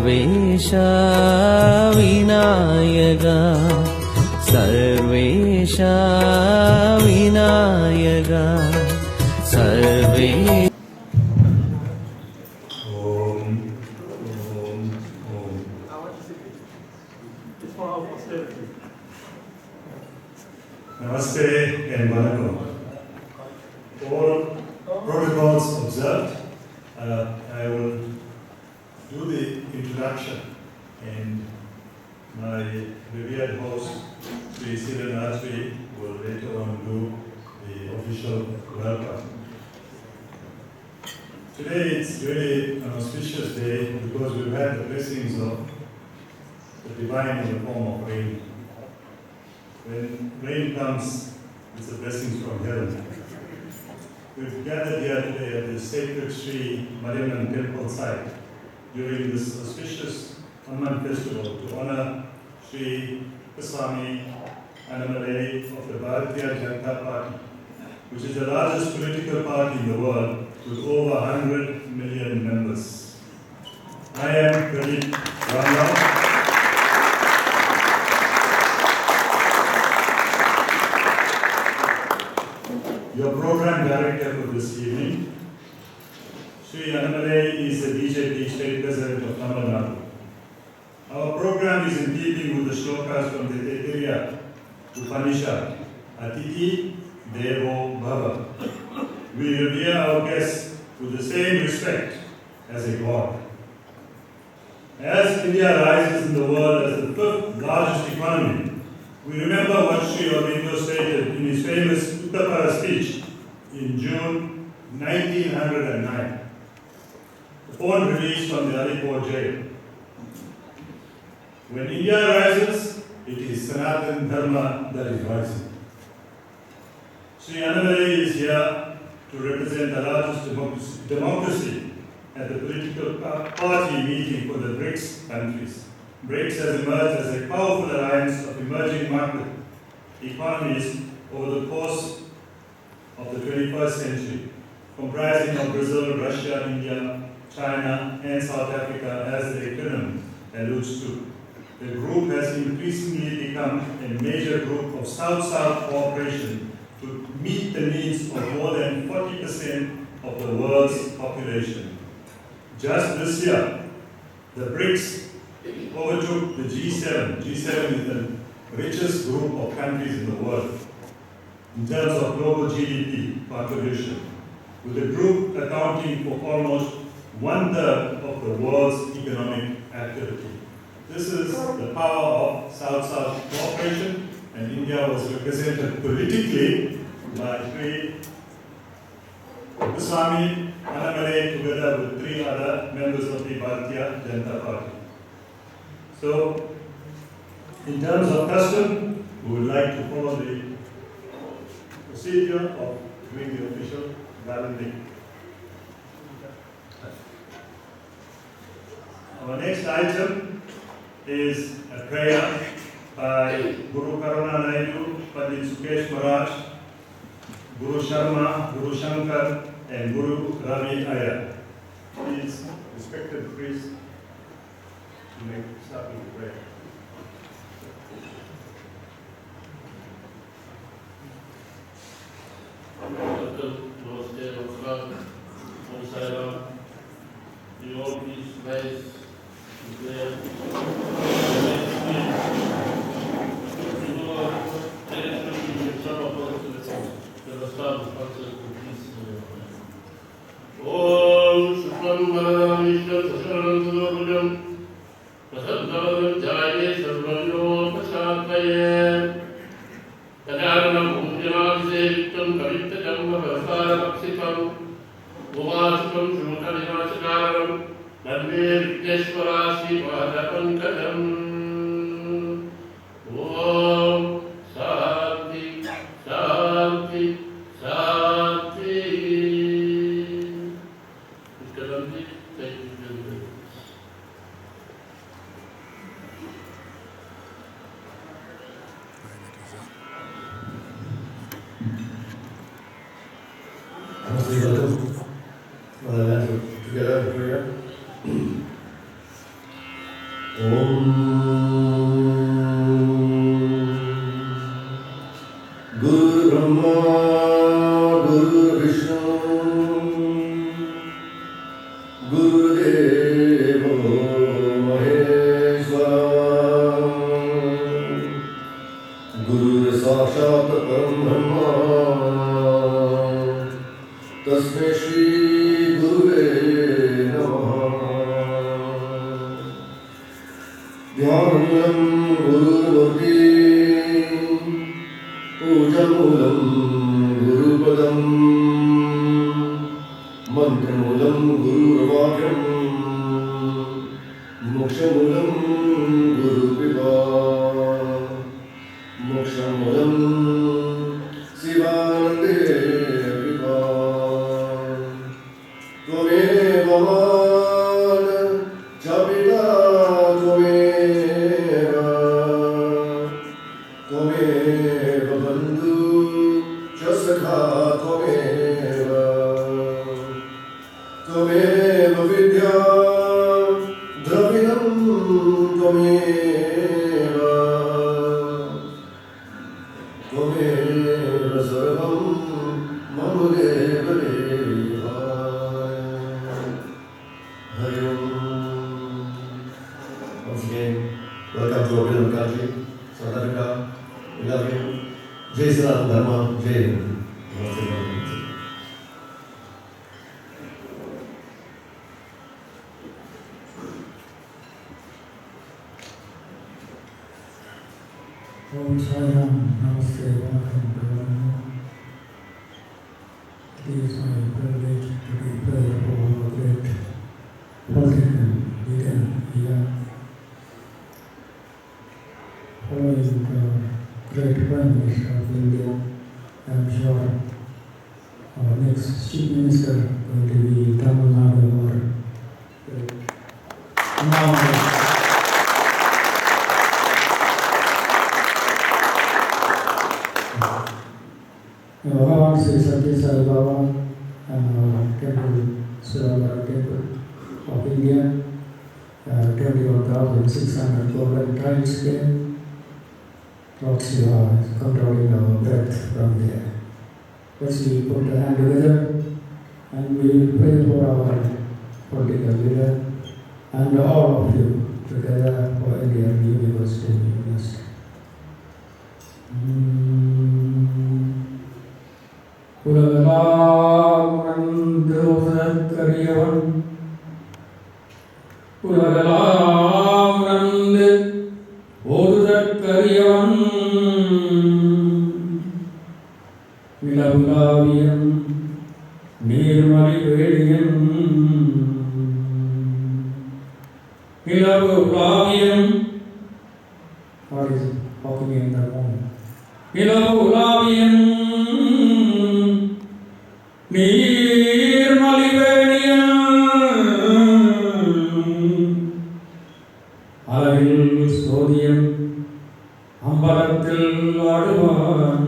सर्वेशा विनायका सर्वेशा विनायका सर्वे Namaste and Vanakkam. All protocols observed. I will do the introduction and my revered host, Sri Siranatri, will later on do the official welcome. Today it's really an auspicious day because we've had the blessings of the divine in the form of rain. When rain comes, it's a blessing from heaven. We've gathered here today at the sacred Sri Mariamman temple site during this auspicious Amman festival to honor Sri K Annamalai of the Bharatiya Janata Party, which is the largest political party in the world with over 100 million members. I am Pradeep Ramrao. Your program director for this evening. Sri Annamalai is the BJP State President of Tamilnadu. Our program is in keeping with the shlokas from the Taittiriya Upanishad, Atithi Devo Bhava. We revere our guests with the same respect as a god. As India rises in the world as the fifth largest economy, we remember what Sri Aurobindo stated in his famous Uttapara speech in June 1909, upon release from the Alipur jail. When India rises, it is Sanatan Dharma that is rising. Sri Annamalai is here to represent the largest democracy at the political party meeting for the BRICS countries. BRICS has emerged as a powerful alliance of emerging market economies over the course of the 21st century, comprising of Brazil, Russia, India, China, and South Africa, as the acronym alludes to. The group has increasingly become a major group of South-South cooperation to meet the needs of more than 40% of the world's population. Just this year, the BRICS overtook the G7. G7 is the richest group of countries in the world in terms of global GDP contribution, with the group accounting for almost 1/3 of the world's economic activity. This is the power of South-South cooperation, and India was represented politically by Sri K Annamalai together with 3 other members of the Bharatiya Janata Party. So, in terms of custom, we would like to follow the procedure of doing the official balloting. Our next item is a prayer by Guru Karuna Naidu, Pandit Sukesh Maharaj, Guru Sharma, Guru Shankar, and Guru Ravi Iyer. Please, respected priest, start with the prayer. Guru Brahma, Guru Vishnu, Guru Deva Maheshwara, Guru Sakshat Brahma, Tasmai Shri Gurave Namaha. Dhyanam Guru Murti, Pujamulam Gurupadam, Mantramulam Guruvakam, Mokshamulam Gurupiva, Mokshamulam Sivanande Viva, Tvameva Mana Chapita Tvameva, Tvameva Bandhu Chasakha Tvameva, Tvameva Vidya Dravinam Tvameva, Tvameva Sarvam Mama Deva Devaya. Hari Om. Once again, welcome to our beautiful country, South Africa. We love you. Jai Sanatana Dharma, Jai Hind. Namaste. Om Sai Ram, Namaste, welcome to everyone. It is my privilege to be prayer for our great political leader here. Following the great Prime Minister of India, I am sure our next Chief Minister going to be Tamilnadu or Annamalai. Bhagavan Sri Satya Sai Baba and temple, Surabaya temple of India, 21,600 golden tiles there. Lots of controlling our breath from there. Let's we put the hand together and we will pray for our political leader and all of you together for Indian University. Ulagalam Nandrosakaryavan, Ulagalam Nandrosakaryavan, Nilavulaviyam Nirmalivediyam, Nilavulaviyam. God is walking in the moon. Nilavulaviyam அளவில் சோதியம் அம்பலத்தில் ஆடுவான்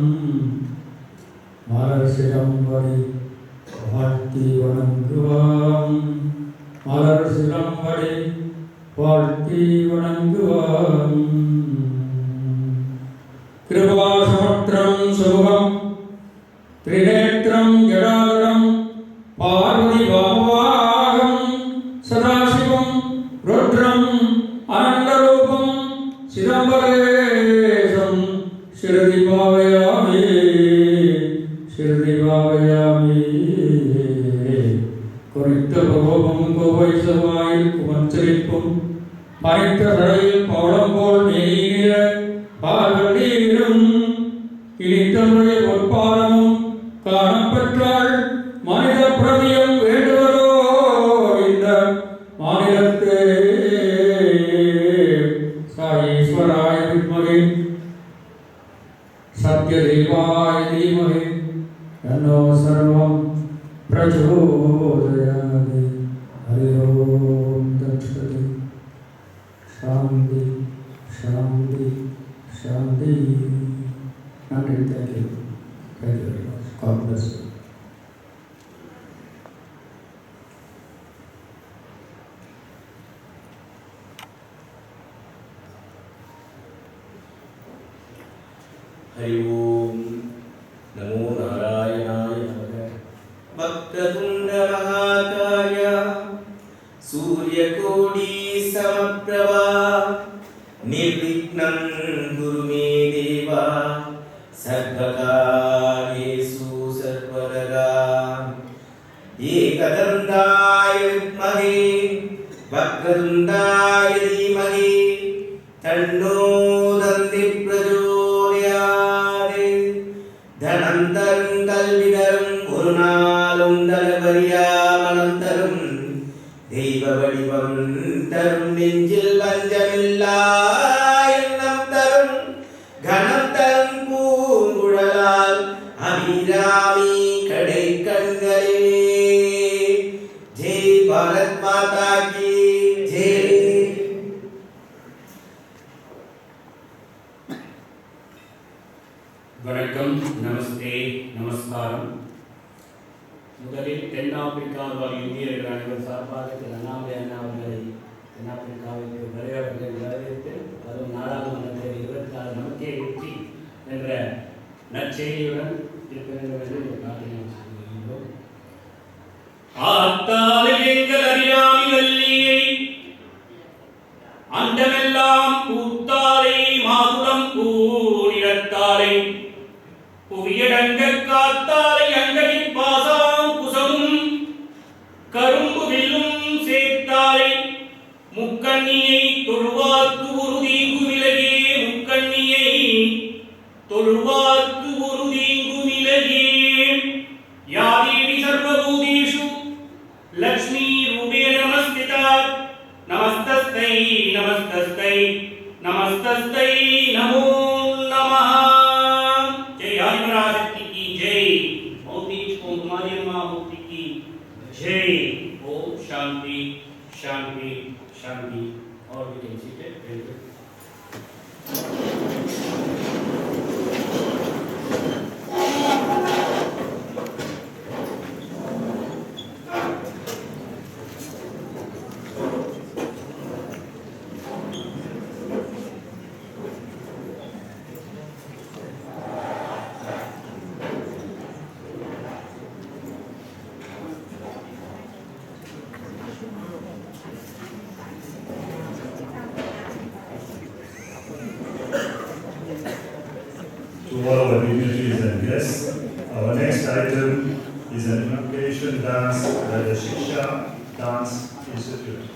மலர் சிலம்படி வாழ்த்தி வணங்குவான் மலர் சிலம்படி வாழ்த்தி வணங்குவான் கிருபாசமுத்திரம் சுகம் திரிநேத்திரம் ஜடாதரம் பார்வதி பாவாகம் சதாசிவம் ருத்ரம் அனந்தரூபம் சிதம்பரேசம் சிறுதி பாவயாமி குறித்த பிரகோபம் கோவை செவ்வாயில் குமச்சரிப்பும் பறித்த தரையில் பவளம் போல் மேயிற பார்வதீரும் இனித்தமுறை பொற்பாதமும் காணப்பெற்றாள் மனித பிரதியம் வேண்டுவதோ இந்த மாநிலத்தே சாயீஸ்வராய வித்மகே சத்யதேவாய தீமகே தன்னோ சர்வம் பிரச்சோதயாத். ஹரி ஓம் தத்சத். சாந்தி சாந்தி சாந்தி. நன்றி. Thank you. Thank you very much. God bless you. Hari ओम नमो नारायणाय नमः वक्रतुंड महाकाय सूर्यकोटि समप्रभा निर्विघ्नं कुरु मे देवा सर्वकार्येषु सर्वदा एकदन्ताय विद्महे वक्रतुण्डाय धीमहि तन्नो दन्ति प्रचोदयात् धनन्तरं कल्वितरं गुरुणालुन्दरवर्यामनन्तरं தெய்வவடிவம் தரும் நெஞ்சில் வஞ்சமில்லா எண்ணம் தரும் கணம் தரும் பூங்குழலால் அபிராமி கடை கண்களே ஜெய் பாரத் மாதா கி ஜெய். வணக்கம், நமஸ்தே, நமஸ்காரம். முதலில் தென்னாப்பிரிக்காவில் வாழ் இந்தியர்கள் அனைவர் சார்பாக திரு அண்ணாமலை அண்ணா அவர்களை தென்னாப்பிரிக்காவிற்கு வருகிறவர்களை வரவேற்று வரும் நாடாளுமன்றத்தில் 24 நமக்கே வெற்றி என்ற நற்செய்தியுடன் இருக்க வேண்டும் என்று பிரார்த்தனை செய்கின்றோம். ஆத்தாலை எங்கள் அறியாமை வல்லியை அண்டமெல்லாம் பூத்தாலை மாதுளம் பூனிடத்தாலை புவியடங்க காத்தாலை அங்கனின் பாசாம் குசமும் கரும்பு வில்லும் சேர்த்தாலை முக்கண்ணியை தொழுவார்க்கு ஒரு தீங்கு விலகே முக்கண்ணியை தொழுவார்க்கு ஒரு தீங்கு விலகே யாதேவி சர்வபூதேஷு லக்ஷ்மி ரூபேண நமஸ்கிதா நமஸ்தஸ்தை நமஸ்தஸ்தை நமஸ்தஸ்தை நமோ நமः. जय आदिपराशक्ति की जय. मौतीज को तुम्हारी मां मुक्ति की जय. ओम शांति शांति शांति. और भी कैसी है To all our dignitaries and guests, our next item is an invocation dance by the Shiksha Dance Institute.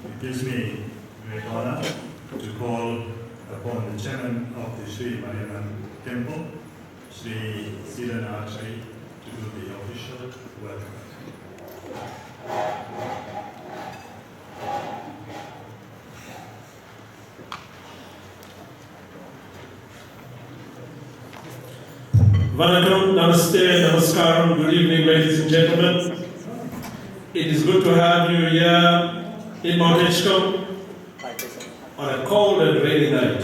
It gives me great honor to call upon the chairman of the Sri Mariamman Temple, Sri Siran Achari, to do the official welcome. Vanakkam, Namaste, Namaskaram, good evening ladies and gentlemen. It is good to have you here in Mount Edgecombe on a cold and rainy night.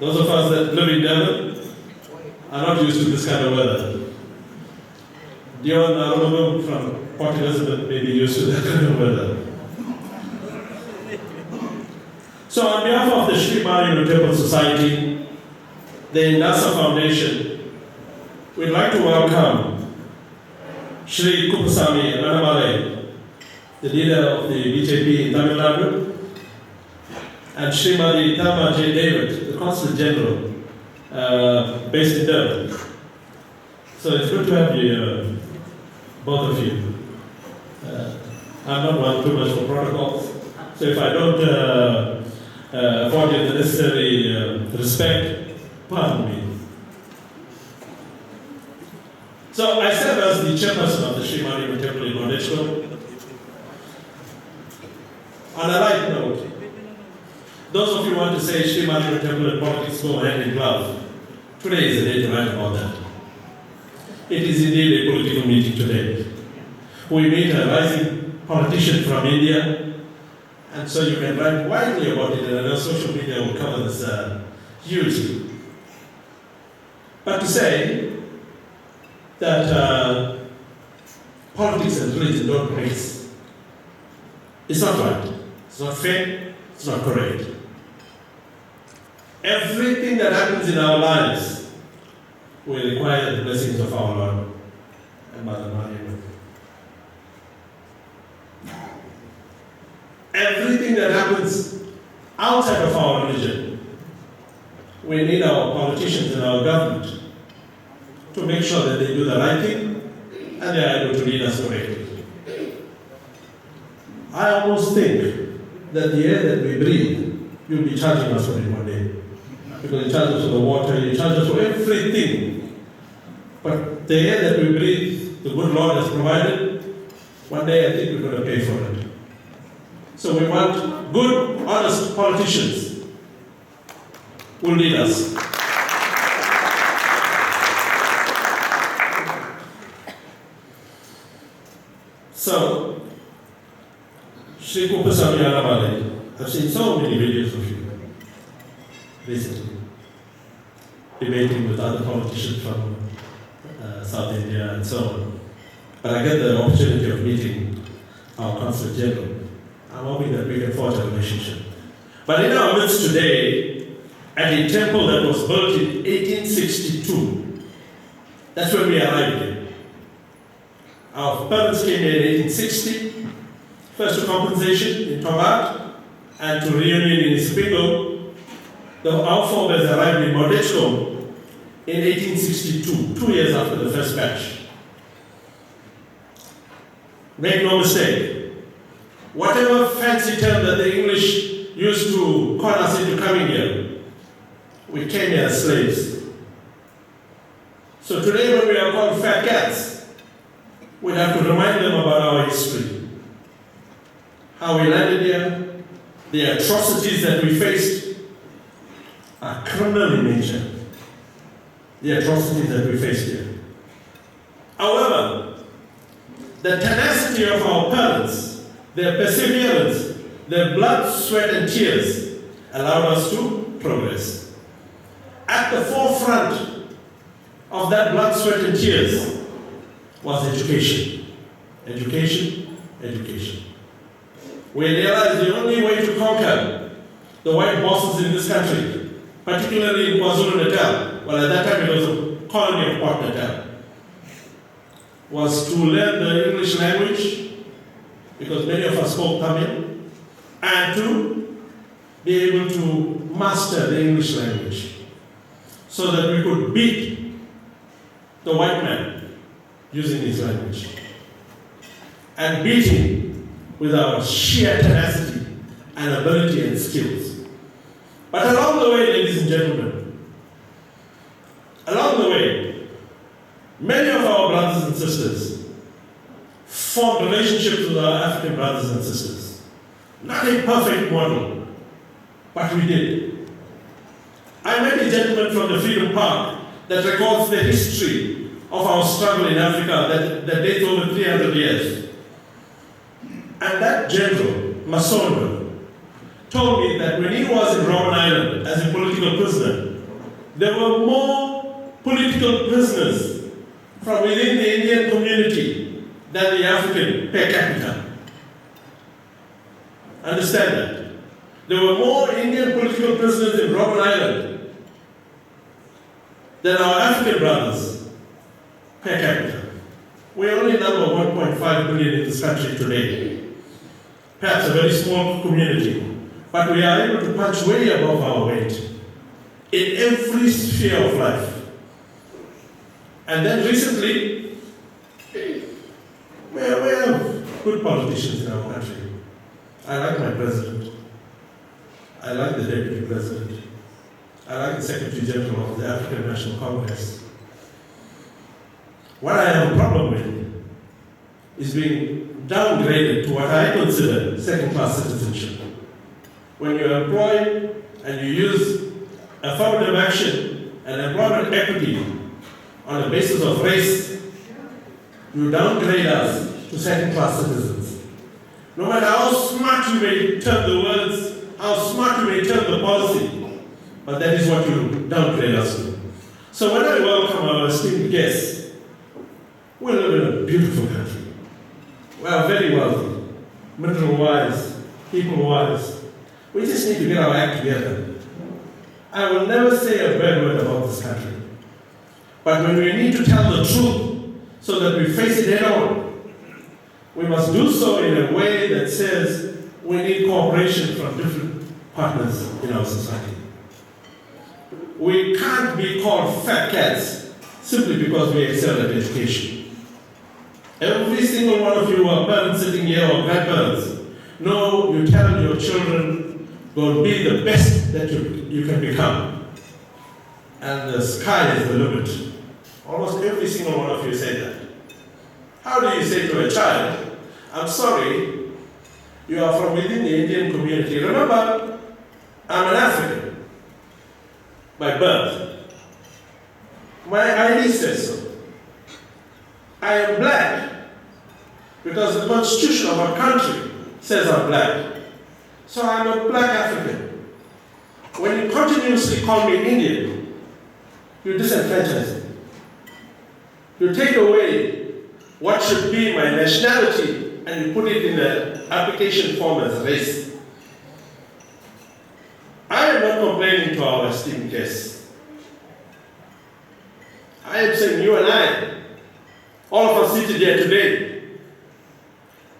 Those of us that live in Durban are not used to this kind of weather. Dion Arunabam from Port Elizabeth may be used to that kind of weather. So on behalf of the Sri Mariamman Temple Society, the NASA Foundation, we'd like to welcome Shri K Annamalai, the leader of the BJP Tamilnadu, and Srimati Tama J. David, the Consul General, based in Durban. So it's good to have you here, both of you. I'm not one too much for protocols, so if I don't afford you the necessary respect, pardon me. So I serve as the chairperson of the Sri Mariamman Temple in Mount Edgecombe. On a light note, those of you who want to say Sri Mariamman Temple and politics go hand in glove, today is the day to write about that. It is indeed a political meeting today. We meet a rising politician from India, and so you can write widely about it, and I know social media will cover this hugely. But to say that politics and religion don't mix, it's not right, it's not fair, it's not correct. Everything that happens in our lives will require the blessings of our Lord and Mother Mariamman. Everything that happens outside of our religion, we need our politicians and our government to make sure that they do the right thing and they are able to lead us correctly. I almost think that the air that we breathe, you'll be charging us for it one day. Because you charge us for the water, you charge us for everything. But the air that we breathe, the good Lord has provided, one day I think we're going to pay for it. So we want good, honest politicians who will lead us. So, Shri K Annamalai, I've seen so many videos of you recently, debating with other politicians from South India and so on. But I get the opportunity of meeting our Consul General. I'm hoping that we can forge a relationship. But in our midst today, at a temple that was built in 1862, that's when we arrived here. Our parents came here in 1860, first to compensation in Tomat and to reunion in Isipingo. Our forebears arrived in Mount Edgecombe in 1862, 2 years after the first batch. Make no mistake, whatever fancy term that the English used to call us into coming here, we came here as slaves. So today when we are called fat cats, we have to remind them about our history. How we landed here, the atrocities that we faced are criminal in nature. The atrocities that we faced here. However, the tenacity of our parents, their perseverance, their blood, sweat and tears allowed us to progress. At the forefront of that blood, sweat and tears was education. Education, education. We realized the only way to conquer the white bosses in this country, particularly in KwaZulu-Natal, well at that time it was a colony of Port Natal, was to learn the English language, because many of us spoke Tamil, and to be able to master the English language, so that we could beat the white man using his language. And beating with our sheer tenacity and ability and skills. But along the way, ladies and gentlemen, along the way, many of our brothers and sisters formed relationships with our African brothers and sisters. Not a perfect model, but we did. I met a gentleman from the Freedom Park that records the history of our struggle in Africa that dates over 300 years. And that general, Masondo, told me that when he was in Robben Island as a political prisoner, there were more political prisoners from within the Indian community than the African per capita. Understand that? There were more Indian political prisoners in Robben Island than our African brothers per capita. We only number 1.5 billion in this country today. Perhaps a very small community, but we are able to punch way above our weight in every sphere of life. And then recently, we have good politicians in our country. I like my president. I like the deputy president. I like the Secretary General of the African National Congress. What I have a problem with is being downgraded to what I consider second-class citizenship. When you're employed and you use affirmative action and employment equity on the basis of race, you downgrade us to second-class citizens. No matter how smart you may turn the words, how smart you may turn the policy, but that is what you downgrade us to. So when I welcome our esteemed guests, we live in a beautiful country. We are very wealthy, mineral-wise, people-wise. We just need to get our act together. I will never say a bad word about this country. But when we need to tell the truth so that we face it head on, we must do so in a way that says we need cooperation from different partners in our society. We can't be called fat cats simply because we excel at education. Every single one of you are parents sitting here or grandparents. No, you tell your children, go be the best that you can become. And the sky is the limit. Almost every single one of you say that. How do you say to a child, I'm sorry, you are from within the Indian community. Remember, I'm an African by birth. My ID says so. I am black because the constitution of our country says I'm black. So I'm a black African. When you continuously call me Indian, you disenfranchise me. You take away what should be my nationality and you put it in the application form as race. I am not complaining to our esteemed guests. I am saying you and I, all of us seated here today,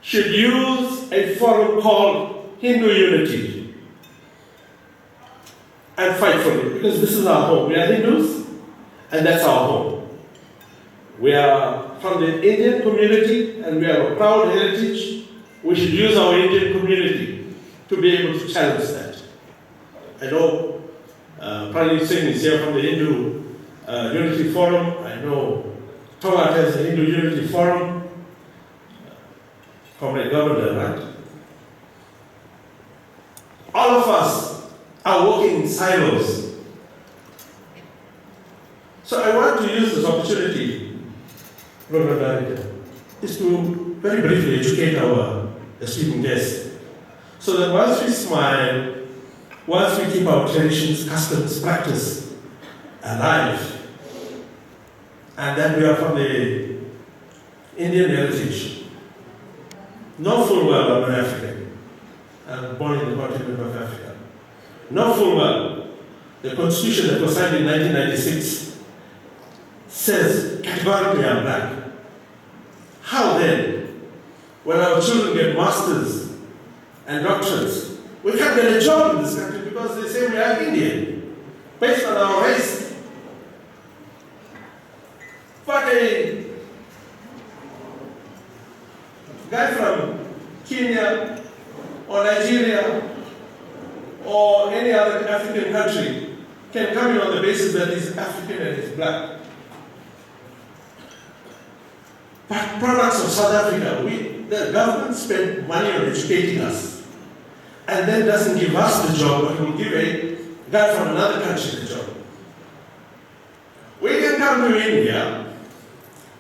should use a forum called Hindu Unity and fight for it, because this is our home. We are Hindus, and that's our home. We are from the Indian community, and we have a proud heritage. We should use our Indian community to be able to challenge that. I know Pranit Singh is here from the Hindu Unity Forum. I know Thomas has a Hindu Unity Forum. Comrade Governor, right? All of us are working in silos. So I want to use this opportunity, Reverend Director, is to very briefly educate our esteemed guests, so that whilst we smile, whilst we keep our traditions, customs, practice alive, and that we are from the Indian heritage. Know full well I'm an African. I'm born in the continent of Africa. Know full well the constitution that was signed in 1996 says categorically I'm black. How then, when our children get masters and doctorates, we can't get a job in this country because they say we are Indian, based on our race. But a guy from K Kenya or Nigeria or any other African country can come in on the basis that he's African and he's black. But products of South Africa, the government spent money on educating us and then doesn't give us the job, but will give a guy from another country the job. We can come to India,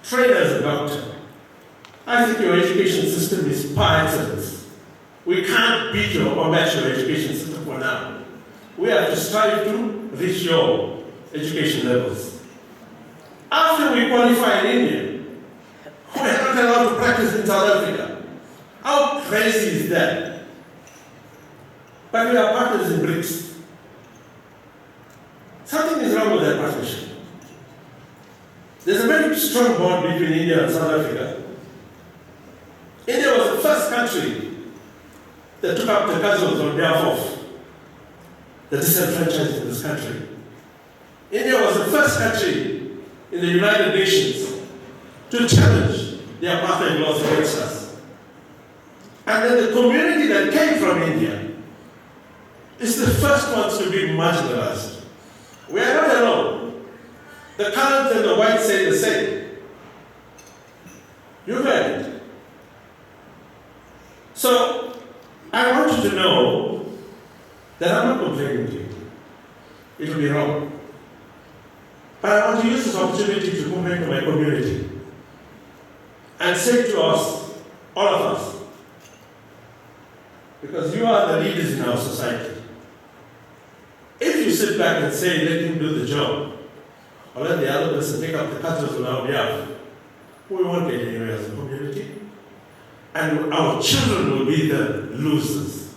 train as a doctor. I think your education system is par excellence. We can't beat or match your education system for now. We have to strive to reach your education levels. After we qualify in India, we are not allowed to practice in South Africa. How crazy is that? But we are partners in BRICS. Something is wrong with that partnership. There's a very strong bond between India and South Africa. India was the first country that took up the cudgels on behalf of the disenfranchised in this country. India was the first country in the United Nations to challenge the apartheid laws against us. And then the community that came from India is the first ones to be marginalized. We are not alone. The colored and the white say the same. You heard it. So, I want you to know that I'm not complaining to you. It will be wrong. But I want to use this opportunity to complain to my community and say to us, all of us, because you are the leaders in our society. If you sit back and say, let him do the job, or let the other person take up the cudgels on our behalf, we won't get anywhere as a community. And our children will be the losers.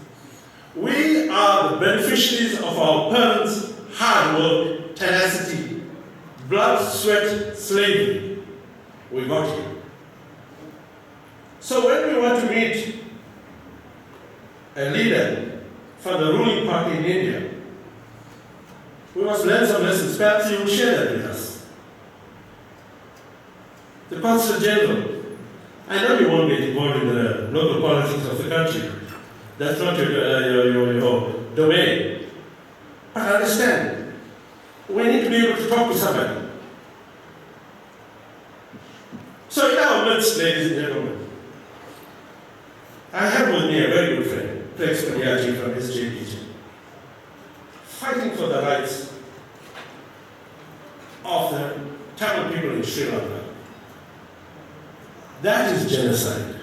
We are the beneficiaries of our parents' hard work, tenacity, blood, sweat, slavery. We got here. So when we want to meet a leader from the ruling party in India, we must learn some lessons. Perhaps you will share that with us. The Consul General, I know you won't get involved in the local politics of the country. That's not your domain. But understand, we need to be able to talk to somebody. So in our midst, ladies and gentlemen, I have with me a very good friend, Plex Padiaji from SJPJ, fighting for the rights of the Tamil people in Sri Lanka. That is genocide.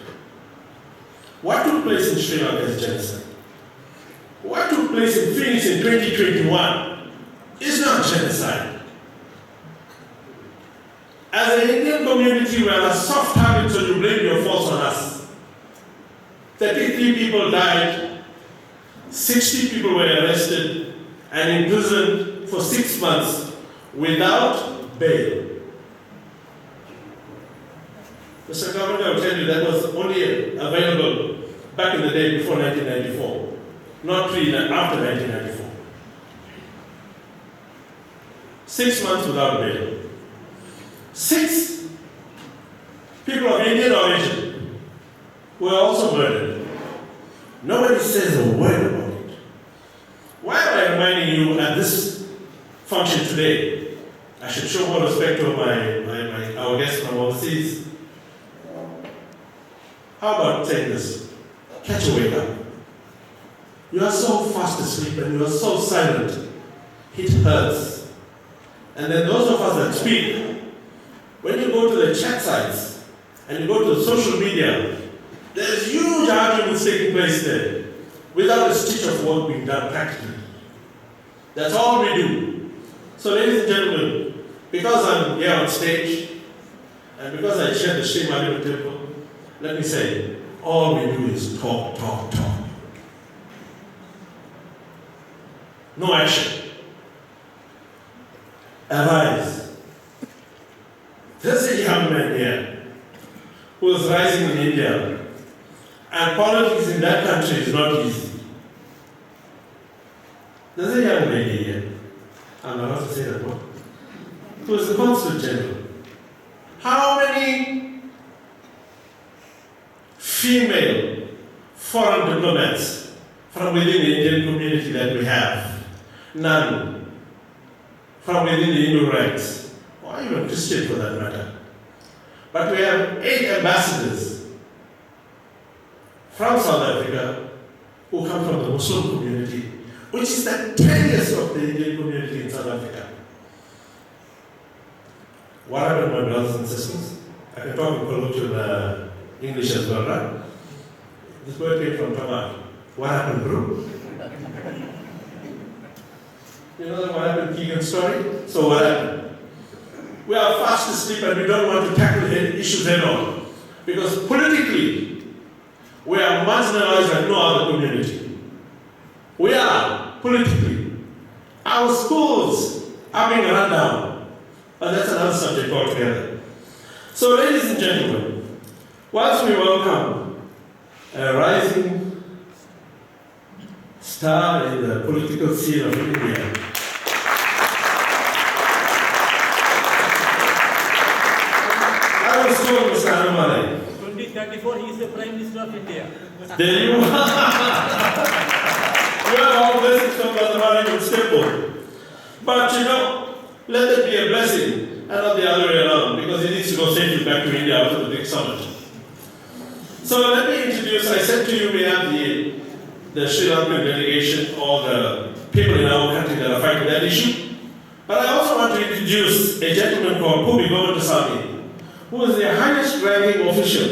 What took place in Sri Lanka is genocide. What took place in Phoenix in 2021 is not genocide. As an Indian community, we are a soft target, so you blame your faults on us. 33 people died, 60 people were arrested and imprisoned for 6 months without bail. Mr. Governor, I will tell you that was only available back in the day before 1994, not after 1994. 6 months without bail. 6 people of Indian origin were also murdered. Nobody says a word about it. Why am I reminding you at this function today? I should show more respect to our guests from overseas. How about saying this? Catch a wake up. You are so fast asleep and you are so silent. It hurts. And then those of us that speak, when you go to the chat sites and you go to the social media, there's huge arguments taking place there without a stitch of work being done practically. That's all we do. So ladies and gentlemen, because I'm here on stage and because I chair the Sri Madhava Temple, let me say, all we do is talk, talk, talk. No action. Arise. There's a young man here who is rising in India, and politics in that country is not easy. There's a young lady here, I'm not allowed to say that word, who is the Consul General. How many female foreign diplomats from within the Indian community that we have. None. From within the Hindu ranks, or even Christian for that matter. But we have 8 ambassadors from South Africa who come from the Muslim community, which is the tiniest of the Indian community in South Africa. What happened, my brothers and sisters? I can talk in colloquial English as well, right? This word came from Tamil. What happened, bro? You know what happened, Keegan's story? So what happened? We are fast asleep and we don't want to tackle issues head on. Because politically, we are marginalized like no other community. We are, politically. Our schools are being run down. But that's another subject altogether. So ladies and gentlemen, whilst we welcome a rising star in the political scene of India, I was told, Mr. Annamalai, 2034, he is the Prime Minister of India. there you are. You have all blessings from Brother Mari Stable. But you know, let that be a blessing and not the other way around, because he needs to go safely back to India after the big summit. So let me introduce, I said to you, we have the Sri Lankan delegation, or the people in our country that are fighting that issue. But I also want to introduce a gentleman called Pubi Govindasammy, who is the highest ranking official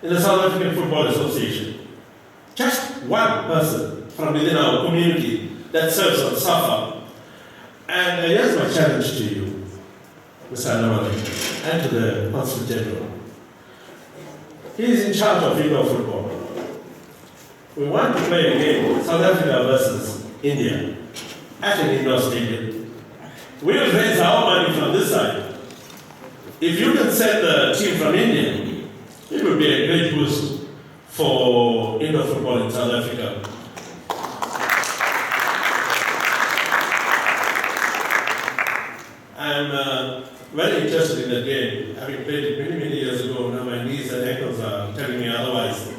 in the South African Football Association. Just one person from within our community that serves on SAFA. And here's my challenge to you, Mr. Annamalai, and to the Consul General. He is in charge of indoor football. We want to play a game, South Africa versus India, at an indoor stadium. We'll raise our money from this side. If you can send the team from India, it will be a great boost for indoor football in South Africa. I'm very interested in that game. Having played it many, many years ago, now my knees and ankles are telling me otherwise.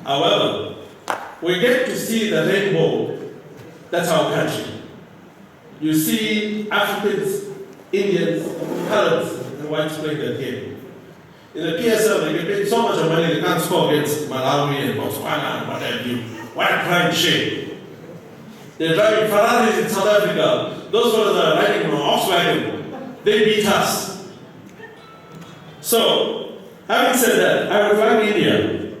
However, we get to see the rainbow. That's our country. You see Africans, Indians, colors, and whites playing that game. In the PSL, they get paid so much of money they can't score against Malawi and Botswana and what have you. What a crying shame. They're driving Ferraris in South Africa. Those fellows are riding on Volkswagen. They beat us. So, having said that, I would like India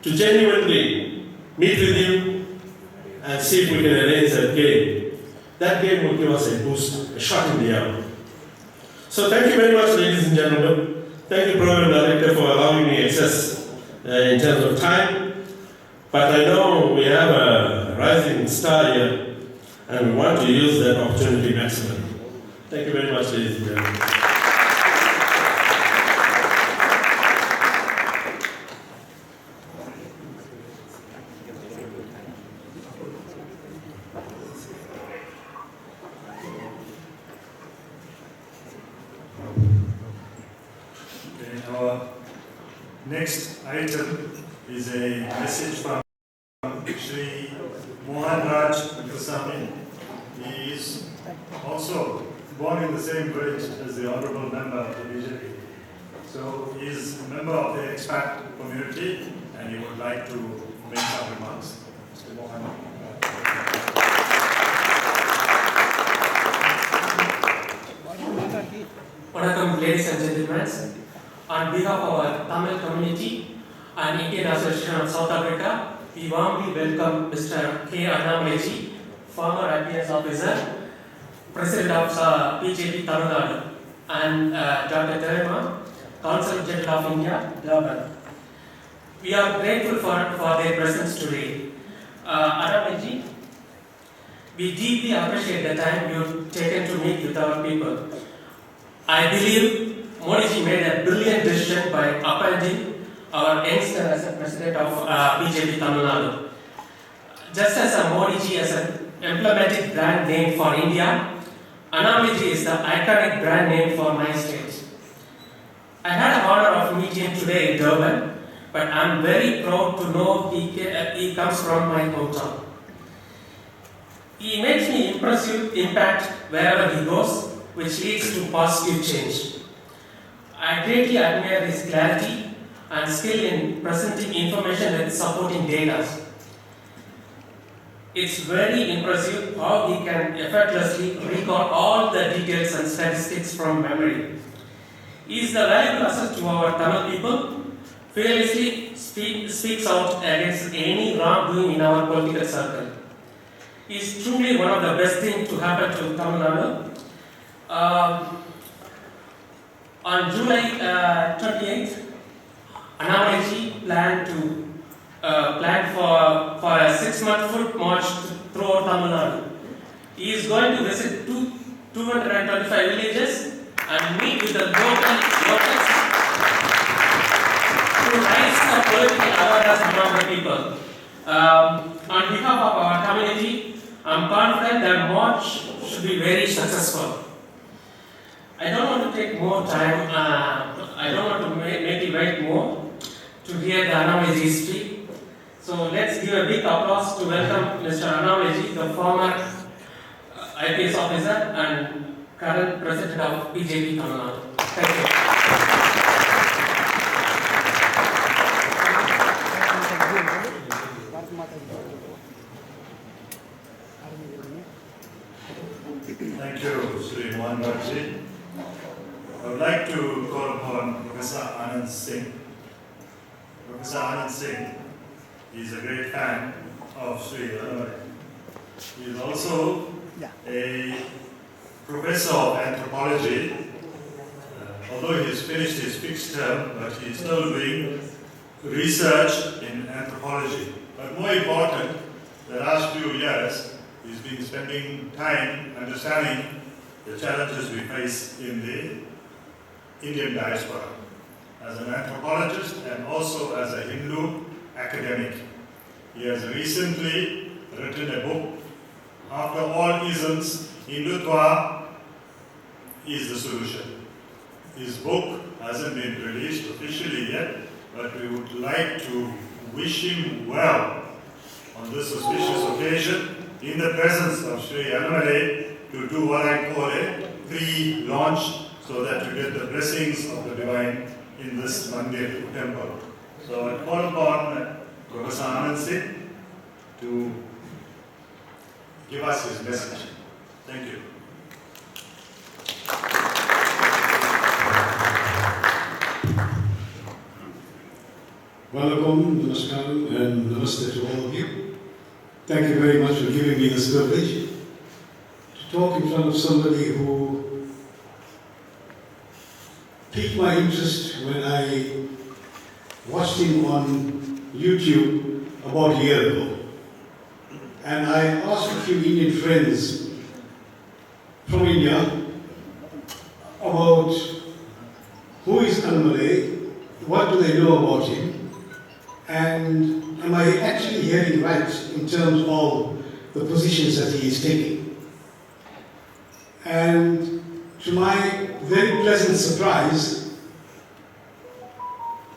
to genuinely meet with you and see if we can arrange that game. That game will give us a boost, a shot in the arm. So thank you very much, ladies and gentlemen. Thank you, Program Director, for allowing me access in terms of time. But I know we have a rising star here, and we want to use that opportunity maximally. Thank you very much, ladies and gentlemen. Our next item is a message from Shri Mohan Raj Venkateswamy. He is also born in the same village as the honorable member of the BJP. So he is a member of the expat community and he would like to make some remarks. Mr. Mohan. Welcome, ladies and gentlemen. On behalf of our Tamil community and Indian Association of South Africa, we warmly welcome Mr. K Annamalai, former IPS officer, President of BJP Tamilnadu, and Dr. Therema, Consul General of India, Durban. We are grateful for their presence today. Annamalai, we deeply appreciate the time you've taken to meet with our people. I believe Modi ji made a brilliant decision by appointing our youngster as a president of BJP Tamilnadu. Just as Modi ji is an emblematic brand name for India, Annamalai ji is the iconic brand name for my state. I had the honor of meeting him today in Durban, but I'm very proud to know he comes from my hometown. He makes me impressive impact wherever he goes, which leads to positive change. I greatly admire his clarity and skill in presenting information with supporting data. It's very impressive how he can effortlessly recall all the details and statistics from memory. He is the valuable asset to our Tamil people, fearlessly speaks out against any wrongdoing in our political circle. He is truly one of the best things to happen to Tamil Nadu. On July 28th, Annamalai planned for a 6-month foot march throughout Tamil Nadu. He is going to visit 225 villages and meet with the locals to raise the political awareness among the people. On behalf of our community, I'm confident that march should be very successful. I don't want to take more time. I don't want to make you wait more to hear the Annamalai speak. So let's give a big applause to welcome Mr. Annamalai, the former IPS officer and current president of BJP Tamilnadu. Thank you. Thank you, Sri Mohan Bhaji. I would like to call upon Professor Anand Singh. Professor Anand Singh is a great fan of Sri Annamalai. He is also a professor of anthropology. Although he has finished his fixed term, but he is still doing research in anthropology. But more important, the last few years, he's been spending time understanding the challenges we face in the Indian diaspora as an anthropologist and also as a Hindu academic. He has recently written a book, After All Isms, Hindutva is the Solution. His book hasn't been released officially yet, but we would like to wish him well on this auspicious occasion in the presence of Sri Annamalai to do what I call a pre-launch so that you get the blessings of the divine in this Mandir temple. So I call upon Professor Anand Singh to give us his message. Thank you. Welcome, namaskaram, and namaste to all of you. Thank you very much for giving me this privilege to talk in front of somebody who piqued my interest when I watched him on YouTube about a year ago. And I asked a few Indian friends from India about who is Annamalai, what do they know about him, and am I actually hearing right in terms of the positions that he is taking. And to my very pleasant surprise,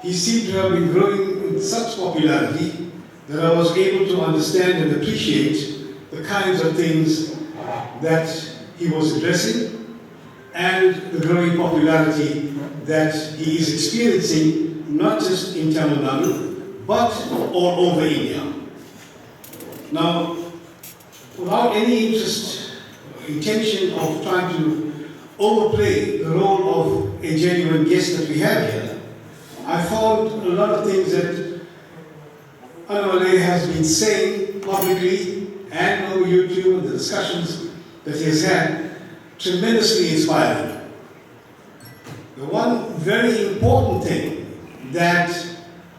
he seemed to have been growing in such popularity that I was able to understand and appreciate the kinds of things that he was addressing and the growing popularity that he is experiencing, not just in Tamil Nadu, but all over India. Now, without any intention of trying to overplay the role of a genuine guest that we have here, I found a lot of things that Annamalai has been saying publicly and over YouTube and the discussions that he has had tremendously inspiring. The one very important thing that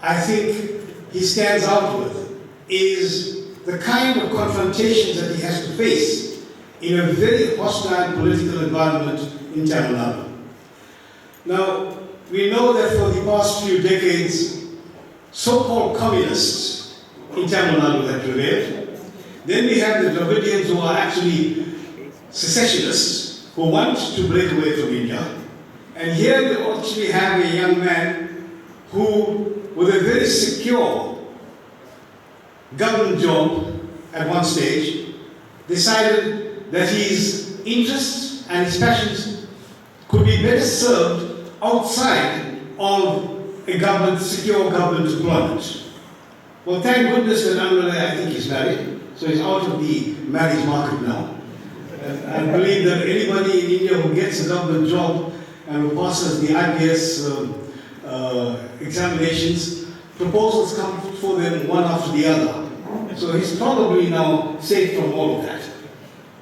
I think he stands out with is the kind of confrontations that he has to face in a very hostile political environment in Tamil Nadu. Now, we know that for the past few decades, so-called communists in Tamil Nadu have prevailed. Then we have the Dravidians who are actually secessionists who want to break away from India. And here we actually have a young man who with a very secure government job at one stage, decided that his interests and his passions could be better served outside of a government, secure government employment. Well, thank goodness that Annamalai, I think, is married, so he's out of the marriage market now. And I believe that anybody in India who gets a government job and who passes the IPS examinations, proposals come for them one after the other. So he's probably now safe from all of that.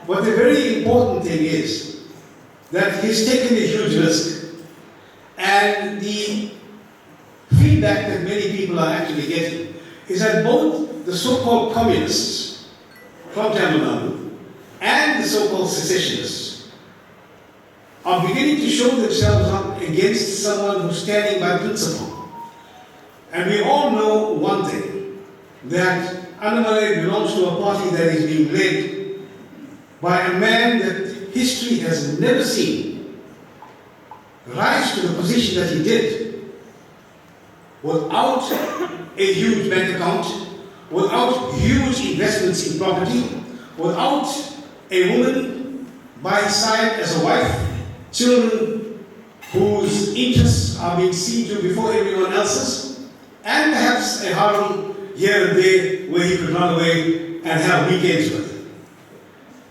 But the very important thing is that he's taken a huge risk, and the feedback that many people are actually getting is that both the so-called communists from Tamil Nadu and the so-called secessionists are beginning to show themselves up against someone who's standing by principle. And we all know one thing, that Annamalai belongs to a party that is being led by a man that history has never seen rise to the position that he did without a huge bank account, without huge investments in property, without a woman by his side as a wife, children whose interests are being seen to before everyone else's, and perhaps a harem here and there where he could run away and have weekends with.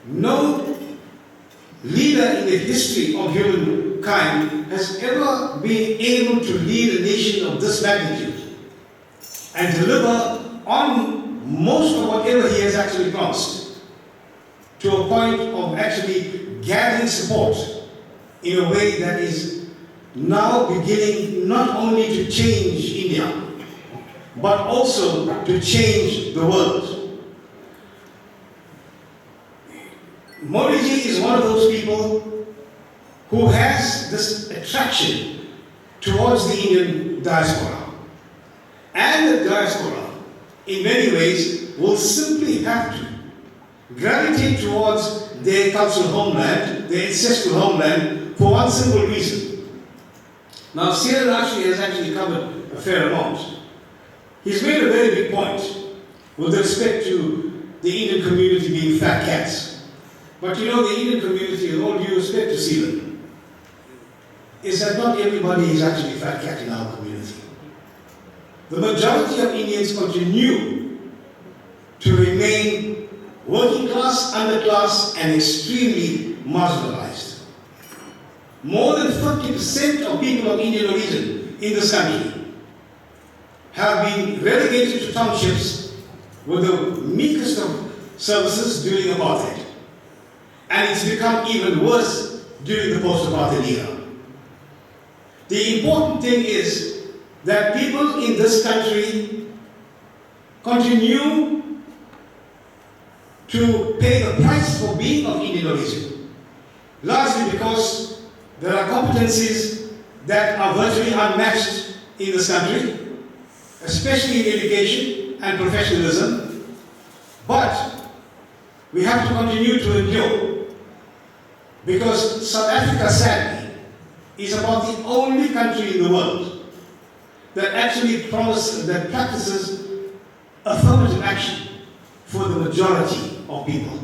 No leader in the history of humankind has ever been able to lead a nation of this magnitude and deliver on most of whatever he has actually promised, to a point of actually gathering support in a way that is now beginning not only to change India, but also to change the world. Modiji is one of those people who has this attraction towards the Indian diaspora. And the diaspora, in many ways, will simply have to gravitate towards their cultural homeland, their ancestral homeland, for one simple reason. Now, Sierra has actually covered a fair amount. He's made a very big point with respect to the Indian community being fat cats. But you know, the Indian community, with all due respect to Sealand, is that not everybody is actually a fat cat in our community. The majority of Indians continue to remain working class, underclass, and extremely marginalized. More than 50% of people of Indian origin in this country have been relegated to townships with the meekest of services during apartheid. And it's become even worse during the post-apartheid era. The important thing is that people in this country continue to pay the price for being of Indian origin, largely because there are competencies that are virtually unmatched in this country, especially in education and professionalism. But we have to continue to endure, because South Africa, sadly, is about the only country in the world that actually practices affirmative action for the majority of people.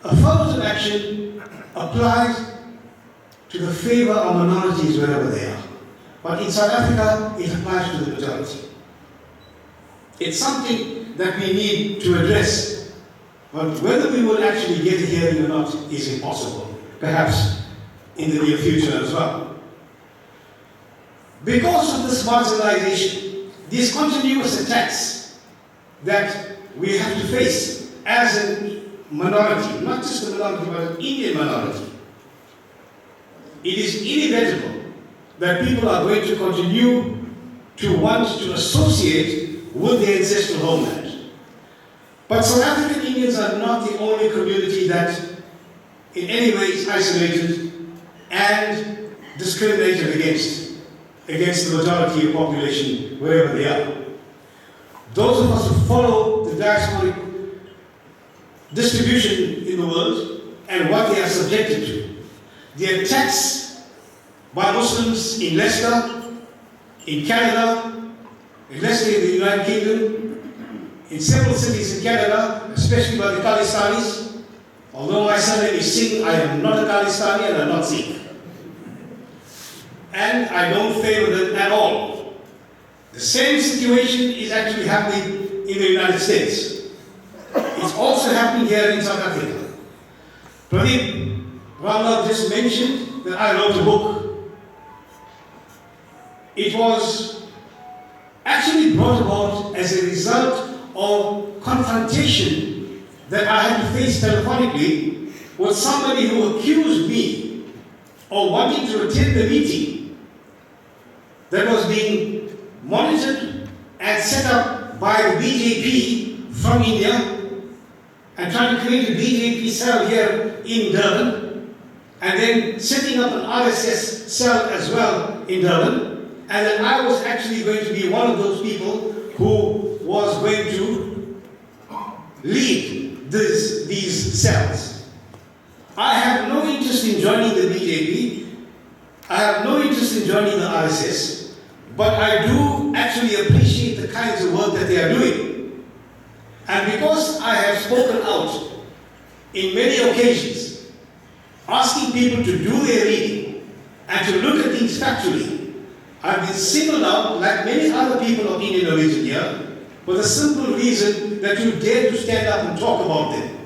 Affirmative action applies to the favor of minorities wherever they are. But in South Africa, it applies to the majority. It's something that we need to address. But whether we will actually get a hearing or not is impossible. Perhaps in the near future as well. Because of this marginalization, these continuous attacks that we have to face as a minority, not just a minority, but an Indian minority, it is inevitable that people are going to continue to want to associate with their ancestral homeland. But South African Indians are not the only community that in any way is isolated and discriminated against the majority of population wherever they are. Those of us who follow the diasporic distribution in the world and what they are subjected to, the attacks by Muslims in Leicester, in Canada, especially in the United Kingdom, in several cities in Canada, especially by the Khalistanis. Although my surname is Singh, I am not a Khalistani and I am not Sikh. And I don't favor them at all. The same situation is actually happening in the United States. It's also happening here in South Africa. Pradeep Ramnath just mentioned that I wrote a book. It was actually brought about as a result of confrontation that I had to face telephonically with somebody who accused me of wanting to attend the meeting that was being monitored and set up by the BJP from India and trying to create a BJP cell here in Durban and then setting up an RSS cell as well in Durban, and then I was actually going to be one of those people who was going to lead these cells. I have no interest in joining the BJP. I have no interest in joining the RSS, but I do actually appreciate the kinds of work that they are doing. And because I have spoken out in many occasions, asking people to do their reading and to look at things factually, I've been singled out, like many other people of Indian origin here, for the simple reason that you dare to stand up and talk about them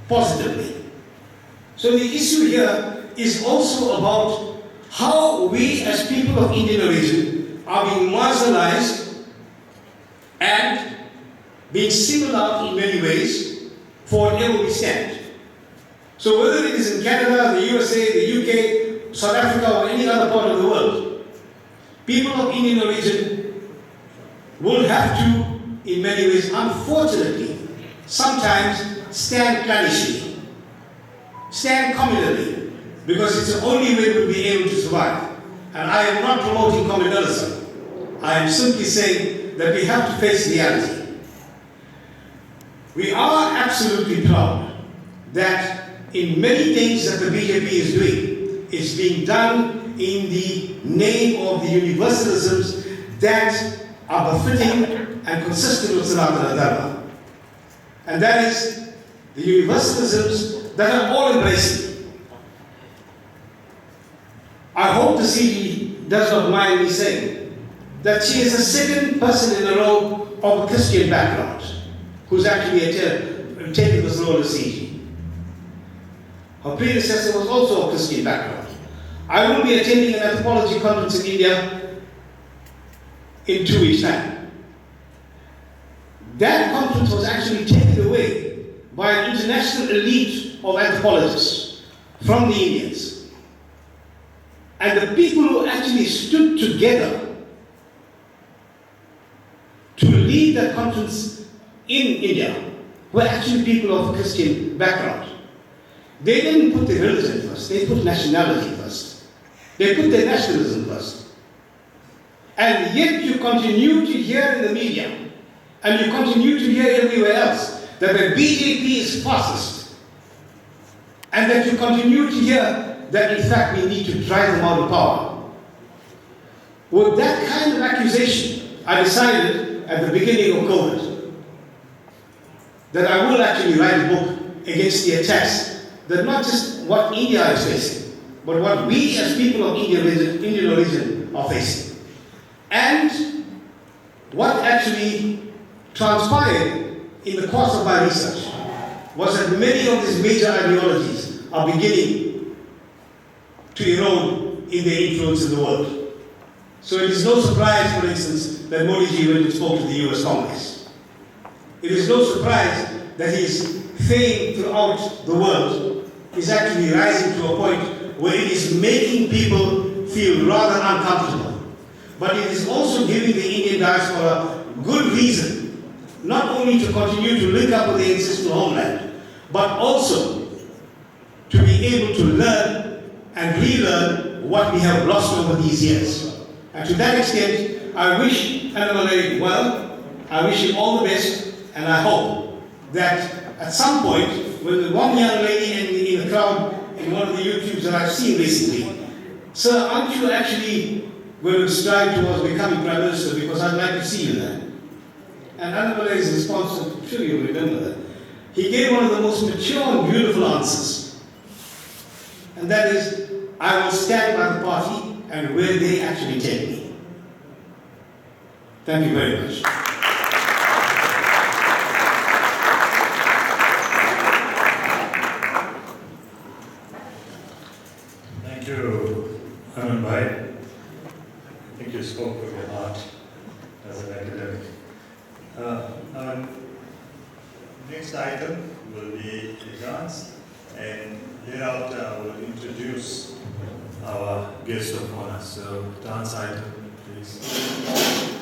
positively. So the issue here is also about how we as people of Indian origin are being marginalized and being singled out in many ways for whatever we stand. So whether it is in Canada, the USA, the UK, South Africa, or any other part of the world, people of Indian origin will have to, in many ways, unfortunately, sometimes stand clandestinely, stand communally, because it's the only way we'll be able to survive. And I am not promoting communalism. I am simply saying that we have to face reality. We are absolutely proud that in many things that the BJP is doing, it's being done in the name of the universalisms that are befitting and consistent with Sanatana Dharma. And that is the universalisms that are all embracing. I hope the CG does not mind me saying that she is the second person in a row of a Christian background who's actually taken this role as CG. Her predecessor was also a Christian background. I will be attending an anthropology conference in India in 2 weeks' time. That conference was actually taken away by an international elite of anthropologists from the Indians. And the people who actually stood together to lead that conference in India were actually people of Christian background. They didn't put their religion first, they put nationality first. They put their nationalism first. And yet you continue to hear in the media, and you continue to hear everywhere else, that the BJP is fascist. And that you continue to hear that in fact we need to drive them out of power. With that kind of accusation, I decided at the beginning of COVID that I will actually write a book against the attacks that not just what India is facing, but what we as people of Indian origin are facing. And what actually transpired in the course of my research was that many of these major ideologies are beginning to erode in their influence in the world. So it is no surprise, for instance, that Modi ji went and spoke to the US Congress. It is no surprise that his fame throughout the world is actually rising to a point where it is making people feel rather uncomfortable. But it is also giving the Indian diaspora good reason, not only to continue to link up with the ancestral homeland, but also to be able to learn and relearn what we have lost over these years. And to that extent, I wish Annamalai well, I wish him all the best, and I hope that at some point, when the one young lady in the crowd in one of the YouTubes that I've seen recently, sir, aren't you actually going to strive towards becoming Prime Minister because I'd like to see you there. And Annamalai's response, I'm sure you remember that, he gave one of the most mature and beautiful answers. And that is, I will stand by the party and where they actually take me. Thank you very much. Thank you, Annamalai. I think you spoke from your heart as an academic. Our next item will be a dance, and thereafter I will introduce our guest of honor. So, dance item, please.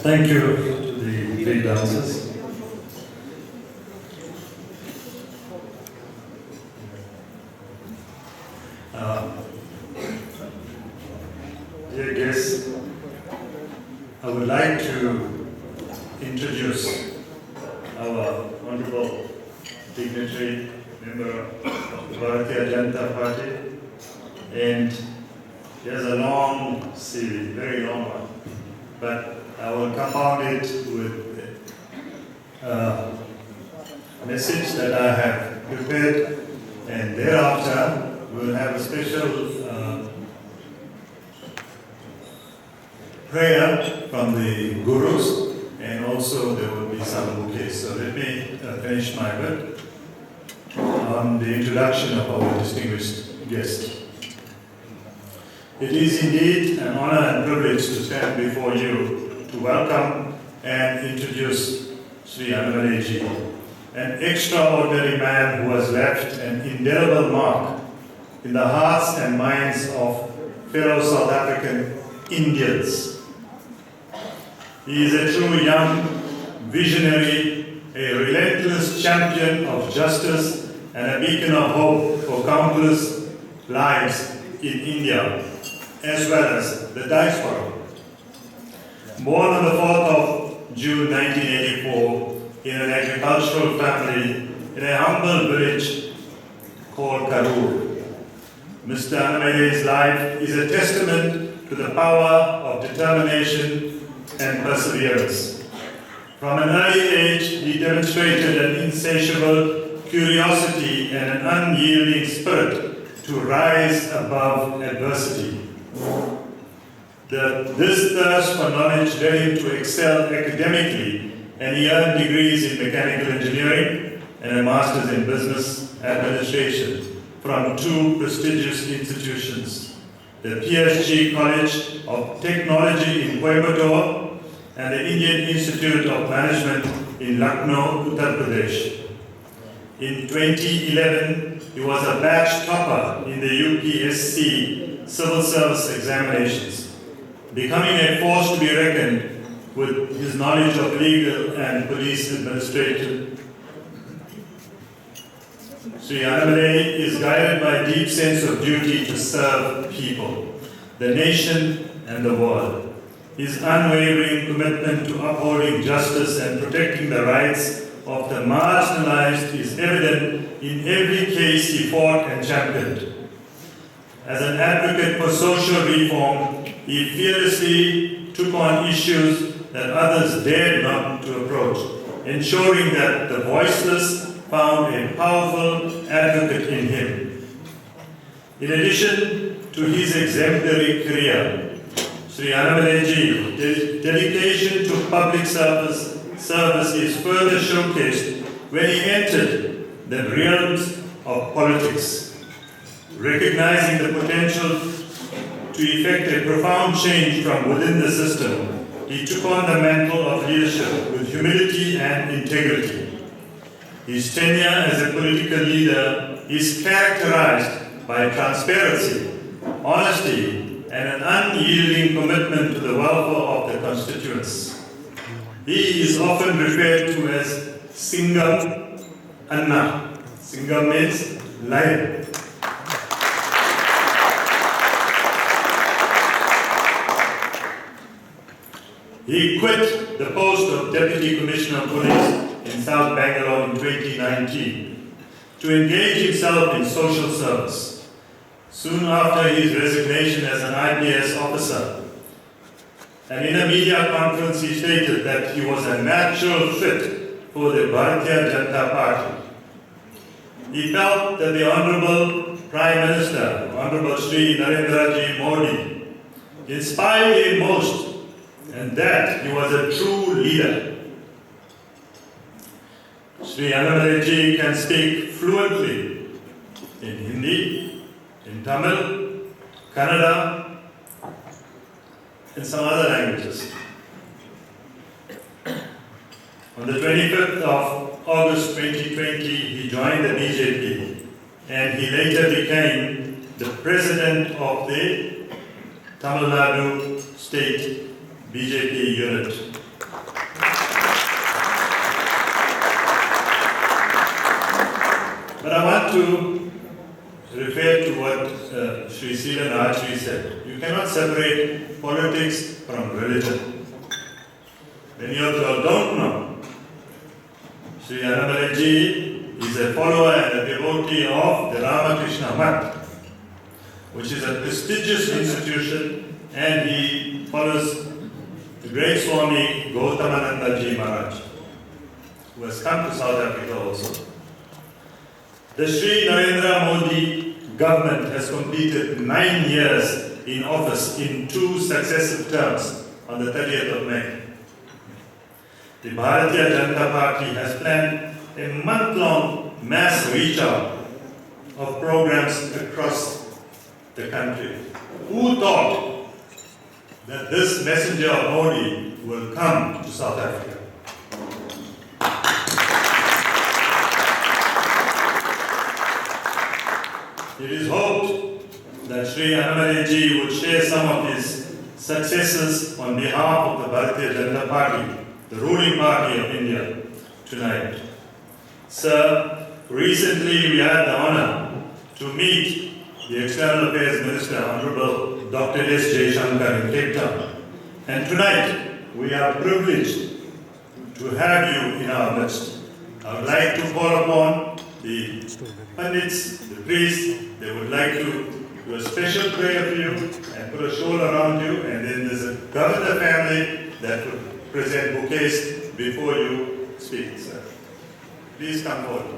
Thank you to the three dancers. Dear guests, I would like to introduce our honorable dignitary member of the Bharatiya Janata Party, and he has a long CV, very long one, but I will compound it with a message that I have prepared, and thereafter we'll have a special prayer from the gurus, and also there will be some bouquets. So let me finish my word on the introduction of our distinguished guest. It is indeed an honor and privilege to stand before you to welcome and introduce Sri Annamalai ji, an extraordinary man who has left an indelible mark in the hearts and minds of fellow South African Indians. He is a true young visionary, a relentless champion of justice, and a beacon of hope for countless lives in India, as well as the diaspora. Born on the 4th of June 1984 in an agricultural family in a humble village called Karur, Mr. Annamalai's life is a testament to the power of determination and perseverance. From an early age, he demonstrated an insatiable curiosity and an unyielding spirit to rise above adversity. This thirst for knowledge led him to excel academically, and he earned degrees in mechanical engineering and a master's in business administration from two prestigious institutions, the PSG College of Technology in Coimbatore and the Indian Institute of Management in Lucknow, Uttar Pradesh. In 2011, he was a batch topper in the UPSC civil service examinations, becoming a force to be reckoned with his knowledge of legal and police administration. Sri Annamalai is guided by a deep sense of duty to serve people, the nation and the world. His unwavering commitment to upholding justice and protecting the rights of the marginalized is evident in every case he fought and championed. As an advocate for social reform, he fearlessly took on issues that others dared not to approach, ensuring that the voiceless found a powerful advocate in him. In addition to his exemplary career, Sri Annamalai ji's dedication to public service is further showcased when he entered the realms of politics. Recognizing the potential to effect a profound change from within the system, he took on the mantle of leadership with humility and integrity. His tenure as a political leader is characterized by transparency, honesty, and an unyielding commitment to the welfare of the constituents. He is often referred to as Singam Anna. Singam means lion. He quit the post of Deputy Commissioner of Police in South Bangalore in 2019 to engage himself in social service. Soon after his resignation as an IPS officer, and in a media conference he stated that he was a natural fit for the Bharatiya Janata Party. He felt that the Honorable Prime Minister, Honorable Sri Narendra Ji Modi, inspired him most, and that he was a true leader. Sri Annamalai ji can speak fluently in Hindi, in Tamil, Kannada, and some other languages. On the 25th of August 2020, he joined the BJP, and he later became the president of the Tamilnadu state BJP unit. But I want to refer to what Sri Sila Rajri said. You cannot separate politics from religion. Many of you all don't know. Sri Annamalai ji is a follower and a devotee of the Ramakrishna Math, which is a prestigious institution, and he follows the great Swami Gautamananda ji Maharaj, who has come to South Africa also. The Sri Narendra Modi government has completed 9 years in office in 2 successive terms on the 30th of May. The Bharatiya Janata Party has planned a month-long mass reach-out of programs across the country. Who thought that this messenger of Modi will come to South Africa? It is hoped that Sri Annamalai ji would share some of his successes on behalf of the Bharatiya Janata Party, the ruling party of India, tonight. Sir, recently we had the honor to meet the External Affairs Minister, Honorable Dr. S. Jaishankar in Cape Town. And tonight we are privileged to have you in our midst. I would like to call upon the Pandits, the priests. They would like to do a special prayer for you and put a shawl around you, and then there's a governor family that will present bouquets before you speak, sir. Please come forward.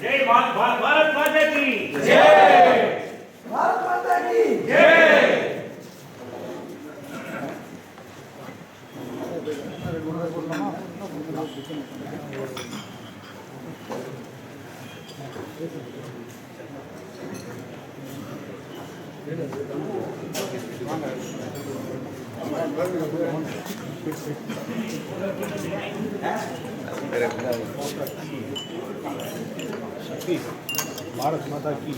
जय भारत माता की जय, भारत माता की जय। भारत माता की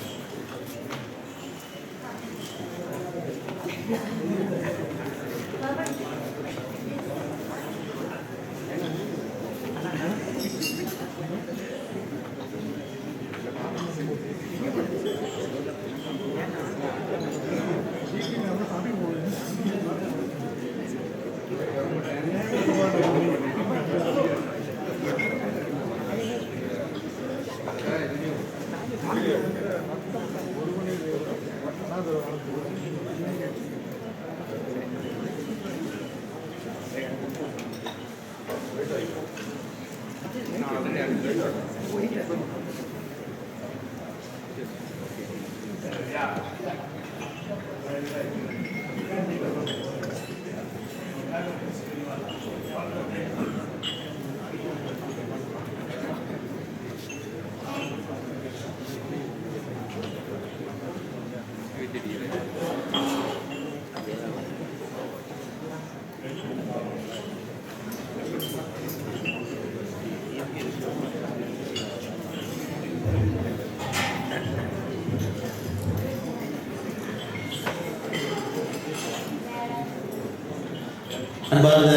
அன்பார்ந்த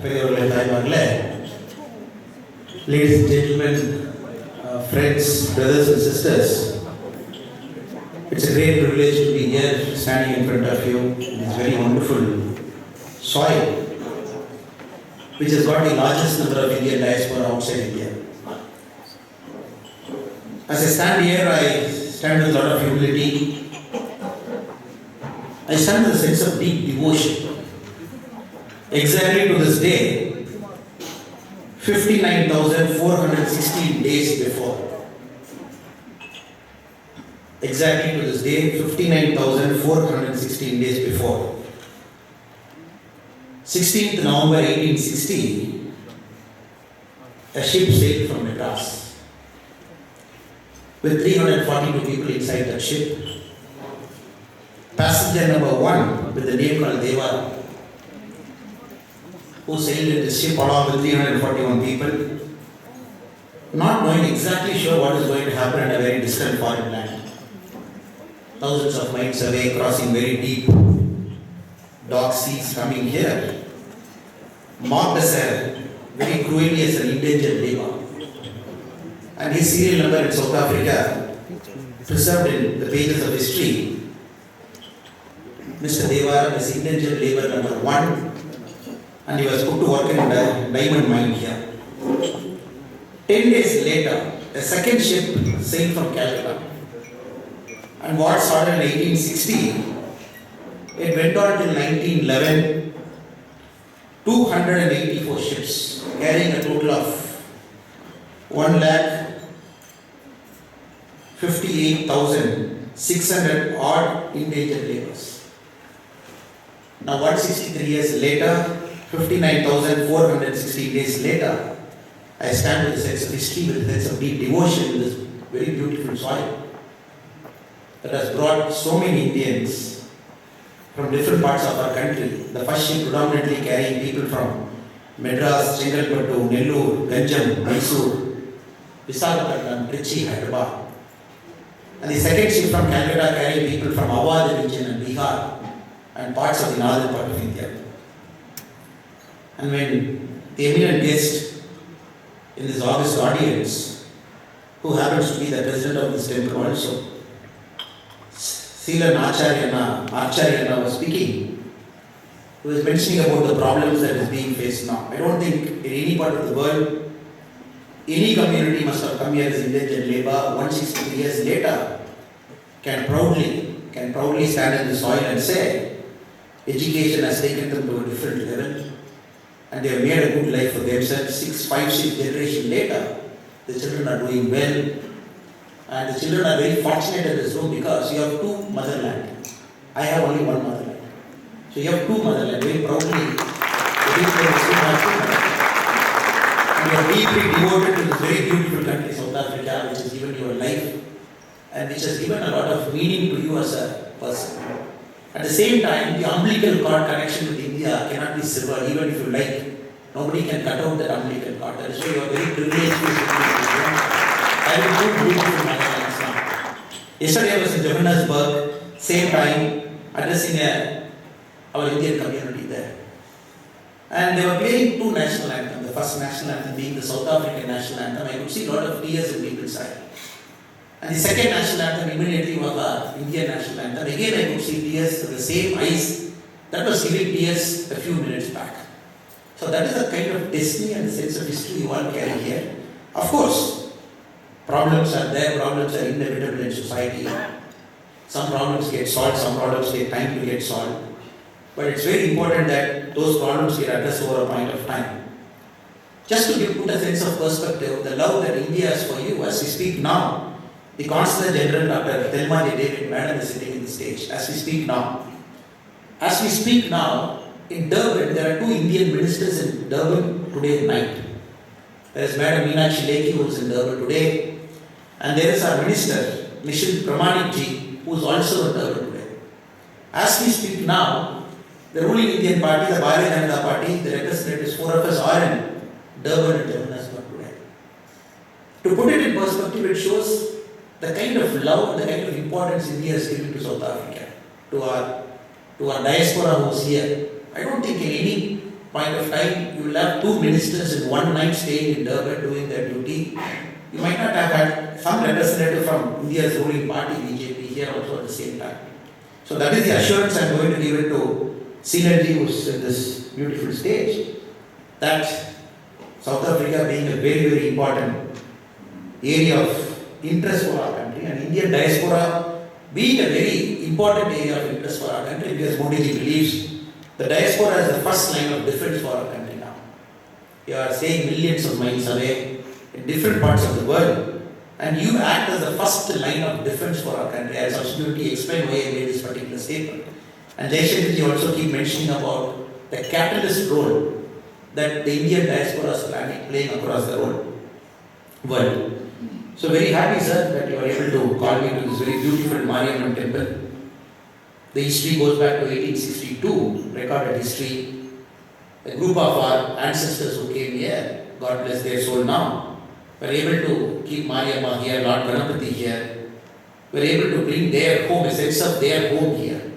பெரியவர்களே, தாய்மார்களே, ladies and gentlemen, friends, brothers and sisters, it's a great privilege to be here standing in front of you in this very wonderful soil which has got the largest number of Indian diaspora outside India. As I stand here, I stand with a lot of humility I stand with a sense of deep devotion. Exactly to this day, 59,416 days before. Exactly to this day, 59,416 days before. 16th November 1860, a ship sailed from Madras with 342 people inside that ship. Passenger number 1 with the name called Deva, who sailed in the ship along with 341 people, not knowing exactly sure what is going to happen in a very distant foreign land. Thousands of miles away, crossing very deep, dark seas, coming here, marked as a very cruelly as an endangered labor. And his serial number in South Africa, preserved in the pages of history, Mr. Deva was endangered labor number 1, and he was put to work in a diamond mine here. 10 days later, a second ship sailed from Calcutta. And what started in 1860, it went on till 1911, 284 ships, carrying a total of 1,58,600 odd endangered laborers. Now 163 years later, 59,416 days later, I stand with a sense of history, with a sense of deep devotion in this very beautiful soil that has brought so many Indians from different parts of our country. The first ship predominantly carrying people from Madras, Chengalpattu, Nellore, Ganjam, Mysore, Visakhapatnam, Trichy, Hyderabad. And the second ship from Calcutta carrying people from Awadh region and Bihar and parts of the northern part of India. And when the eminent guest in this august audience, who happens to be the president of this temple also, Seelan Acharya was speaking, he was mentioning about the problems that is being faced now. I don't think in any part of the world, any community must have come here as indentured labor 163 years later can proudly stand in the soil and say, education has taken them to a different level and they have made a good life for themselves. 5, 6 generations later, the children are doing well. And the children are very fortunate in this room because you have 2 motherland. I have only 1 motherland. So you have 2 motherland. Very proudly, the people have 2 motherland. And you are deeply devoted to this very beautiful country, South Africa, which has given you a life and which has given a lot of meaning to you as a person. At the same time, the umbilical cord connection with India cannot be severed, even if you like. Nobody can cut out that umbilical cord. That is why you are very privileged to sit in this room. I have 2 beautiful motherlands now. Yesterday I was in Johannesburg, same time, addressing our Indian community there. And they were playing 2 national anthems. The first national anthem being the South African national anthem. I could see a lot of tears in people's eyes. And the second national anthem immediately was the Indian national anthem. Again I could see tears to the same eyes that was giving tears a few minutes back. So that is a kind of destiny and sense of history you all carry here. Of course, problems are there, problems are inevitable in society. Some problems get solved, some problems take time to get solved. But it's very important that those problems get addressed over a point of time. Just to put a sense of perspective, the love that India has for you, as we speak now, the Consular General Dr. Thelma J. David Madam is sitting in the stage, as we speak now. As we speak now, in Durban, there are 2 Indian ministers in Durban today night. There is Madam Meenakshi Lekhi, who is in Durban today, and there is our minister, Nishin Pramanik-ji, who is also in Durban today. As we speak now, the ruling Indian party, the Bharatiya Janata Party, the representatives, 4 of us are in Durban and Johannesburg today. To put it in perspective, it shows the kind of love and the kind of importance India has given to South Africa, to our diaspora who is here. I don't think in any point of time you will have 2 ministers in one night staying in Durban doing their duty. You might not have had some representative from India's ruling party, BJP, here also at the same time. So that is the assurance I am going to give it to Seelanji, who is in this beautiful stage, that South Africa being a very, very important area of interest for our country, and Indian diaspora being a very important area of interest for our country because Modi ji believes the diaspora is the first line of defense for our country now. You are staying millions of miles away in different parts of the world, and you act as the first line of defense for our country. I will subsequently explain why I made this particular statement. And Jaishankar ji also keep mentioning about the catalyst role that the Indian diaspora is playing across the world. So very happy, sir, that you are able to call me to this very beautiful Mariamman temple. The history goes back to 1862, recorded history. A group of our ancestors who came here, God bless their soul now, were able to keep Mariamma here, Lord Ganapati here, were able to bring their home, a sense of their home here.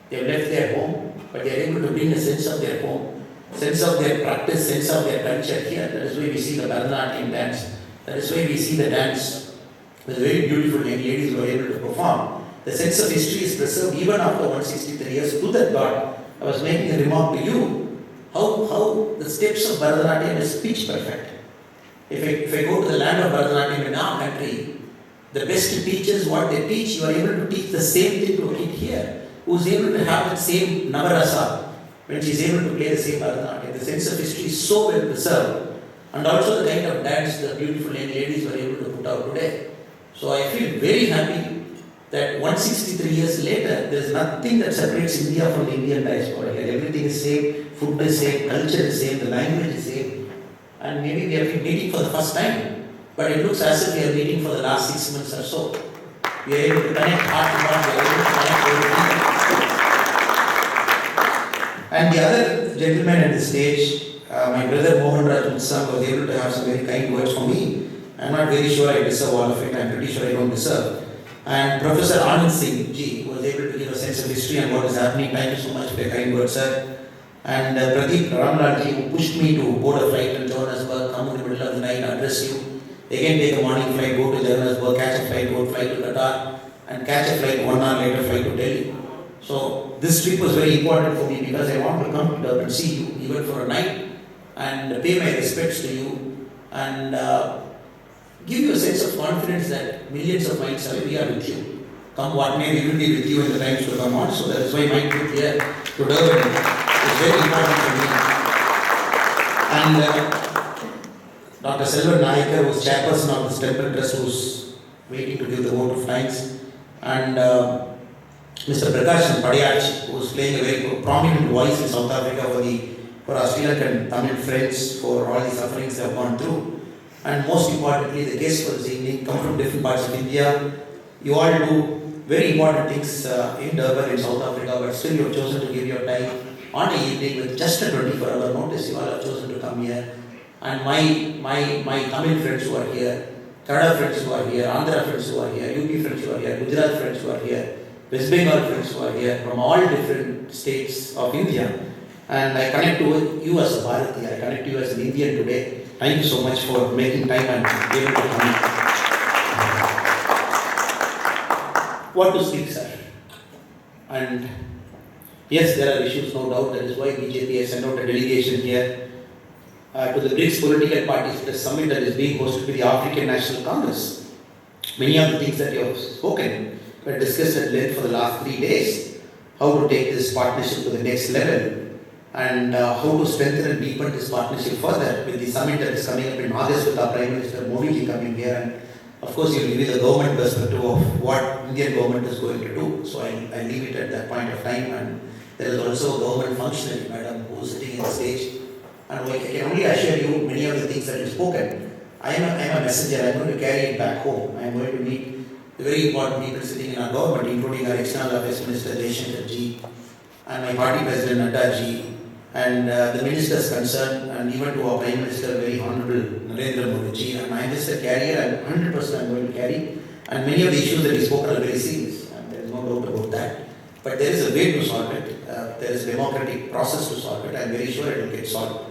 They have left their home, but they are able to bring a sense of their home, sense of their practice, sense of their culture here. That is why we see the Bharatanatyam dance. That is why we see the dance. The very beautiful young ladies who are able to perform. The sense of history is preserved even after 163 years. To that God, I was making a remark to you, how the steps of Bharatanatyam is pitch perfect. If I go to the land of Bharatanatyam in our country, the best teachers, what they teach, you are able to teach the same thing to a kid here, who is able to have that same Navarasa, when she is able to play the same Bharatanatyam. The sense of history is so well preserved. And also the kind of dance the beautiful young ladies were able to put out today. So I feel very happy that 163 years later, there is nothing that separates India from the Indian diaspora here. Everything is same, food is same, culture is same, the language is same. And maybe we have been meeting for the first time, but it looks as if we are meeting for the last 6 months or so. We are able to connect heart to heart, we are able to connect everything. And the other gentleman at the stage, my brother Mohan Raj Mutsam was able to have some very kind words for me. I'm not very sure I deserve all of it. I'm pretty sure I don't deserve. And Professor Anand Singh ji was able to give a sense of history and what is happening. Thank you so much for your kind words, sir. And Pradeep Ramlal ji, who pushed me to board a flight in Johannesburg, come in the middle of the night, address you. Again take a morning flight, go to Johannesburg, catch a flight, board flight to Qatar, and catch a flight 1 hour later, flight to Delhi. So this trip was very important for me because I want to come to Durban and see you, even for a night, and pay my respects to you, and give you a sense of confidence that millions of miles away we are with you. Come what may, we will be with you in the times to come on. So that is why my trip here to Durban is very important for me. And Dr. Selvan Nayakar, who is chairperson of this temple trust, who is waiting to give the vote of thanks, and Mr. Prakash Padiyach, who is playing a very prominent voice in South Africa for our Sri Lankan Tamil friends, for all the sufferings they have gone through. And most importantly, the guests for this evening come from different parts of India. You all do very important things in Durban, in South Africa, but still you have chosen to give your time on an evening with just a 24-hour notice. You all have chosen to come here. And my Tamil friends who are here, Kannada friends who are here, Andhra friends who are here, UP friends who are here, Gujarat friends who are here, West Bengal friends who are here, from all different states of India. And I connect to you as a Bharati, I connect to you as an Indian today. Thank you so much for making time and being able to come. What to speak, sir? And yes, there are issues, no doubt. That is why BJP has sent out a delegation here to the BRICS political parties, the summit that is being hosted by the African National Congress. Many of the things that you have spoken were discussed at length for the last 3 days. How to take this partnership to the next level, and how to strengthen and deepen this partnership further with the summit that is coming up in August with our Prime Minister Modi ji coming here. And of course, you will give you the government perspective of what Indian government is going to do. So I leave it at that point of time. And there is also a government functionary, madam, who is sitting on the stage. And I can only assure you many of the things that you've spoken. I am a messenger. I am going to carry it back home. I am going to meet the very important people sitting in our government, including our External Affairs Minister Jaishankar ji, and my party President Nadda ji, and the ministers concerned, and even to our Prime Minister, very Honorable Narendra Modi ji. And I am just a carrier, and 100% I am going to carry. And many of the issues that we spoke are very serious, and there is no doubt about that. But there is a way to solve it. There is a democratic process to solve it. I am very sure it will get solved.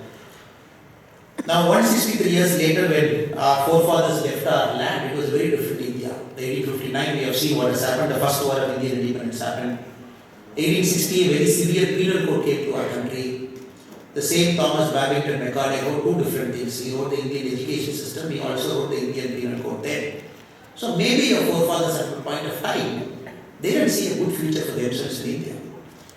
Now, 163 years later, when our forefathers left our land, it was a very different India. 1859, we have seen what has happened. The first war of Indian independence happened. 1860, a very severe penal code came to our country. The same Thomas Babington Macaulay wrote two different things. He wrote the Indian education system, he also wrote the Indian penal code then. So maybe your forefathers at one point of time they didn't see a good future for themselves in India.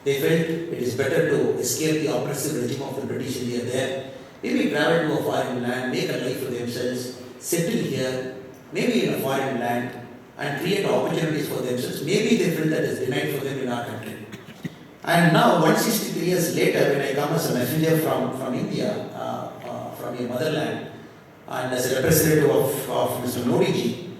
They felt it is better to escape the oppressive regime of the British India there, maybe travel to a foreign land, make a life for themselves, settle here, maybe in a foreign land, and create opportunities for themselves. Maybe they felt that is denied for them in our country. And now, 163 years later, when I come as a messenger from India, from your motherland, and as a representative of Mr. Modi ji,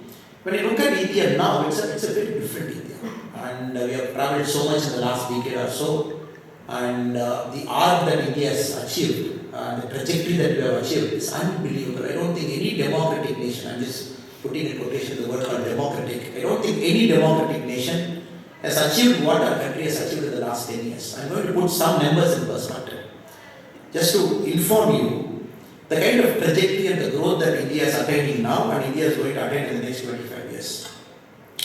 when you look at India now, it's a very different India. And we have traveled so much in the last decade or so, and the arc that India has achieved, the trajectory that we have achieved is unbelievable. I don't think any democratic nation, I'm just putting in quotation the word called democratic, I don't think any democratic nation has achieved what our country has achieved in the last 10 years. I'm going to put some numbers in perspective. Just to inform you, the kind of trajectory and the growth that India is attaining now and India is going to attain in the next 25 years.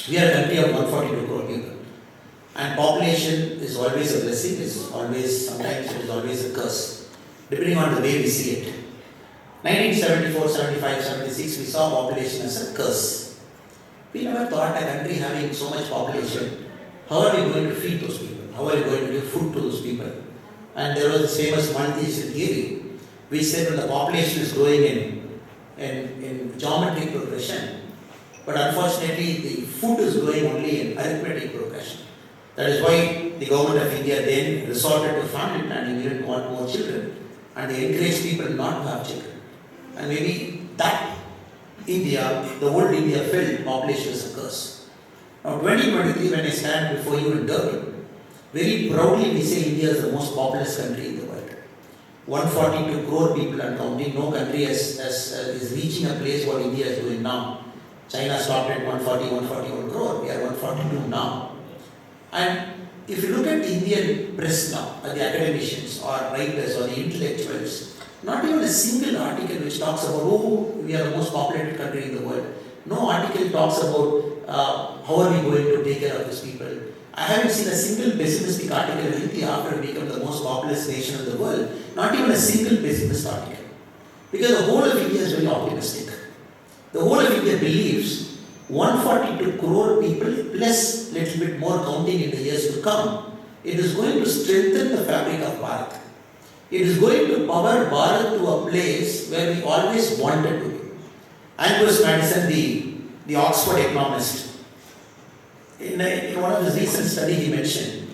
We are a country of 142 crore people. And population is always a blessing, sometimes it is always a curse, depending on the way we see it. 1974, 75, 76, we saw population as a curse. We never thought a country having so much population, how are we going to feed those people? How are we going to give food to those people? And there was this famous multi-issue theory, which said when the population is growing in geometric progression, but unfortunately the food is growing only in arithmetic progression. That is why the government of India then resorted to family planning. We didn't want more children, and they encouraged people not to have children. And maybe that India, the old India, felt population is a curse. Now 2023, when I stand before you in Durban, very proudly we say India is the most populous country in the world. 142 crore people and counting. No country is reaching a place what India is doing now. China stopped at 141 crore. We are 142 now. And if you look at the Indian press now, the academicians or writers or the intellectuals, not even a single article which talks about, oh, we are the most populated country in the world. No article talks about how are we going to take care of these people. I haven't seen a single pessimistic article in India after we become the most populous nation in the world. Not even a single pessimist article. Because the whole of India is very optimistic. The whole of India believes 142 crore people plus little bit more counting in the years to come. It is going to strengthen the fabric of Bharat. It is going to power Bharat to a place where we always wanted to be. Angus Madison, the Oxford economist, in one of his recent studies he mentioned,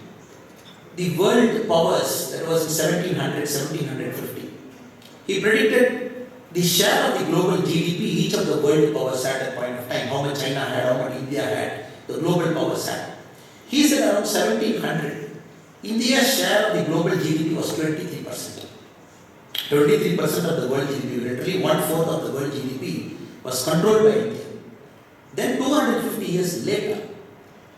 the world powers, that was in 1750, he predicted the share of the global GDP each of the world powers had at a point of time, how much China had, how much India had, the global powers had. He said around 1700, India's share of the global GDP was 23%. 23% of the world GDP, literally 1/4 of the world GDP was controlled by India. Then 250 years later,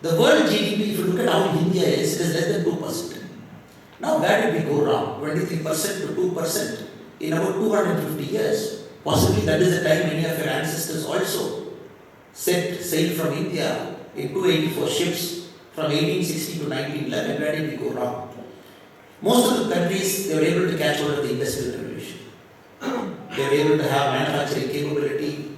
the world GDP, if you look at how India is, it is less than 2%. Now where did we go wrong? 23% to 2%. In about 250 years, possibly that is the time many of your ancestors also sailed from India in 284 ships from 1860 to 1911. Where did we go wrong? Most of the countries, they were able to catch hold of the Industrial Revolution. They were able to have manufacturing capability.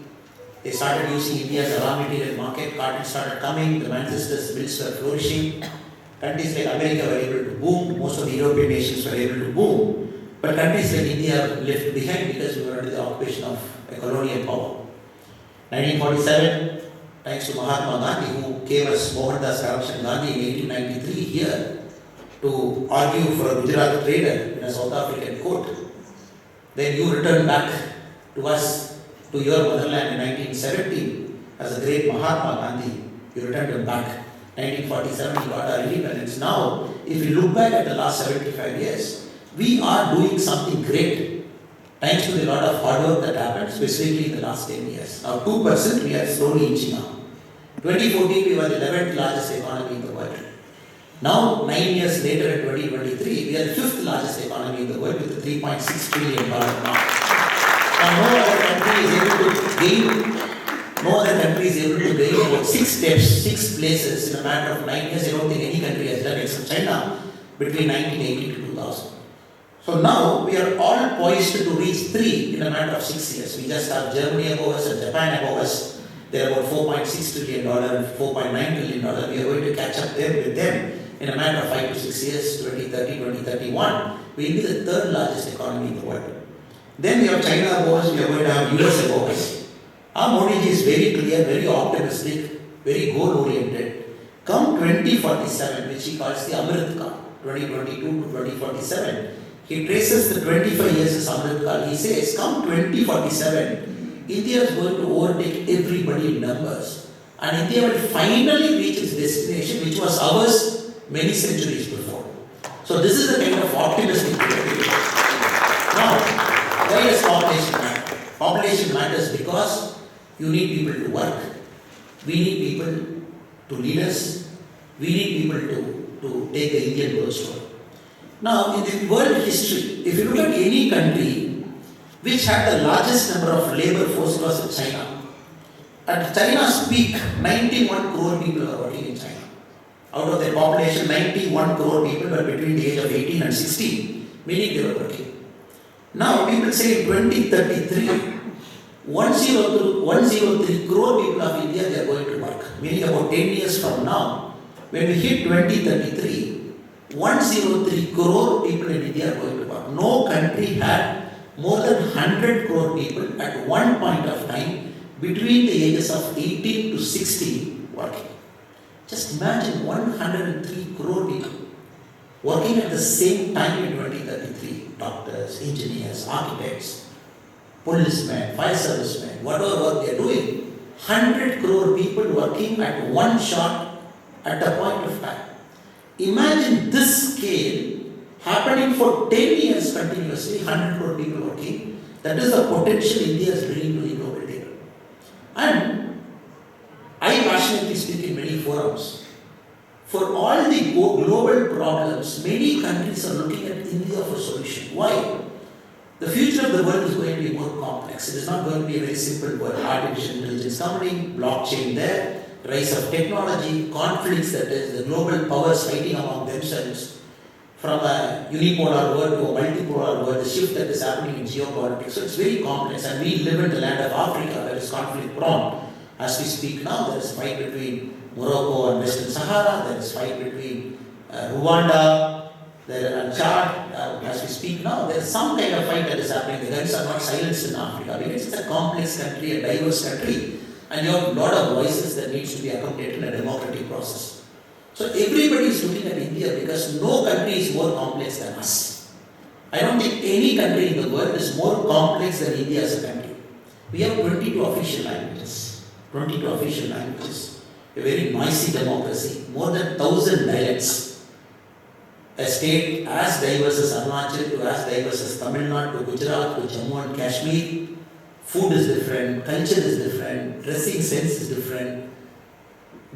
They started using India as a raw material market. Cotton started coming. The Manchester's mills were flourishing. Countries like America were able to boom. Most of the European nations were able to boom. But countries like India were left behind because we were under the occupation of a colonial power. 1947, thanks to Mahatma Gandhi, who came as Mohandas Karamchand Gandhi in 1893 here to argue for a Gujarat trader in a South African court. Then you returned back to us, to your motherland in 1917 as a great Mahatma Gandhi. You returned him back. 1947, we got our independence. Now, if you look back at the last 75 years, we are doing something great thanks to the lot of hard work that happened, specifically in the last 10 years. Now 2% we are slowly inching up. 2014 we were the 11th largest economy in the world. Now 9 years later in 2023 we are the 5th largest economy in the world with a $3.6 trillion mark. Now no other country is able to gain about 6 steps, 6 places in a matter of 9 years. I don't think any country has done except China between 1980 to 2000. So now we are all poised to reach 3 in a matter of 6 years. We just have Germany above us and Japan above us. They're about $4.6 trillion and $4.9 trillion. We are going to catch up with them in a matter of 5 to 6 years, 2030, 2031. We will be the third largest economy in the world. Then we have China wars, we are going to have US wars. Our Modi ji is very clear, very optimistic, very goal-oriented. Come 2047, which he calls the Amrit Kaal, 2022 to 2047, he traces the 25 years as Amrit Kaal. He says, come 2047, India is going to overtake everybody in numbers. And India will finally reach its destination, which was ours many centuries before. So this is the kind of optimistic view. Now, why does population matter? Population matters because you need people to work. We need people to lead us. We need people to take the Indian world story. Now, in the world history, if you look at any country which had the largest number of labor force, was China. At China's peak, 91 crore people were working in China. Out of their population, 91 crore people were between the age of 18 and 16, meaning they were working. Now, people say in 2033, 103 crore people of India, they are going to work. Meaning about 10 years from now, when we hit 2033, 103 crore people in India are going to work. No country had more than 100 crore people at one point of time between the ages of 18 to 60 working. Just imagine 103 crore people working at the same time in 2033. Doctors, engineers, architects, policemen, fire servicemen, whatever work they are doing. 100 crore people working at one shot at a point of time. Imagine this scale happening for 10 years continuously, 100 crore people working. That is the potential India is bringing to the global table. And I passionately speak in many forums. For all the global problems, many countries are looking at India for solution. Why? The future of the world is going to be more complex. It is not going to be a very simple world. Artificial intelligence coming, blockchain there, rise of technology, conflicts, that is, the global powers fighting among themselves. From a unipolar world to a multipolar world, the shift that is happening in geopolitics. So it's very complex, and we live in the land of Africa that is conflict prone. As we speak now, there is a fight between Morocco and Western Sahara, there is a fight between Rwanda and Chad. As we speak now, there is some kind of fight that is happening. The guns are not silenced in Africa because it's a complex country, a diverse country, and you have a lot of voices that needs to be accommodated in a democratic process. So everybody is looking at India because no country is more complex than us. I don't think any country in the world is more complex than India as a country. We have 22 official languages. 22 official languages. A very noisy democracy. More than 1,000 dialects. A state as diverse as Arunachal, to as diverse as Tamil Nadu, to Gujarat, to Jammu and Kashmir. Food is different, culture is different, dressing sense is different,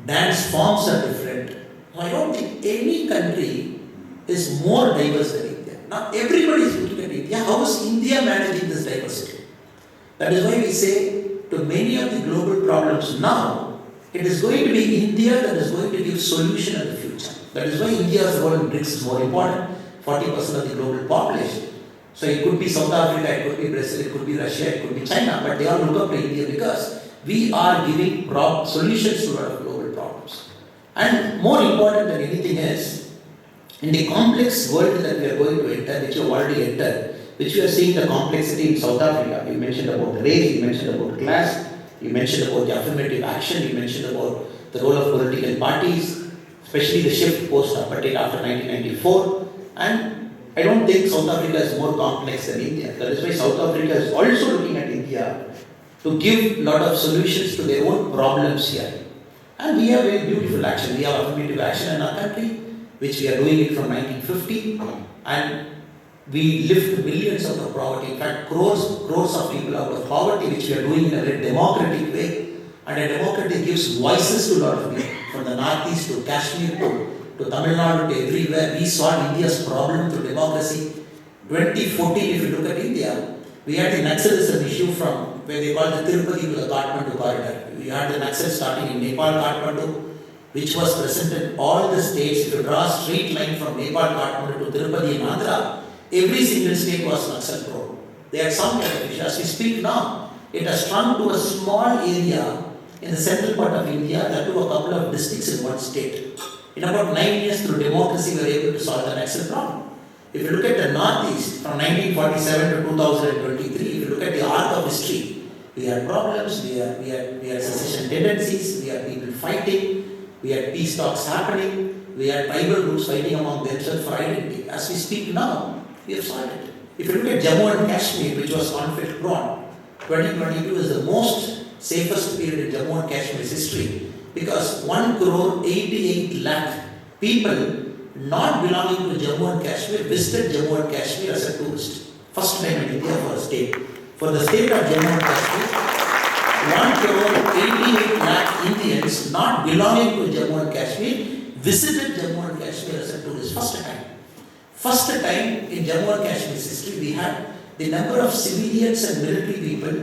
dance forms are different. I don't think any country is more diverse than India. Now everybody is looking at India. How is India managing this diversity? That is why we say to many of the global problems now, it is going to be India that is going to give solution in the future. That is why India's role in BRICS is more important. 40% of the global population. So it could be South Africa, it could be Brazil, it could be Russia, it could be China, but they all look up to India because we are giving solutions to a lot of global problems. And more important than anything is, in the complex world that we are going to enter, which you have already entered, which we are seeing the complexity in South Africa. You mentioned about the race, you mentioned about class, you mentioned about the affirmative action, you mentioned about the role of political parties, especially the shift post-apartheid after 1994. And I don't think South Africa is more complex than India. That is why South Africa is also looking at India to give a lot of solutions to their own problems here. And we have a beautiful action. We have affirmative action in our country, which we are doing it from 1950. And we lift millions out of poverty. In fact, crores of people out of poverty, which we are doing in a very democratic way. And a democracy gives voices to a lot of people, from the northeast to Kashmir to Tamil Nadu to everywhere. We solved India's problem through democracy. 2014, if you look at India, we had the Naxalism issue from where they call the Tirupati to the Kathmandu corridor. We had the Naxal starting in Nepal, Kathmandu, which was present in all the states. If you draw a straight line from Nepal, Kathmandu to Tirupati and Andhra, every single state was Naxal prone. They had some kind of issue. As we speak now, it has shrunk to a small area in the central part of India, that to a couple of districts in one state. In about 9 years through democracy, we were able to solve the Naxal problem. If you look at the Northeast, from 1947 to 2023, if you look at the arc of history, we had problems, we had secession tendencies, we had people fighting, we had peace talks happening, we had tribal groups fighting among themselves for identity. As we speak now, we have solved it. If you look at Jammu and Kashmir, which was conflict prone, 2022 is the most safest period in Jammu and Kashmir's history, because 1,88 lakh people not belonging to Jammu and Kashmir visited Jammu and Kashmir as a tourist. First time in India for a state. For the state of Jammu and Kashmir, 1,88 lakh Indians not belonging to Jammu and Kashmir visited Jammu and Kashmir as a tourist. First time. First time in Jammu and Kashmir's history, we had the number of civilians and military people,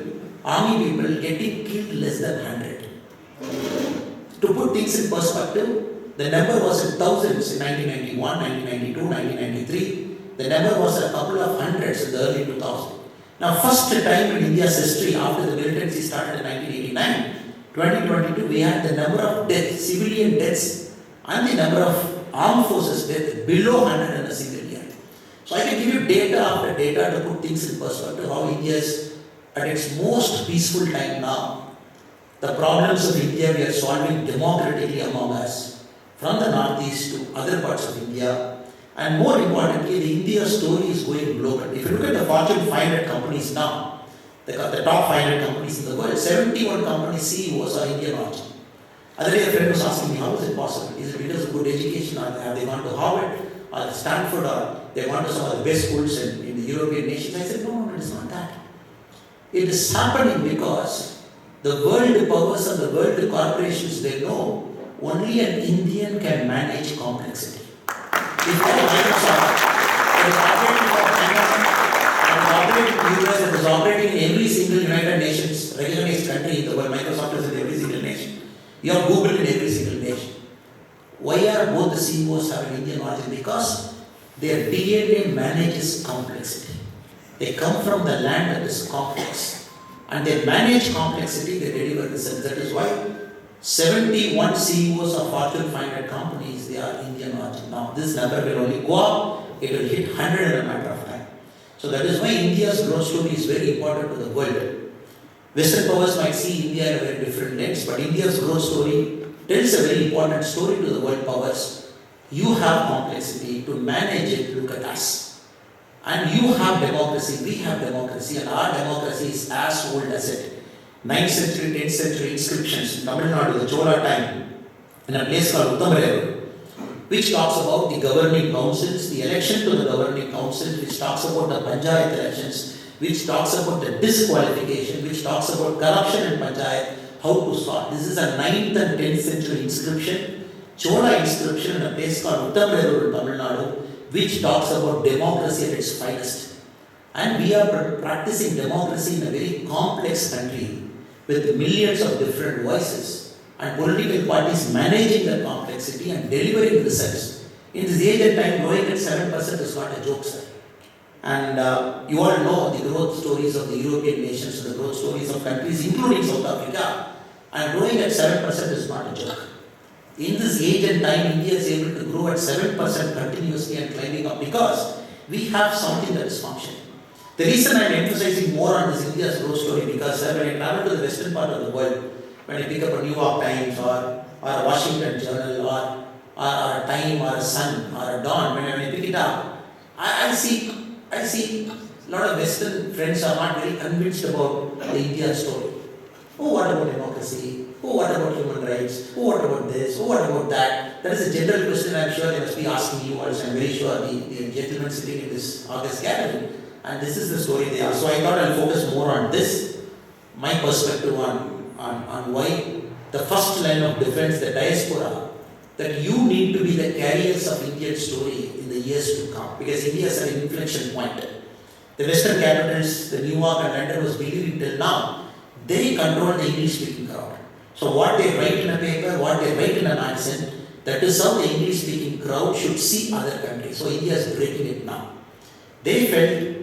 army people getting killed less than 100. To put things in perspective, the number was in thousands in 1991, 1992, 1993. The number was a couple of hundreds in the early 2000s. Now, first time in India's history after the militancy started in 1989, 2022, we had the number of deaths, civilian deaths, and the number of armed forces deaths below 100 in a single year. So I can give you data after data to put things in perspective, how India is at its most peaceful time now. The problems of India we are solving democratically among us, from the northeast to other parts of India, and more importantly, the India story is going global. If you look at the Fortune 500 companies now, the top 500 companies in the world, 71 companies CEOs are Indian origin. Other day a friend was asking me, how is it possible? Is it because of good education, or have they gone to Harvard or Stanford, or they gone to some of the best schools in the European nations? I said, no, it is not that. It is happening because the world powers and the world corporations, they know only an Indian can manage complexity. If Microsoft is operating for China, and is operating in the US, and is operating in every single United Nations recognized country in the world, Microsoft is in every single nation. You have Google in every single nation. Why are both the CEOs having Indian origin? Because their DNA manages complexity. They come from the land that is complex. And they manage complexity, they deliver results. That is why 71 CEOs of Fortune 500 companies, they are Indian origin. Now, this number will only go up, it will hit 100 in a matter of time. So that is why India's growth story is very important to the world. Western powers might see India in a very different lens, but India's growth story tells a very important story to the world powers. You have complexity, to manage it, look at us. And you have democracy, we have democracy, and our democracy is as old as it. 9th century, 10th century inscriptions in Tamilnadu, the Chola time, in a place called Uttamarayaru, which talks about the governing councils, the election to the governing council, which talks about the Panchayat elections, which talks about the disqualification, which talks about corruption in Panchayat, how to sort. This is a 9th and 10th century inscription, Chola inscription in a place called Uttamarayaru in Tamilnadu, which talks about democracy at its finest. And we are practicing democracy in a very complex country with millions of different voices and political parties managing the complexity and delivering results. In this age and time, growing at 7% is not a joke, sir. And you all know the growth stories of the European nations, the growth stories of countries, including South Africa. And growing at 7% is not a joke. In this age and time, India is able to grow at 7% continuously and climbing up because we have something that is functioning. The reason I am emphasizing more on this India's growth story because when I travel to the western part of the world, when I pick up a New York Times or a Washington Journal or a Time or a Sun or a Dawn, when I pick it up, I see a lot of Western friends are not very convinced about the India story. Oh, what about democracy? Oh, what about human rights? Oh, what about this? Oh, what about that? That is a general question I am sure they must be asking you also. I am very sure the gentlemen sitting in this August gathering. And this is the story they are. So I thought I'll focus more on this, my perspective on why the first line of defense, the diaspora, that you need to be the carriers of Indian story in the years to come. Because India is at an inflection point. The Western capitals, the New York and London was believing till now, they control the English-speaking crowd. So what they write in a paper, what they write in a magazine, that is how the English-speaking crowd should see other countries. So India is breaking it now. They felt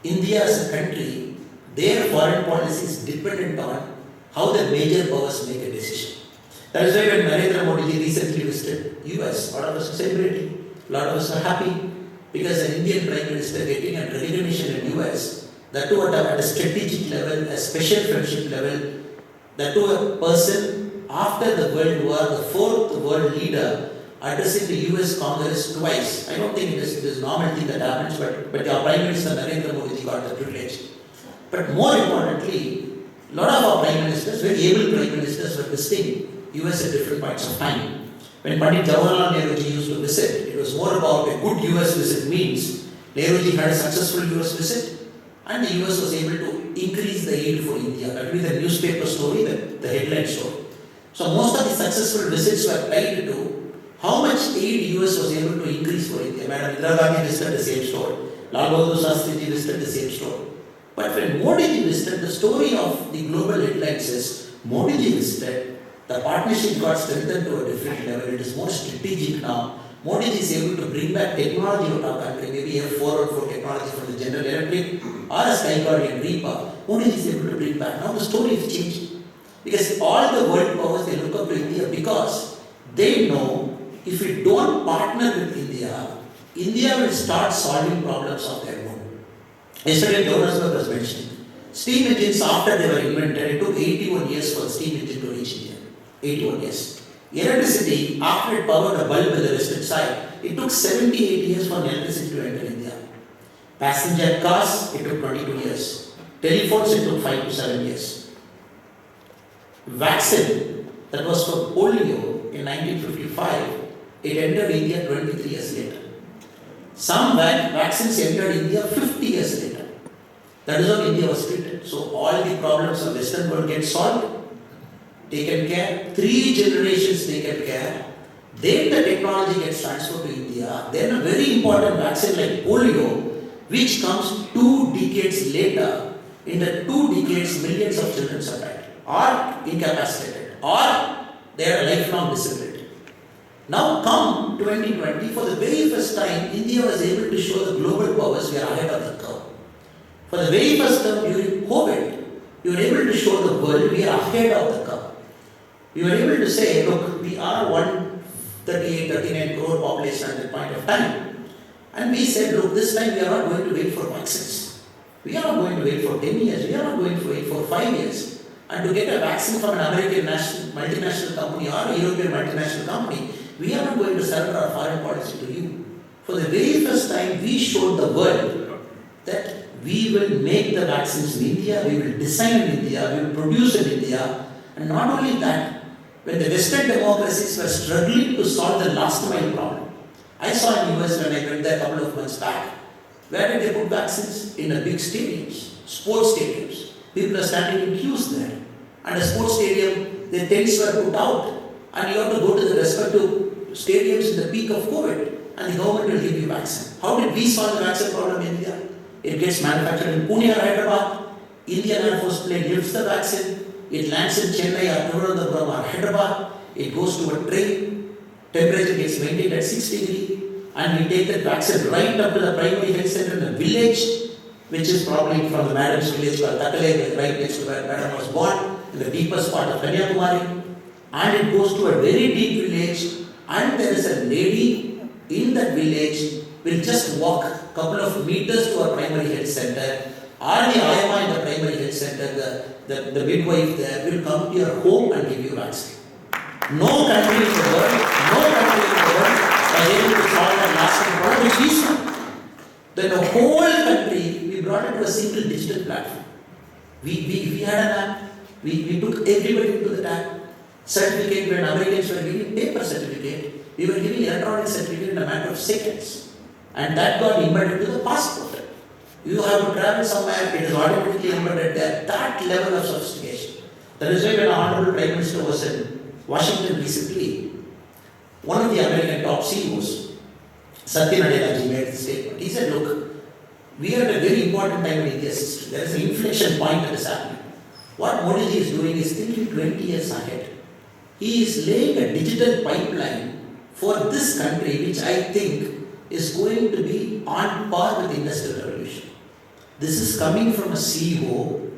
India as a country, their foreign policy is dependent on how the major powers make a decision. That is why when Narendra Modi recently visited US, a lot of us are celebrating, a lot of us are happy, because an Indian Prime Minister getting a recognition in US, that too at a strategic level, a special friendship level, that too a person after the World War, the fourth world leader, addressing the US Congress twice. I don't think it is a normal thing that happens, but our Prime Minister Narendra Modi got the privilege. But more importantly, a lot of our Prime Ministers, very able Prime Ministers, were visiting US at different points of time. When Pandit Jawaharlal Nehru used to visit, it was more about a good US visit means Nehru had a successful US visit and the US was able to increase the aid for India. That will be the newspaper story, the headline story. So most of the successful visits were tied to how much aid US was able to increase for India. Madam Indira Gandhi visited the same story. Lal Bahadur Shastri visited the same story. But when Modi visited, the story of the global headlines is Modi visited, the partnership got strengthened to a different level. It is more strategic now. Modi is able to bring back technology of our country, maybe a 404 technology from the General Electric or a Sky Guardian Reaper. Modi is able to bring back. Now the story is changing. Because all the world powers, they look up to India because they know if we don't partner with India, India will start solving problems of their own. Yesterday, Johannesburg was mentioning. Steam engines, after they were invented, it took 81 years for the steam engine to reach India. 81 years. Electricity, after it powered a bulb in the western side, it took 78 years for electricity to enter India. Passenger cars, it took 22 years. Telephones, it took 5 to 7 years. Vaccine, that was for polio in 1955, it entered India 23 years later. Some vaccines entered India 50 years later. That is how India was treated. So all the problems of Western world get solved, taken care, 3 generations taken care, then the technology gets transferred to India, then a very important vaccine like polio, which comes 2 decades later, in the 2 decades millions of children are died, or incapacitated, or they are lifelong disability. Now come 2020, for the very first time, India was able to show the global powers we are ahead of the curve. For the very first time during COVID, we were able to show the world we are ahead of the curve. We were able to say, look, we are 138, 39 crore population at that point of time. And we said, look, this time we are not going to wait for vaccines. We are not going to wait for 10 years. We are not going to wait for 5 years. And to get a vaccine from an American multinational company or a European multinational company, we are not going to surrender our foreign policy to you. For the very first time, we showed the world that we will make the vaccines in India, we will design in India, we will produce in India. And not only that, when the Western democracies were struggling to solve the last mile problem, I saw in US when I went there a couple of months back, where did they put vaccines? In the big stadiums, sports stadiums. People are standing in queues there. And a sports stadium, the tents were put out. And you have to go to the respective stadiums in the peak of COVID. And the government will give you vaccine. How did we solve the vaccine problem in India? It gets manufactured in Pune or Hyderabad. Indian Air Force plane lifts the vaccine. It lands in Chennai or Durban or Hyderabad. It goes to a train. Temperature gets maintained at 6 degrees. And we take that vaccine right up to the primary health center in the village, which is probably from the madam's village called Takale, right next to where madam was born, in the deepest part of Kanyakumari. And it goes to a very deep village. And there is a lady in that village will just walk a couple of meters to our primary health center, or the IMA in the primary health center, the midwife there will come to your home and give you vaccine. No country in the world was able to solve that last problem, which we solved. Then the whole country, we brought it to a single digital platform. We had an app, we took everybody into the app. Certificate, when Americans were giving paper certificate, we were giving electronic certificate in a matter of seconds. And that got embedded to the passport. You have to travel somewhere, it is automatically embedded there. That level of sophistication. That is why when our Honorable Prime Minister was in Washington recently, one of the American top CEOs, Satya Nadella made this statement. He said, look, we are at a very important time in India's history. There is an inflection point that is happening. What Modi ji is doing is thinking 20 years ahead. He is laying a digital pipeline for this country, which I think is going to be on par with the Industrial Revolution. This is coming from a CEO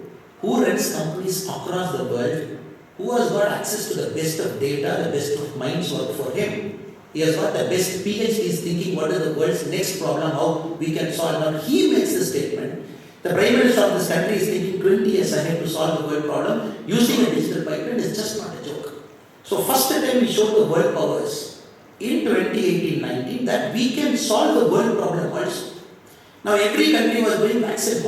who runs companies across the world, who has got access to the best of data, the best of minds work for him. He has got the best PhDs thinking what is the world's next problem, how we can solve it. He makes the statement. The Prime Minister of this country is thinking 20 years ahead to solve the world problem using a digital pipeline is just not a joke. So first time we showed the world powers in 2018-19 that we can solve the world problem also. Now every country was doing vaccine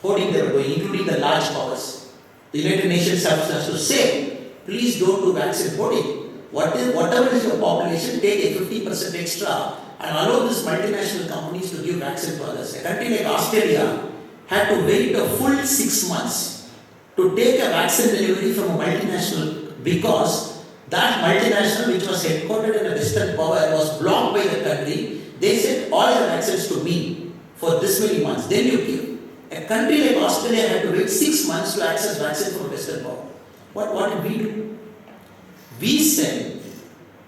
hoarding they were doing, including the large powers. The United Nations has to say, please don't do vaccine hoarding. Whatever is your population, take a 50% extra and allow these multinational companies to give vaccine to others. A country like Australia had to wait a full 6 months to take a vaccine delivery from a multinational because that multinational, which was headquartered in a Western power, was blocked by the country. They said all your vaccines to me for this many months, then you give. A country like Australia had to wait 6 months to access vaccine from Western power. What did we do? We sent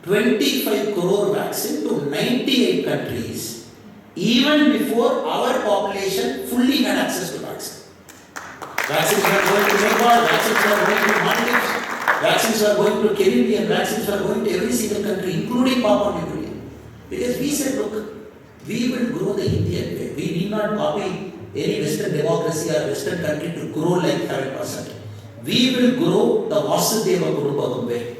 25 crore vaccine to 98 countries even before our population fully had access to vaccine. Vaccines were going to Nepal, vaccines were going to Maldives, vaccines were going to Caribbean, vaccines were going to every single country, including Papua New Guinea. Because we said, look, we will grow the Indian way. We need not copy any Western democracy or Western country to grow like 7%. We will grow the Vasudeva Kurubagam way.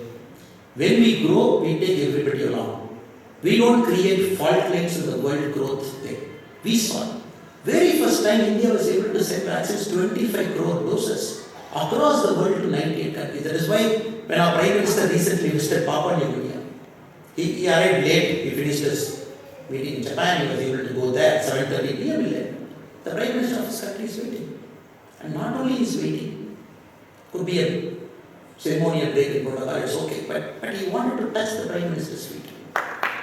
When we grow, we take everybody along. We don't create fault lines in the world growth thing. We saw. Very first time India was able to send vaccines 25 crore doses across the world to 98 countries. That is why when our Prime Minister recently visited Papua New Guinea, he arrived late, he finished his meeting in Japan, he was able to go there at 7:30 p.m. late. The Prime Minister of his country is waiting. And not only is waiting, could be a ceremonial break in protocol, it's okay, but he wanted to touch the Prime Minister's feet.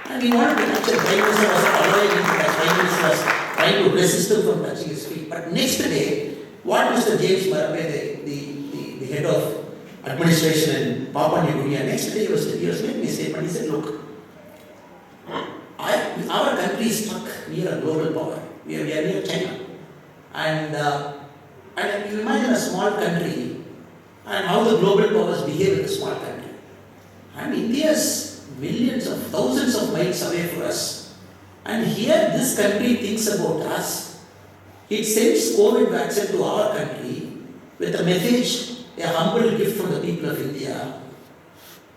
And he wanted to touch the Prime Minister was allowing him to touch. Prime Minister was trying to resist him from touching his feet. But next day, what Mr. James Marape, the head of administration in Papua New Guinea, next day he was making a statement. He said, look, our country is stuck near a global power. We are near China. And you imagine a small country and how the global powers behave in a small country. And India's millions of thousands of miles away from us. And here this country thinks about us. It sends COVID vaccine to our country with a message, a humble gift from the people of India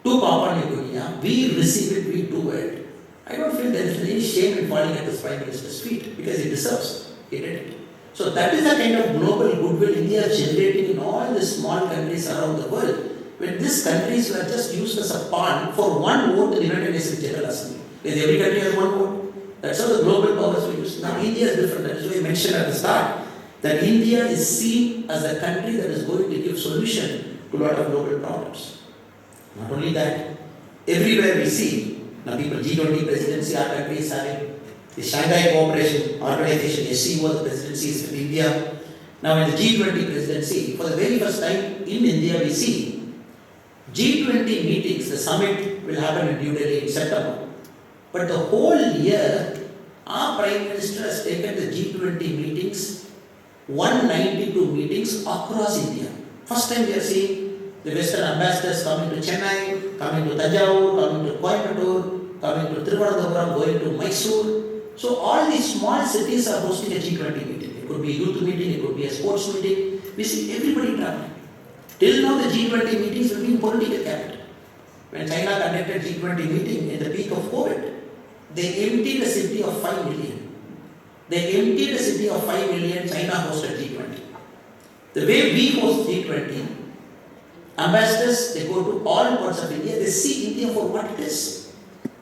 to Papua New Guinea. We receive it, we do it. I don't feel there is any shame in falling at this Prime Minister's feet because he deserves. He did it. So that is the kind of global goodwill India is generating in all the small countries around the world. When these countries were just used as a pawn for one vote in the United Nations General Assembly. Because every country has one vote. That's how the global powers were used. Now India is different. That is why I mentioned at the start that India is seen as a country that is going to give solution to a lot of global problems. Not only that, everywhere we see, now people G20 presidency, our country is having. The Shanghai Cooperation Organization, SCO, the presidency is in India. Now in the G20 presidency, for the very first time in India we see G20 meetings, the summit will happen in New Delhi in September. But the whole year, our Prime Minister has taken the G20 meetings, 192 meetings across India. First time we are seeing the Western ambassadors coming to Chennai, coming to Tanjavur, coming to Coimbatore, coming to Trivandrum, going to Mysore. So all these small cities are hosting a G20 meeting. It could be a youth meeting, it could be a sports meeting. We see everybody traveling. Till now the G20 meetings will be in political capital. When China conducted G20 meeting in the peak of COVID, they emptied a city of 5 million. They emptied a city of 5 million, China hosted G20. The way we host G20, ambassadors, they go to all parts of India, they see India for what it is.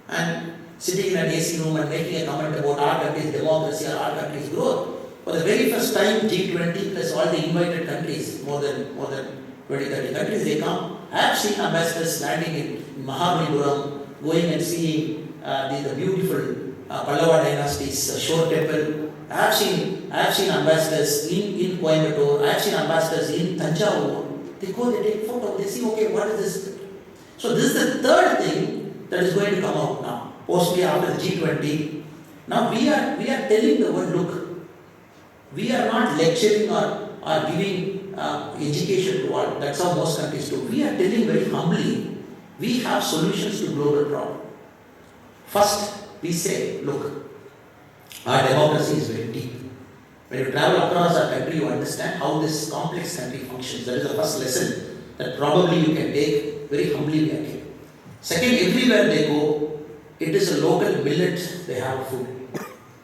And sitting in an AC room and making a comment about our country's democracy or our country's growth. For the very first time, G20 plus all the invited countries, more than 20-30 countries, they come. I have seen ambassadors landing in Mahabalipuram, going and seeing the beautiful Pallava dynasty's shore temple. I have seen ambassadors in Coimbatore. I have seen ambassadors in Tanjavur. They go, they take photo, they see, okay, what is this? So this is the third thing that is going to come out now. Mostly after the G20. Now we are telling the world, look, we are not lecturing or giving education to all. That's how most countries do. We are telling very humbly, we have solutions to global problems. First, we say, look, our democracy is very deep. When you travel across our country, you understand how this complex country functions. That is the first lesson that probably you can take very humbly. We are taking. Second, everywhere they go, it is a local millet they have food.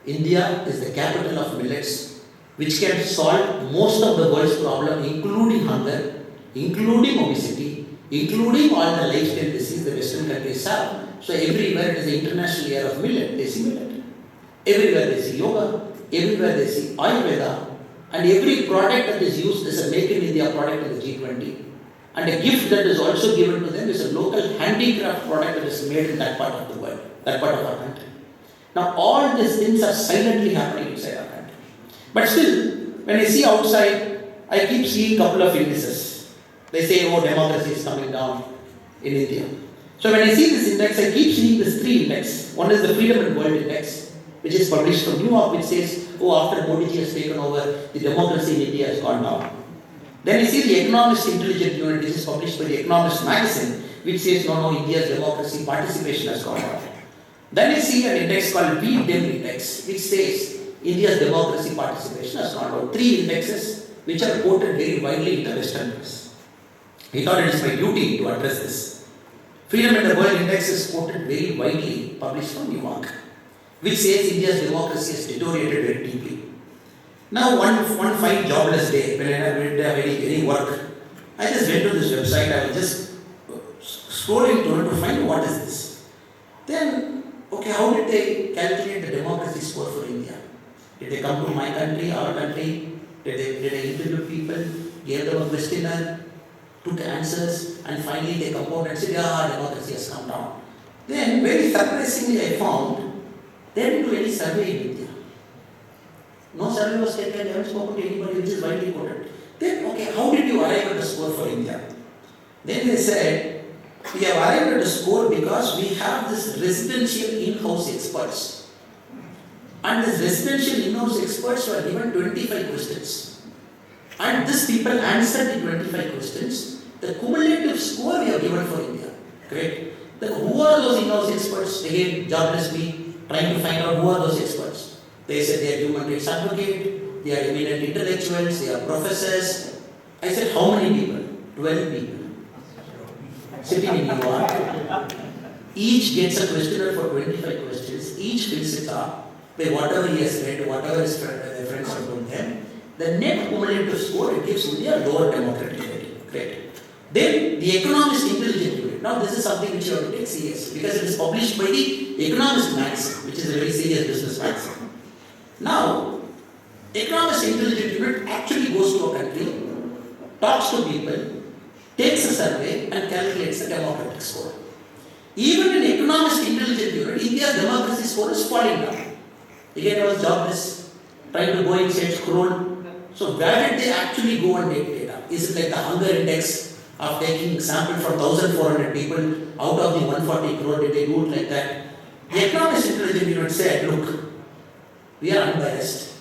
India is the capital of millets, which can solve most of the world's problem, including hunger, including obesity, including all the lifestyle diseases the Western countries have. So everywhere it is the international year of millet, they see millet. Everywhere they see yoga, everywhere they see Ayurveda, and every product that is used is a Make in India product in the G20. And a gift that is also given to them is a local handicraft product that is made in that part of the world, that part of our country. Now all these things are silently happening inside our country. But still, when I see outside, I keep seeing a couple of indices. They say, oh, democracy is coming down in India. So when I see this index, I keep seeing these three index. One is the Freedom and World Index, which is published from New York, which says, oh, after Modi ji has taken over, the democracy in India has gone down. Then you see the Economist Intelligence Unit, which is published by the Economist magazine, which says, no, India's democracy participation has gone down. Then you see an index called BJP Index, which says India's democracy participation has gone down. Three indexes which are quoted very widely in the Western press. He thought it is my duty to address this. Freedom and the World Index is quoted very widely, published from New York, which says India's democracy has deteriorated very deeply. Now, one fine jobless day, when I didn't have any work, I just went to this website. I was just scrolling to find what is this. Then, okay, how did they calculate the democracy score for India? Did they come to my country, our country? Did they interview people, gave them a questionnaire, took answers, and finally they come out and said, yeah, democracy has come down. Then, very surprisingly, I found they didn't do any survey in India. No survey was taken, they haven't spoken to anybody, which is widely quoted. Then, okay, how did you arrive at the score for India? Then they said, we have arrived at a score because we have this residential in-house experts. And these residential in-house experts were given 25 questions. And these people answered the 25 questions. The cumulative score we have given for India. Great. Then who are those in-house experts? Again, jobless me, trying to find out who are those experts. They said they are human rights advocates, they are eminent intellectuals, they are professors. I said, how many people? 12 people. Sitting in New York. Each gets a questionnaire for 25 questions. Each fills it up by whatever he has read, whatever his friends have told them. The net cumulative score, it gives India lower democratic rating. Great. Then the Economist Intelligence Unit. Now this is something which you have to take serious because it is published by the Economist magazine, which is a very serious business magazine. Now, Economist Intelligence Unit actually goes to a country, talks to people, takes a survey and calculates the democratic score. Even in Economist Intelligence Unit, India's democracy score is falling down. Again, I was jobless, trying to go inside, scroll. So where did they actually go and take data? Is it like the hunger index of taking sample from 1,400 people out of the 140 crore? Did they do it like that? The Economist Intelligence Unit said, look, we are unbiased.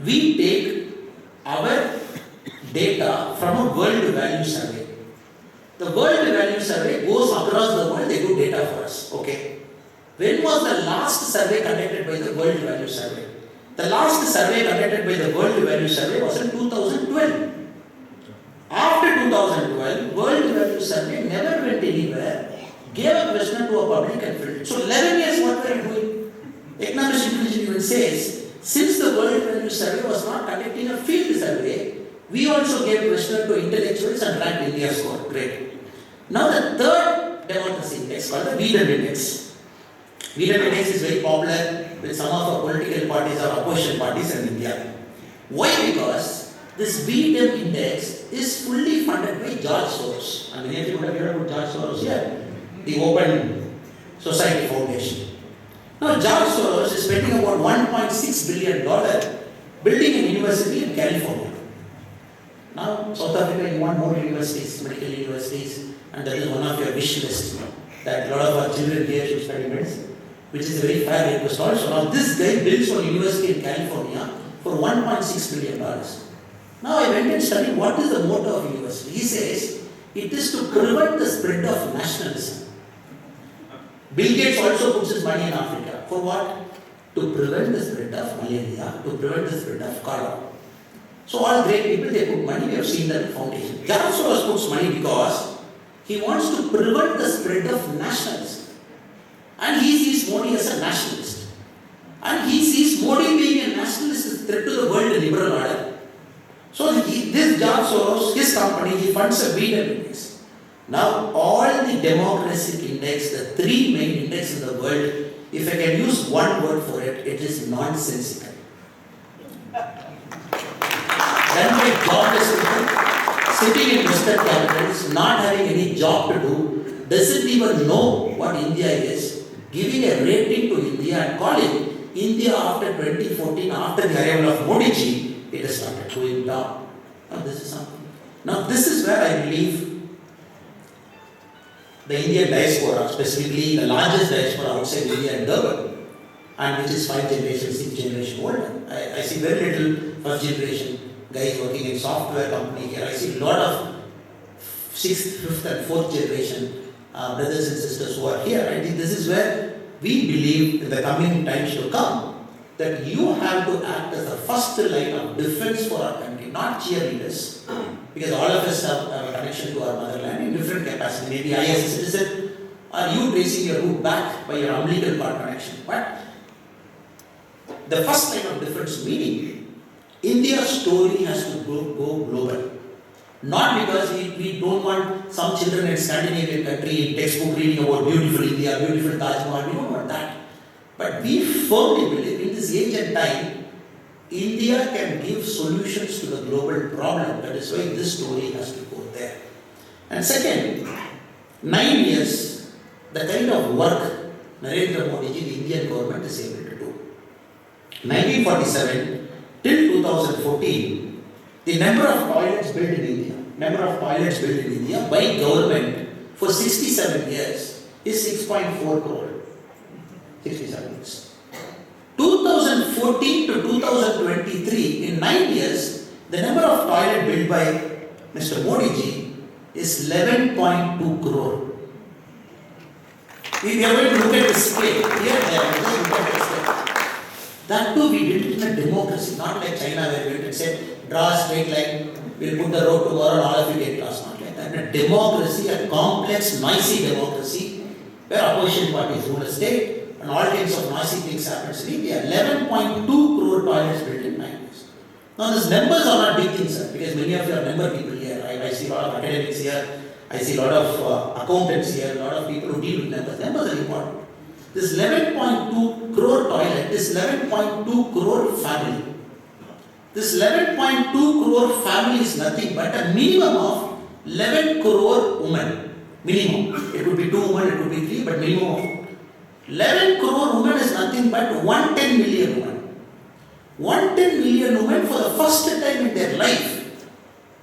We take our data from a world value survey. The world value survey goes across the world, they do data for us. Okay. When was the last survey conducted by the world value survey? The last survey conducted by the world value survey was in 2012. After 2012, world value survey never went anywhere, gave a question to a public and filled it. So 11 years, what were you doing? Economist Intelligence Unit says, since the World Value Survey was not conducting a field survey, we also gave question to intellectuals and ranked India's score. Great. Now the third democracy index called the Freedom Index. Freedom Index is very popular with some of our political parties or opposition parties in India. Why? Because this Freedom Index is fully funded by George Soros. I mean, if you would have heard about George Soros here, the Open Society Foundation. Now, George Soros is spending about $1.6 billion building a university in California. Now, South Africa, you want more universities, medical universities, and that is one of your wish lists. That a lot of our children here should study medicine, which is a very fair request also. Now, this guy builds one university in California for $1.6 billion. Now I went and studied what is the motto of university. He says, it is to prevent the spread of nationalism. Bill Gates also puts his money in Africa. For what? To prevent the spread of malaria, to prevent the spread of cholera. So all great people, they put money, we have seen that in foundation. George Soros puts money because he wants to prevent the spread of nationalism. And he sees Modi as a nationalist. And he sees Modi being a nationalist as a threat to the world liberal order. So this George Soros, his company, he funds a BJP index. Now all the democratic index, the three main indexes in the world, if I can use one word for it, it is nonsensical. Then by jobless people, sitting in Western capitals, not having any job to do, doesn't even know what India is, giving a rating to India and calling India after 2014, after the arrival of Modi ji, it has started going down. Now this is something. Now this is where I believe the Indian diaspora, specifically the largest diaspora outside India and Durban, and which is 5 generations, 6 generations older. I see very little first generation guys working in software company here. I see a lot of 6th, 5th and 4th generation brothers and sisters who are here. I think this is where we believe in the coming times to come that you have to act as the first line of defense for our country, not cheerleaders. Because all of us have a connection to our motherland in different capacity. Maybe I as a citizen, or you tracing your root back by your umbilical cord connection. But the first line of defense meaning, India's story has to go global. Not because we don't want some children in Scandinavian country in textbook reading about beautiful India, beautiful Taj Mahal, we don't want that. But we firmly believe in this age and time, India can give solutions to the global problem. That is why this story has to go there. And second, 9 years, the kind of work Narendra Modi ji, the Indian government is able to do. 1947 till 2014, the number of toilets built in India, by government for 67 years is 6.4 crore. 67 years. 2014 to 2023, in 9 years, the number of toilets built by Mr. Modi ji is 11.2 crore. We are going to look at the scale. Here, look at the scale. That too, we did it in a democracy, not like China where we went and said, draw a straight line, we'll put the road tomorrow and all of you get lost. Not like that. In a democracy, a complex, noisy democracy, where opposition parties rule a state, and all kinds of noisy things happen in India. 11.2 crore toilets built in 9 years. Now these numbers are not big things, sir, because many of you are number people here. I see a lot of academics here, I see a lot of accountants here, a lot of people who deal with numbers. Numbers are important. This 11.2 crore toilet, this 11.2 crore family. This 11.2 crore family is nothing but a minimum of 11 crore women. Minimum. It could be 2 women, it could be 3, but minimum of 11 crore women is nothing but 110 million women. 110 million women for the first time in their life,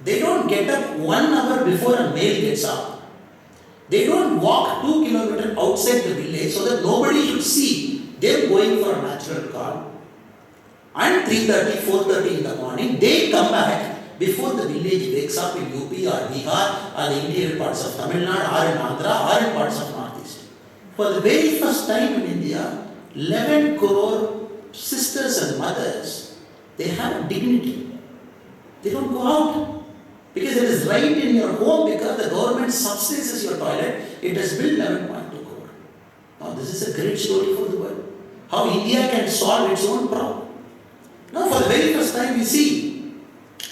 they don't get up 1 hour before a male gets up. They don't walk 2 kilometers outside the village so that nobody should see them going for a natural call. And 3:30, 4:30 in the morning, they come back before the village wakes up in UP or Bihar or the interior parts of Tamil Nadu or in Andhra or in parts of Northeast. For the very first time in India, 11 crore sisters and mothers, they have dignity. They don't go out because it is right in your home because the government subsidizes your toilet. It has built 11.2 crore. Now this is a great story for the world. How India can solve its own problem. Now for the very first time we see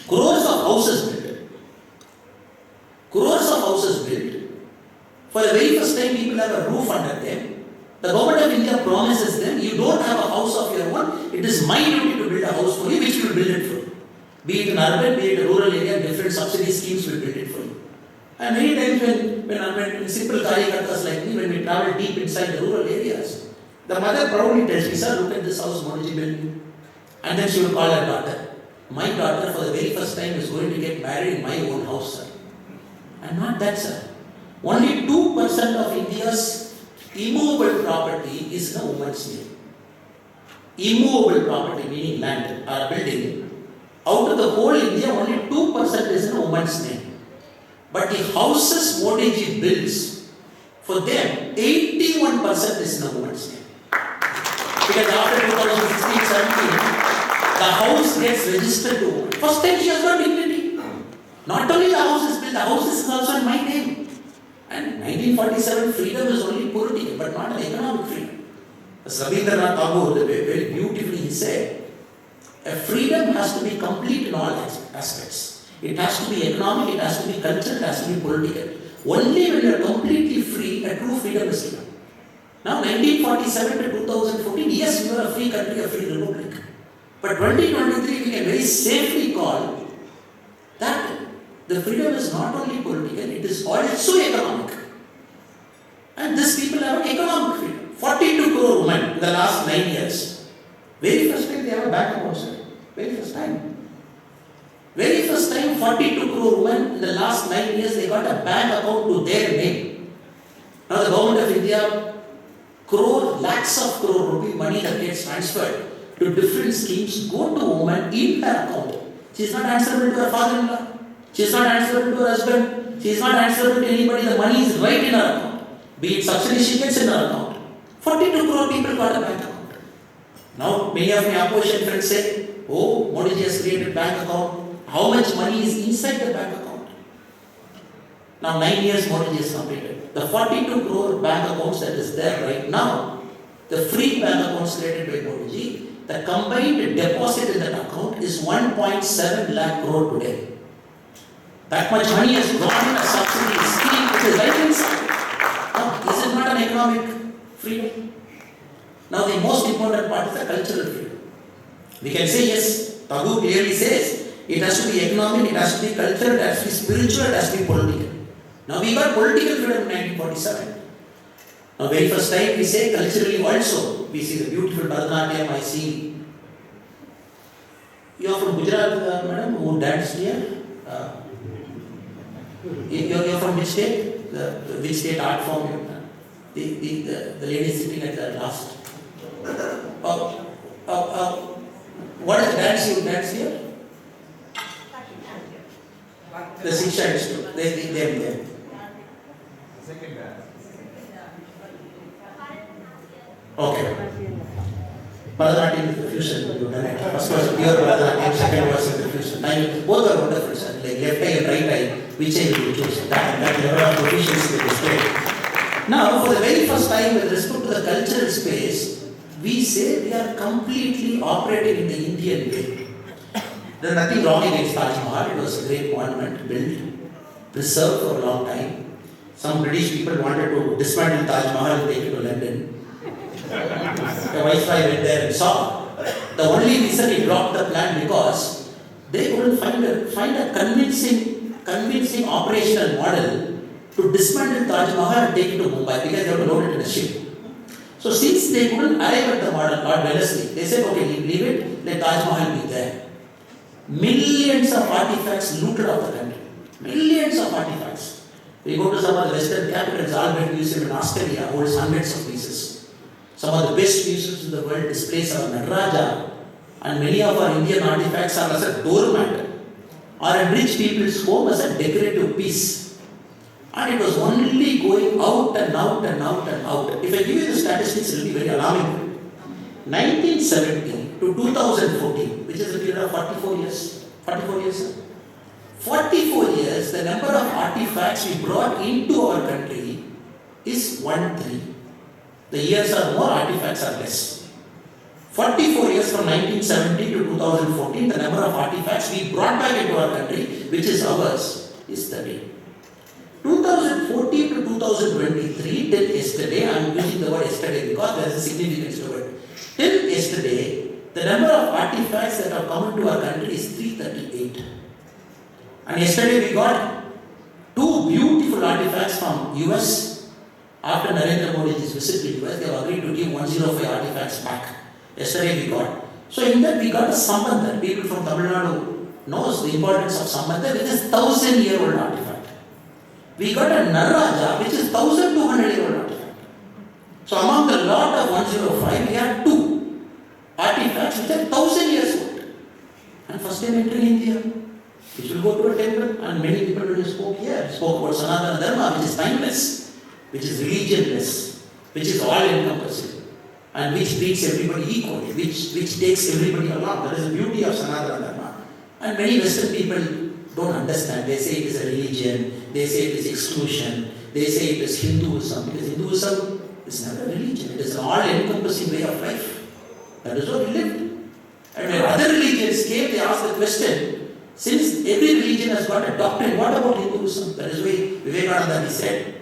crores of houses built. Crores of houses built. For the very first time, people have a roof under them. The government of India promises them, you don't have a house of your own, it is my duty to build a house for you, which will build it for you. Be it in urban, be it a rural area, different subsidy schemes will build it for you. And many times when simple karyakartas like me, when we travel deep inside the rural areas, the mother proudly tells me, sir, look at this house Modi built me. And then she will call her daughter. My daughter for the very first time is going to get married in my own house, sir. And not that, sir. Only 2% of India's immovable property is in a woman's name. Immovable property, meaning land or building, Out of the whole India, only 2% is in a woman's name. But the houses Modi ji builds, for them, 81% is in a woman's name. Because after 2016-17, the house gets registered to woman. First time she has got dignity. Not only the house is built, the house is also in my name. And 1947, freedom is only political, but not an economic freedom. As Rabindranath Tagore very beautifully he said, a freedom has to be complete in all aspects. It has to be economic, it has to be cultural, it has to be political. Only when you are completely free, a true freedom is given. Now, 1947 to 2014, yes, we were a free country, a free republic. But 2023, we can very safely call that the freedom is not only political, it is also economic. And these people have an economic freedom. 42 crore women in the last 9 years. Very first time they have a bank account, sir. Very first time. Very first time, 42 crore women in the last 9 years, they got a bank account to their name. Now the government of India, lakhs of crore rupee money that gets transferred to different schemes go to women in her account. She is not answerable to her father-in-law. She is not answerable to her husband. She is not answerable to anybody. The money is right in her account. Be it subsidy, she gets in her account. 42 crore people got a bank account. Now, many of my opposition friends say, oh, Modi ji has created bank account. How much money is inside the bank account? Now, 9 years Modi ji has completed. The 42 crore bank accounts that is there right now, the free bank accounts created by Modi ji, the combined deposit in that account is 1.7 lakh crore today. That much money has gone in a subsidy scheme which is right inside. Now, is it not an economic freedom? Now, the most important part is the cultural freedom. We can say yes, Tagore clearly says, it has to be economic, it has to be cultural, it has to be spiritual, it has to be political. Now, we got political freedom in 1947. Now, very first time we say culturally also, we see the beautiful Bharatanatyam, I see. You are from Gujarat, madam, who danced here? You are from which state? Which state art form? The lady sitting at the last. What is dance you dance here? The Shiksha Institute. They. Second dance. Okay. Bharatanatyam is the fusion. You done it. First was pure Bharatanatyam, second was the fusion. Now, both are wonderful, sir. Like left eye and right eye, which eye will you choose? That level of proficiency is displayed. Now, for the very first time, with respect to the cultural space, we say we are completely operating in the Indian way. There is nothing wrong against Taj Mahal. It was a great monument built, preserved for a long time. Some British people wanted to dismantle Taj Mahal and take it to London. The Viceroy went there and saw. The only reason he blocked the plan because they couldn't find a convincing operational model to dismantle Taj Mahal and take it to Mumbai because they have to load it in a ship. So since they couldn't arrive at the model, Lord Wellesley, they said, okay, leave it, let Taj Mahal be there. Millions of artifacts looted off the country. Millions of artifacts. We go to some of the Western capitals, Albert Museum in Australia holds hundreds of pieces. Some of the best museums in the world displays our Nataraja, and many of our Indian artifacts are as a doormat or in rich people's home as a decorative piece. And it was only going out and out and out and out. If I give you the statistics, it will be very alarming. 1970 to 2014, which is a period of 44 years. 44 years. 44 years, the number of artifacts we brought into our country is 1-3. The years are more, artifacts are less. 44 years from 1970 to 2014, the number of artifacts we brought back into our country, which is ours, is 30. 2014 to 2023, till yesterday, I am using the word yesterday because there is a significance to it. Till yesterday, the number of artifacts that have come into our country is 338. And yesterday we got 2 beautiful artifacts from US. After Narendra Modi's visit to US, they have agreed to give 105 artifacts back. Yesterday we got. So in that we got a Sambandha. People from Tamilnadu knows the importance of Sambandha, which is 1,000-year-old artifact. We got a Naraja, which is 1,200-year-old artifact. So among the lot of 105, we had 2 artifacts which are 1,000 years old. And for first time entering India. If you go to a temple, and many people who spoke here spoke about Sanatana Dharma, which is timeless, which is religionless, which is all-encompassing, and which treats everybody equally, which takes everybody along. That is the beauty of Sanatana Dharma. And many Western people don't understand. They say it is a religion, they say it is exclusion, they say it is Hinduism. Because Hinduism is not a religion, it is an all-encompassing way of life. That is what we lived. And when other religions came, they asked the question, since every religion has got a doctrine, what about Hinduism? That is why Vivekananda said,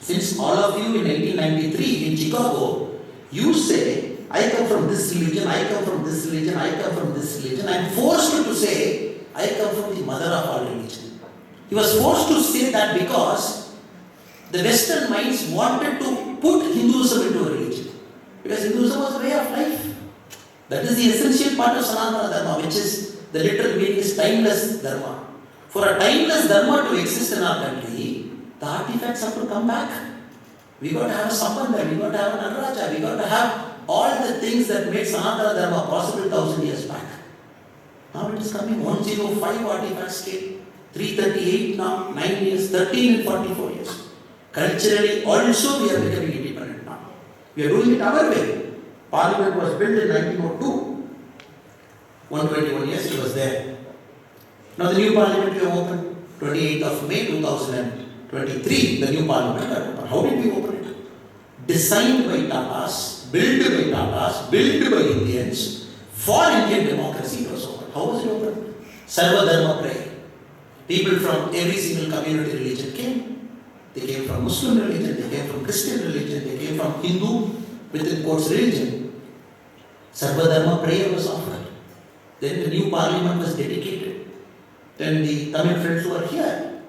since all of you in 1893 in Chicago, you say, I come from this religion, I come from this religion, I come from this religion, I am forced to say, I come from the mother of all religion. He was forced to say that because the Western minds wanted to put Hinduism into a religion. Because Hinduism was a way of life. That is the essential part of Sanatana Dharma, which is the literal meaning is timeless Dharma. For a timeless Dharma to exist in our country, the artifacts have to come back. We got to have a Sambandha, we got to have an Anaraja, we got to have all the things that made Sanatana Dharma possible 1000 years back. Now it is coming, 105 artifacts came, 338 now, 9 years, 13 and 44 years. Culturally also we are becoming independent now. We are doing it our way. Parliament was built in 1902. 121 years it was there. Now the new parliament we have opened, 28th of May 2023, the new parliament got opened. How did we open it? Designed by Tatas, built by Tatas, built by Indians, for Indian democracy it was opened. How was it opened? Sarva Dharma prayer. People from every single community religion came. They came from Muslim religion, they came from Christian religion, they came from Hindu, within quotes, religion. Sarva Dharma prayer was offered. Then the new parliament was dedicated. Then the Tamil friends who are here.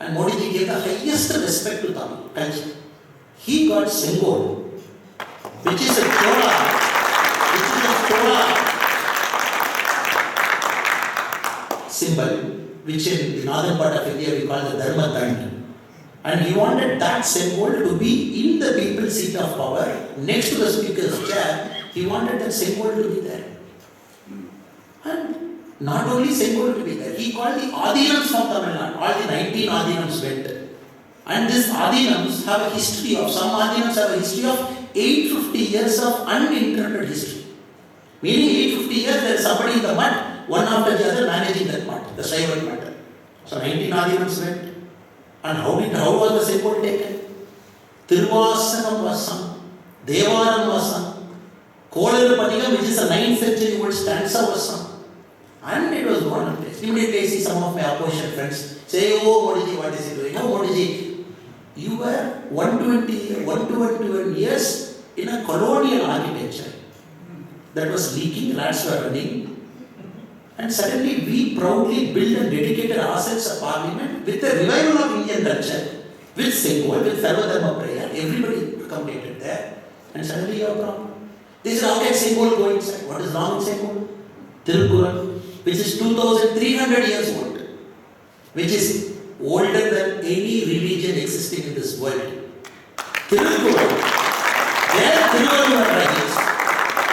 And Modi ji gave the highest respect to Tamil culture. He got Sengol, which is a Chola, symbol, which in the northern part of India we call the Dharma Dand. And he wanted that symbol to be in the people's seat of power, next to the speaker's chair. He wanted that symbol to be there. And not only symbol to be there, he called the Adinams from Tamil Nadu. All the 19 Adinams went. And these Adinams have a history of, some Adinams have a history of 850 years of uninterrupted history. Meaning 850 years there is somebody in the mud, one after the other managing that mud, the Shaiva matter. So 19 Adinams went. And how was the symbol taken? Thiruvasanam was sung, Devaram was sung, Kolar Padikam, which is a 9th century old stanza, was sung. And it was gone and placed. Immediately I see some of my opposition friends say, oh Modi ji, what is he doing? Oh Modi ji, you were 121 years in a colonial architecture that was leaking, rats were running. And suddenly we proudly built and dedicated ourselves a parliament with the revival of Indian culture, with Sengol, with Sarva Dharma prayer. Everybody accommodated there. And suddenly you have a problem. They said, how can Sengol go inside? What is wrong with Sengol? Tirukkural, which is 2300 years old, which is older than any religion existing in this world. Tirukkural, there Tiruvallur writes,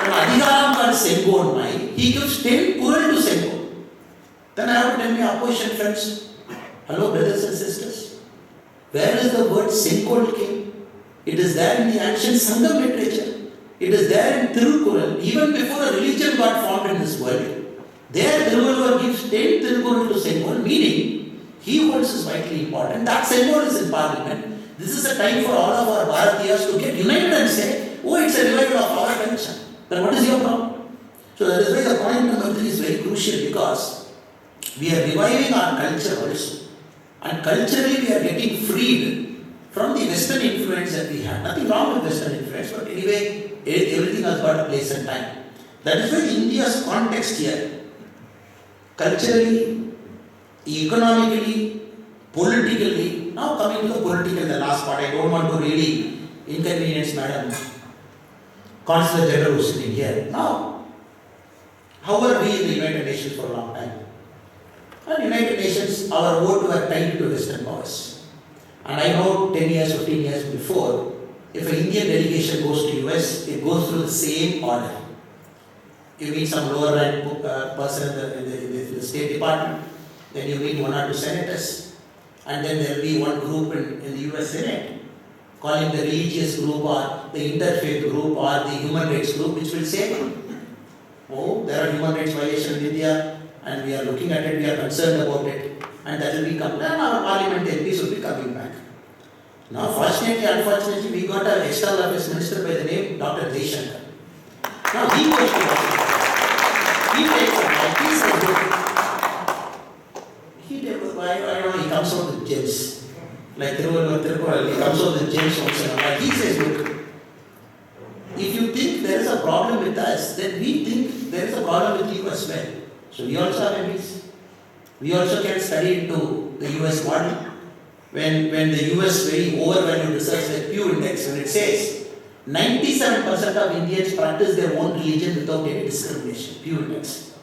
when Adhigaram got Sengol Mai, he gives 10 Kural to Sengol. Then I have to tell my opposition friends, hello brothers and sisters, where is the word Sengol came? It is there in the ancient Sangam literature. It is there in Tirukkural, even before a religion got formed in this world. There Tiruvallur gives 10 Tirukkural to Sengol, meaning he holds is vitally important. That Sengol is in parliament. This is a time for all of our Bharatiyas to get united and say, oh, it's a revival of our culture. Then what is your problem? So that is why the point number 3 is very crucial, because we are reviving our culture also. And culturally we are getting freed from the Western influence that we have. Nothing wrong with Western influence, but anyway, everything has got a place and time. That is why India's context here, culturally, economically, politically, now coming to the political, the last part, I don't want to really inconvenience Madam Consular General who is sitting here. Now, how were we in the United Nations for a long time? And United Nations, our vote were tied to Western powers. And I know 10 years, 15 years before, if an Indian delegation goes to US, it goes through the same order. you meet some lower rank person in the State Department, then you meet 1 or 2 senators, and then there will be one group in the US Senate, calling the religious group or the interfaith group or the human rights group, which will say, oh, there are human rights violations in India, and we are looking at it, we are concerned about it, and that will be coming, and our parliament MPs will be coming back. Now, fortunately, unfortunately, we got an external affairs minister by the name Dr. Jaishankar. Now, he goes to Washington. He takes a mic, he says, I don't know, he comes out with gems. Like Tirupati, he comes out with gems once in a while. He says, look, if you think there is a problem with us, then we think there is a problem with you as well. So we also have MPs. We also can study into the US model. When the US very overvalued research like Pew Index, when it says 97% of Indians practice their own religion without any discrimination, Pew Index.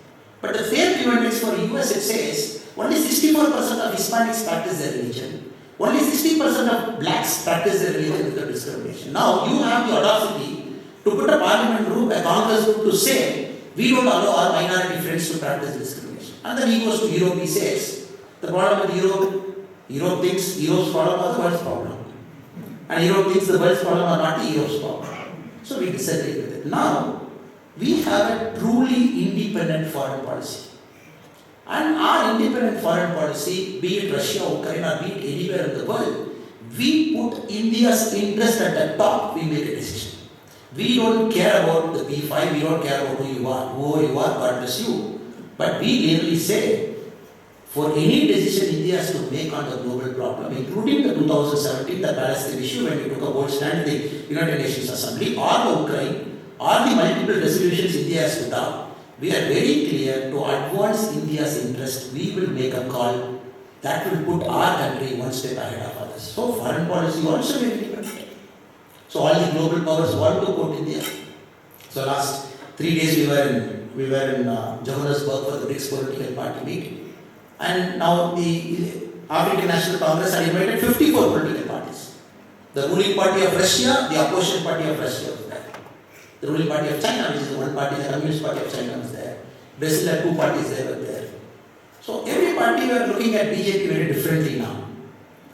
But the same Pew Index for US, it says only 64% of Hispanics practice their religion. Only 60% of blacks practice their religion without discrimination. Now you have the audacity to put a parliament group, a Congress group to say, we don't allow our minority friends to practice discrimination. And then he goes to Europe, he says, the problem with Europe thinks Europe's problem are the world's problem. And Europe thinks the world's problem are not Europe's problem. So we disagree with it. Now, we have a truly independent foreign policy. And our independent foreign policy, be it Russia, Ukraine, or be it anywhere in the world, we put India's interest at the top, we make a decision. We don't care about the P5, we don't care about who you are, God bless you. But we clearly say, for any decision India has to make on the global problem, including the 2017, the Palestine issue, when we took a bold stand in the United Nations Assembly, or the Ukraine, or the multiple resolutions India has put up, we are very clear to advance India's interest. We will make a call that will put our country one step ahead of others. So foreign policy also very different. So all the global powers want to quote India. So last 3 days we were in Johannesburg for the BRICS political party meeting. And now the African National Congress had invited 54 political parties. The ruling party of Russia, the opposition party of Russia was there. The ruling party of China, which is the one party, the Communist Party of China was there. Brazil had 2 parties they were there. So every party were looking at BJP very differently now.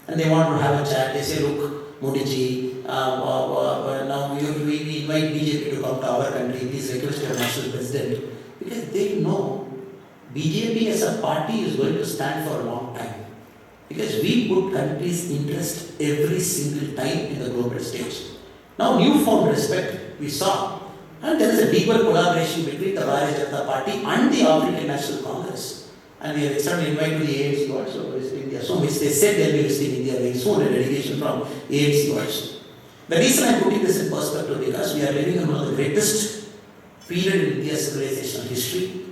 And they want to have a chat. They say, look, Modi ji, now we invite BJP to come to our country. Please request your national president. Because they know BJP as a party is going to stand for a long time. Because we put country's interest every single time in the global stage. Now newfound respect we saw. And there is a deeper collaboration between the Bharatiya Janata Party and the African National Congress. And we have extended invite to the ANC also to visit India. So which they said they will be visiting India very soon, a delegation from ANC also. The reason I am putting this in perspective because we are living in one of the greatest period in India's civilizational history.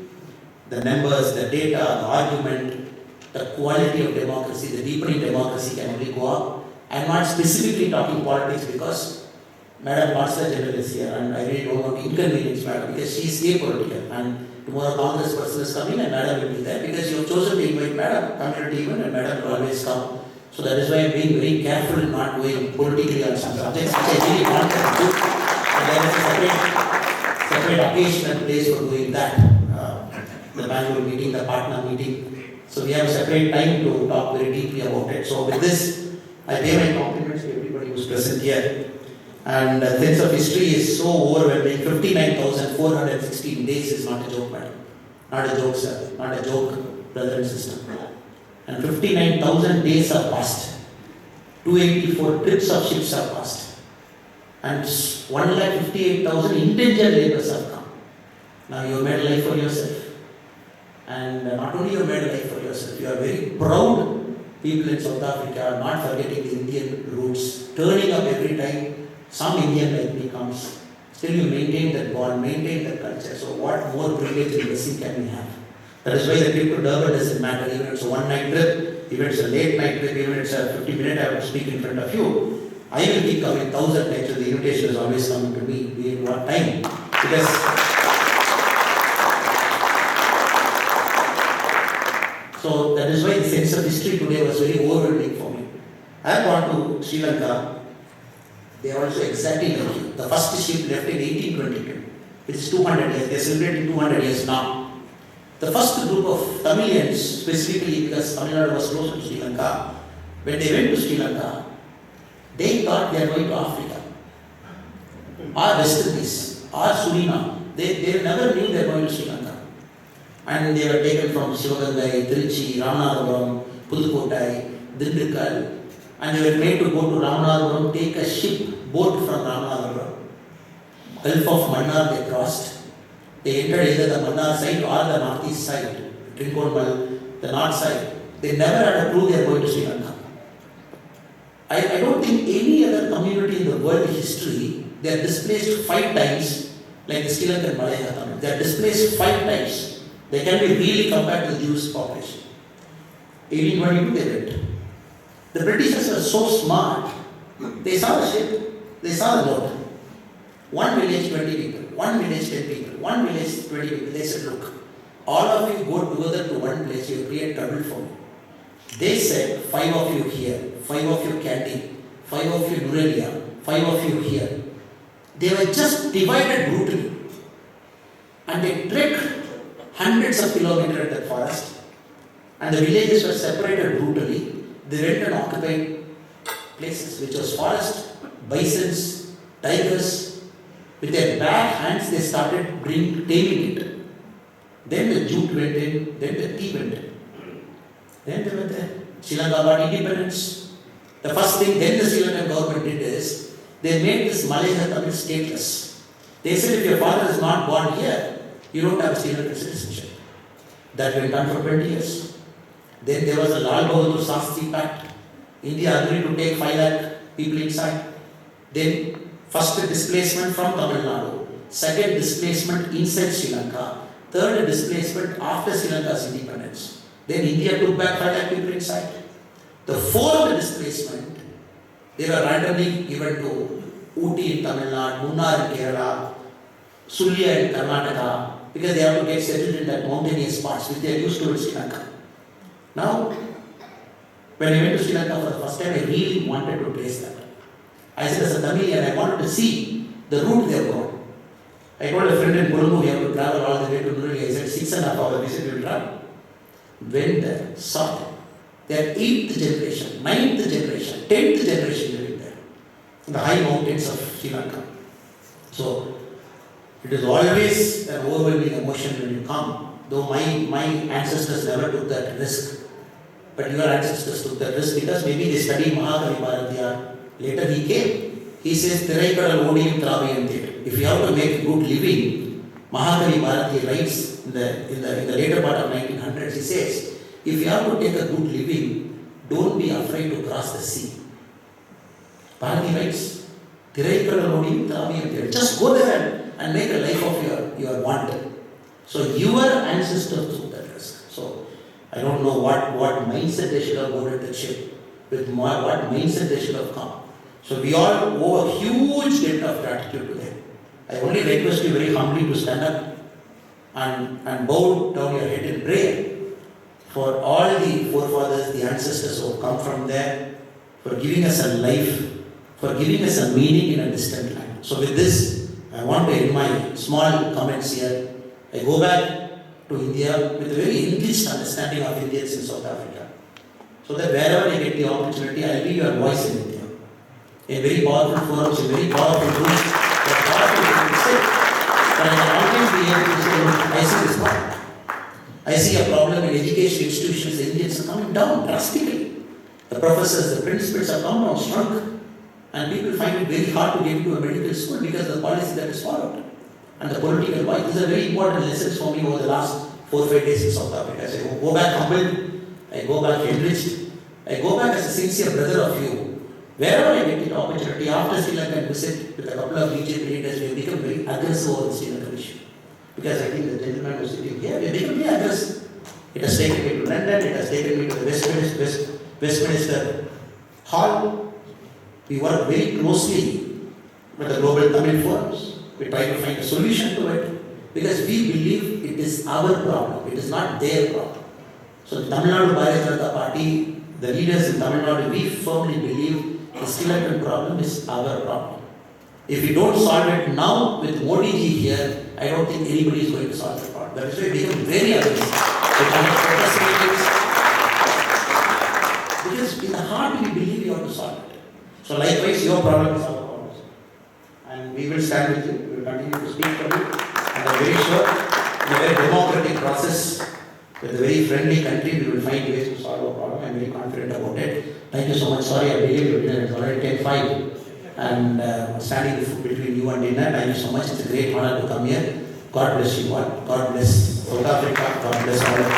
The numbers, the data, the argument, the quality of democracy, the deepening democracy can only go up. I am not specifically talking politics because Madam Consul General is here and I really don't want to inconvenience Madam because she is apolitical and tomorrow Congress person is coming and Madam will be there because you have chosen to invite Madam, community event and Madam will always come. So that is why I am being very careful in not going politically on some subjects which I really want to do. And there is a separate occasion and place for doing that. The Bangalore meeting, the partner meeting. So we have a separate time to talk very deeply about it. So with this, I pay my compliments to everybody who is present here. And the sense of history is so overwhelming. 59,416 days is not a joke, madam. Not a joke, sir. Not a joke, brother and sister. And 59,000 days have passed. 284 trips of ships have passed. And 158,000 indentured laborers have come. Now you have made life for yourself. And not only you have made life for yourself, you are very proud people in South Africa, not forgetting the Indian roots, turning up every time some Indian like me comes. Still you maintain that bond, maintain that culture. So what more privilege and blessing can we have? That is why the trip to Durban doesn't matter. Even it's a one-night trip, even it's a late-night trip, even it's a 50-minute I have to speak in front of you. I will keep coming 1,000 times. So the invitation is always coming to me, be it what time. Because so that is why the sense of history today was very overwhelming for me. I have gone to Sri Lanka. They are also exactly like you. The first ship left in 1822. It's 200 years. They're celebrating 200 years now. The first group of Tamilians, specifically because Tamil Nadu was closer to Sri Lanka, when they went to Sri Lanka, they thought they are going to Africa, or West Indies, or Suriname. They never knew they were going to Sri Lanka. And they were taken from Sivagangai, Trichy, Ramanathapuram, Pudukkottai, Dindigul, and they were made to go to Ramanathapuram, take a boat from Ramanathapuram. Gulf of Mannar they crossed. They entered either the Mannar side or the northeast side, Trincomalee, the north side. They never had a clue they are going to Sri Lanka. I don't think any other community in the world history, they are displaced 5 times like the Sri Lankan Malaya community. They are displaced 5 times. They can be really compared to the Jewish population. 1822 they went. The Britishers were so smart. They saw the ship, they saw the boat. One village, 20 people. One village, 10 people. One village, 20 people. They said, look, all of you go together to one place, you create trouble for me. They said, 5 of you here, 5 of you Kandy, 5 of you Nurelia, 5 of you here. They were just divided brutally. And they trekked hundreds of kilometers in the forest. And the villages were separated brutally. They went and occupied places which was forest, bisons, tigers. With their bare hands they started taming it. Then the jute went in, then the tea went in. Then they went there. Sri Lanka got independence. The first thing then the Sri Lankan government did is, they made this Malaysia Tamil stateless. They said if your father is not born here, you don't have Sri Lankan citizenship. That went on for 20 years. Then there was a Lal Bahadur Shastri Pact. India agreed to take 5 lakh people inside. Then first displacement from Tamil Nadu, second displacement inside Sri Lanka, third displacement after Sri Lanka's independence. Then India took back 5 lakh people inside. The fourth displacement, they were randomly given to Ooty in Tamil Nadu, Munnar in Kerala, Sulya in Karnataka, because they have to get settled in that mountainous parts which they are used to in Sri Lanka. Now, when I went to Sri Lanka for the first time, I really wanted to trace that. I said as a Tamilian, I wanted to see the route they have gone. I told a friend in Colombo, we have to travel all the way to Nuruli. I said 6.5 hours, we said we will travel. Went there, saw them. They are 8th generation, 9th generation, 10th generation living there, in the high mountains of Sri Lanka. So, it is always an overwhelming emotion when you come. Though my ancestors never took that risk, but your ancestors took that risk because maybe they studied Mahakavi Bharatiyar. Later he came. He says, Thiraikadal Odiyam Traviyam Theatre. If you have to make a good living, Mahakavi Bharatiyar writes in the later part of 1900s, he says, if you have to take a good living, don't be afraid to cross the sea. Bharati writes, Thiraikadal Odiyam Traviyam Theatre. Just go there and make a life of your want. So your ancestors took that risk. So I don't know what mindset they should have boarded the ship, with what mindset they should have come. So we all owe a huge debt of gratitude to them. I only request you very humbly to stand up and bow down your head in prayer for all the forefathers, the ancestors who have come from there, for giving us a life, for giving us a meaning in a distant land. So with this, I want to end my small comments here. I go back to India with a very enriched understanding of Indians in South Africa, so that wherever I get the opportunity, I will be your voice in India. A very powerful forums, a very powerful group, a powerful people say, but I can always be able to say, I see this problem. I see a problem in education institutions. The Indians are coming down drastically. The professors, the principals have come down, shrunk, and people find it very hard to get into a medical school because of the policy that is followed. And the political why. These are very important lessons for me over the last 4 or 5 days in South Africa. I go back humbled, I go back enriched, I go back as a sincere brother of you. Wherever I get the opportunity, after Sri Lanka visit with a couple of BJP leaders, we have become very aggressive over the Sri Lanka issue. Because I think the gentleman who is sitting here, we have become very aggressive. It has taken me to London, it has taken me to the Westminster Hall. We work very closely with the global Tamil forums. We try to find a solution to it because we believe it is our problem, it is not their problem. So the Tamil Nadu Bharatiya Janata Party, the leaders in Tamil Nadu, we firmly believe the Sri Lankan problem is our problem. If we don't solve it now with Modi ji here I don't think anybody is going to solve the problem. That is why we become very aggressive. We conduct protest meetings. Because in the heart we believe we have to solve it. So likewise, your problem is our problem. And we will stand with you. We will continue to speak for you. And I am very sure, in a very democratic process, with a very friendly country, we will find ways to solve our problem. I am very confident about it. Thank you so much. Sorry, I believe your dinner is already 10:05. And standing between you and dinner, thank you so much. It's a great honor to come here. God bless you all. God bless South Africa. God bless all of you.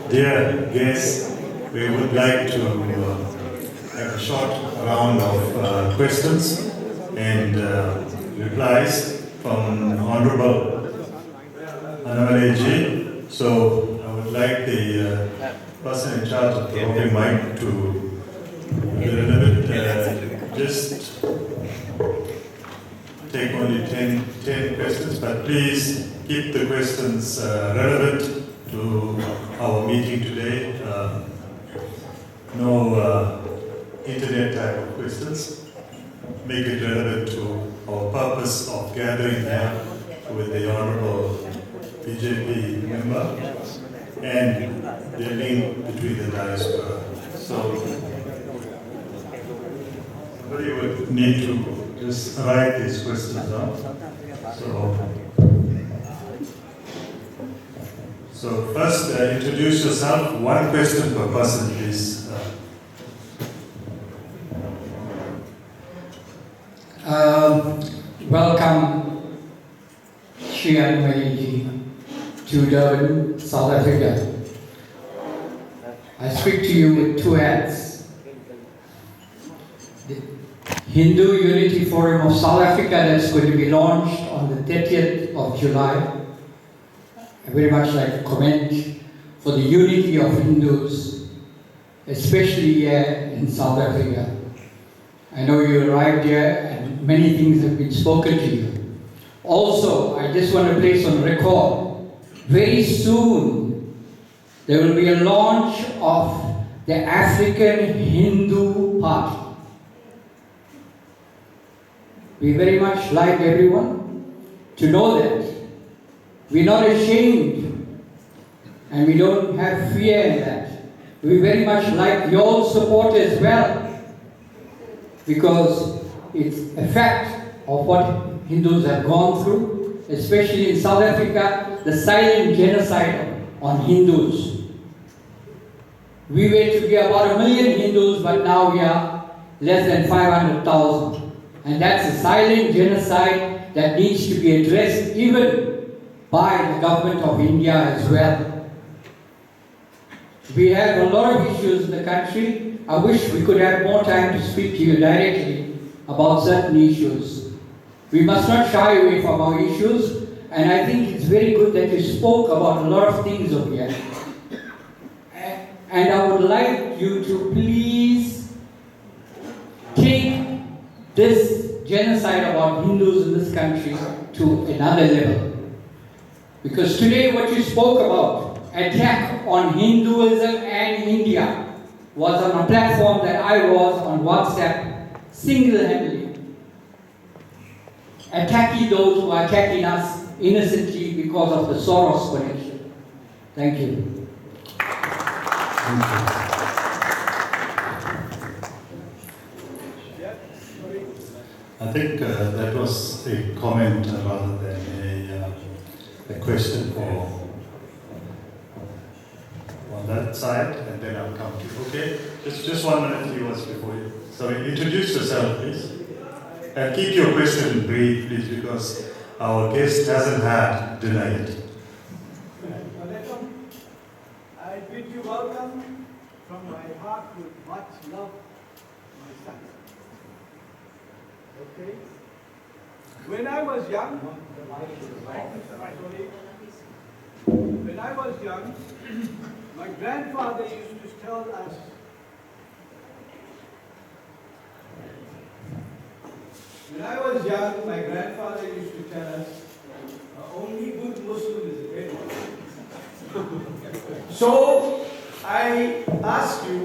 Dear guests, we would like to have a short round of questions and replies from Honorable Annamalai ji. So I would like the person in charge of the opening mic to just take only 10 questions, but please keep the questions relevant to our meeting today. No internet type of questions. Make it relevant to our purpose of gathering here with the Honorable BJP member and the link between the diaspora. So somebody would need to just write these questions down. So first, introduce yourself. One question per person, please. Welcome, K Annamalai to Durban, South Africa. I speak to you with two hats. The Hindu Unity Forum of South Africa that's going to be launched on the 30th of July. I very much like to comment for the unity of Hindus, especially here in South Africa. I know you arrived here and many things have been spoken to you. Also, I just want to place on record, very soon there will be a launch of the African Hindu Party. We very much like everyone to know that. We're not ashamed and we don't have fear in that. We very much like your support as well, because it's a fact of what Hindus have gone through, especially in South Africa, the silent genocide on Hindus. We were to be about 1 million Hindus, but now we are less than 500,000. And that's a silent genocide that needs to be addressed even by the government of India as well. We have a lot of issues in the country. I wish we could have more time to speak to you directly about certain issues. We must not shy away from our issues, and I think it's very good that you spoke about a lot of things over here. And I would like you to please take this genocide about Hindus in this country to another level. Because today what you spoke about, attack on Hinduism and India, was on a platform that I was on WhatsApp single-handedly, attacking those who are attacking us innocently because of the Soros connection. Thank you. I think that was a comment rather than a question for on that side, and then I'll come to you. Okay, just 1 minute, viewers, before you. So introduce yourself, please, and keep your question brief, please, because our guest hasn't had dinner yet. I bid you welcome from my heart with much love, my son. Okay? When I was young, my grandfather used to tell us only good Muslim is a great one. So I ask you,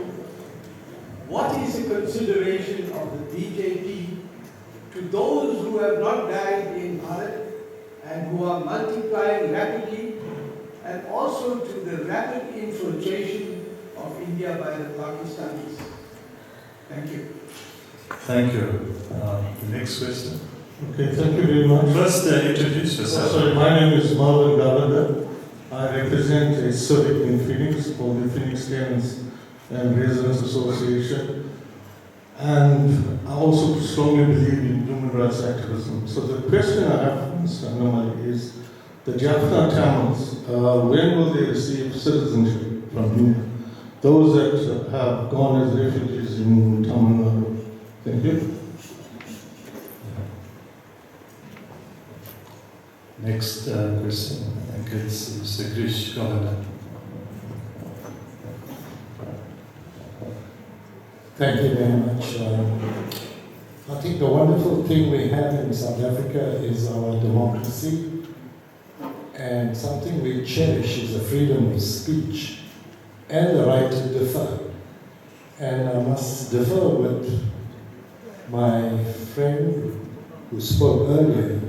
what is the consideration of the BJP to those who have not died in Bharat and who are multiplying rapidly, and also to the rapid infiltration of India by the Pakistanis? Thank you. Thank you. The next question. Okay, thank you very much. First, introduce yourself. Sorry, my name is Marvin Gavanda. I represent a civic in Phoenix called the Phoenix Tenants and Residents Association. And I also strongly believe in human rights activism. So the question I have for Mr. Annamalai is, the Jaffna Tamils, when will they receive citizenship from India? Those that have gone as refugees in Tamilnadu. Thank you. Next question. I think it's Mr. Grish Governor. Thank you very much. I think the wonderful thing we have in South Africa is our democracy, and something we cherish is the freedom of speech and the right to differ. And I must differ with my friend who spoke earlier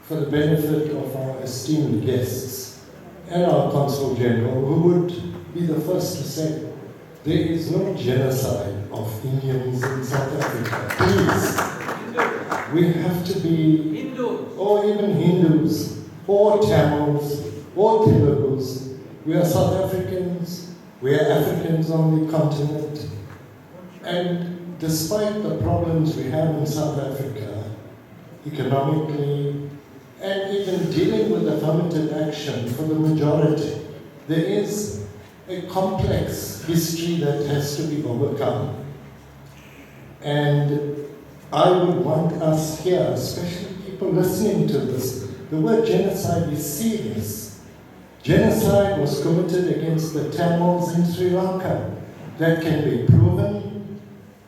for the benefit of our esteemed guests and our Consul General, who would be the first to say, there is no genocide of Indians in South Africa. Please, we have to be Hindus, or even Hindus, or Tamils, or Telugus. We are South Africans, we are Africans on the continent. And despite the problems we have in South Africa, economically, and even dealing with affirmative action for the majority, there is a complex history that has to be overcome. And I would want us here, especially people listening to this, the word genocide is serious. Genocide was committed against the Tamils in Sri Lanka. That can be proven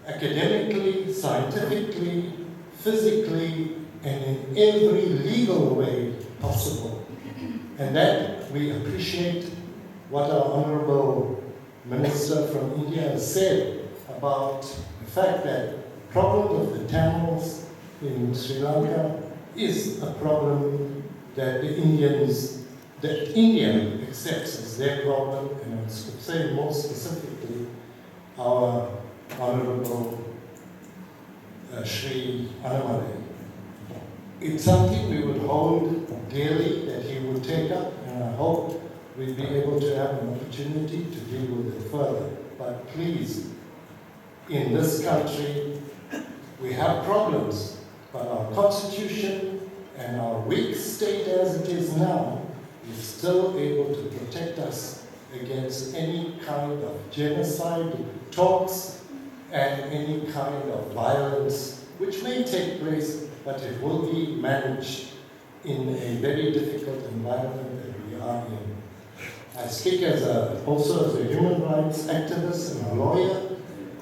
academically, scientifically, physically, and in every legal way possible. And that we appreciate what our Honorable Minister from India has said about the fact that the problem of the Tamils in Sri Lanka is a problem that that India accepts as their problem, and I would say more specifically our Honorable K Annamalai. It's something we would hold dearly that he would take up, and I hope we'll be able to have an opportunity to deal with it further. But please, in this country, we have problems, but our constitution and our weak state as it is now is still able to protect us against any kind of genocide talks and any kind of violence which may take place, but it will be managed in a very difficult environment that we are in. I speak also as a human rights activist and a lawyer,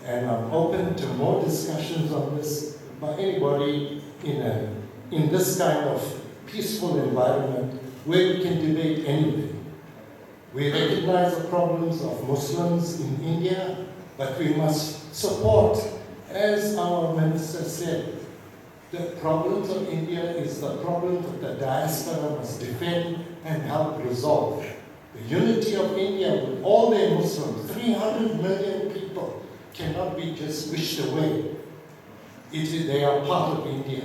and I'm open to more discussions on this by anybody in this kind of peaceful environment where we can debate anything. We recognize the problems of Muslims in India, but we must support, as our minister said, the problems of India is the problem that the diaspora must defend and help resolve. The unity of India with all their Muslims, 300 million people, cannot be just wished away. They are part of India,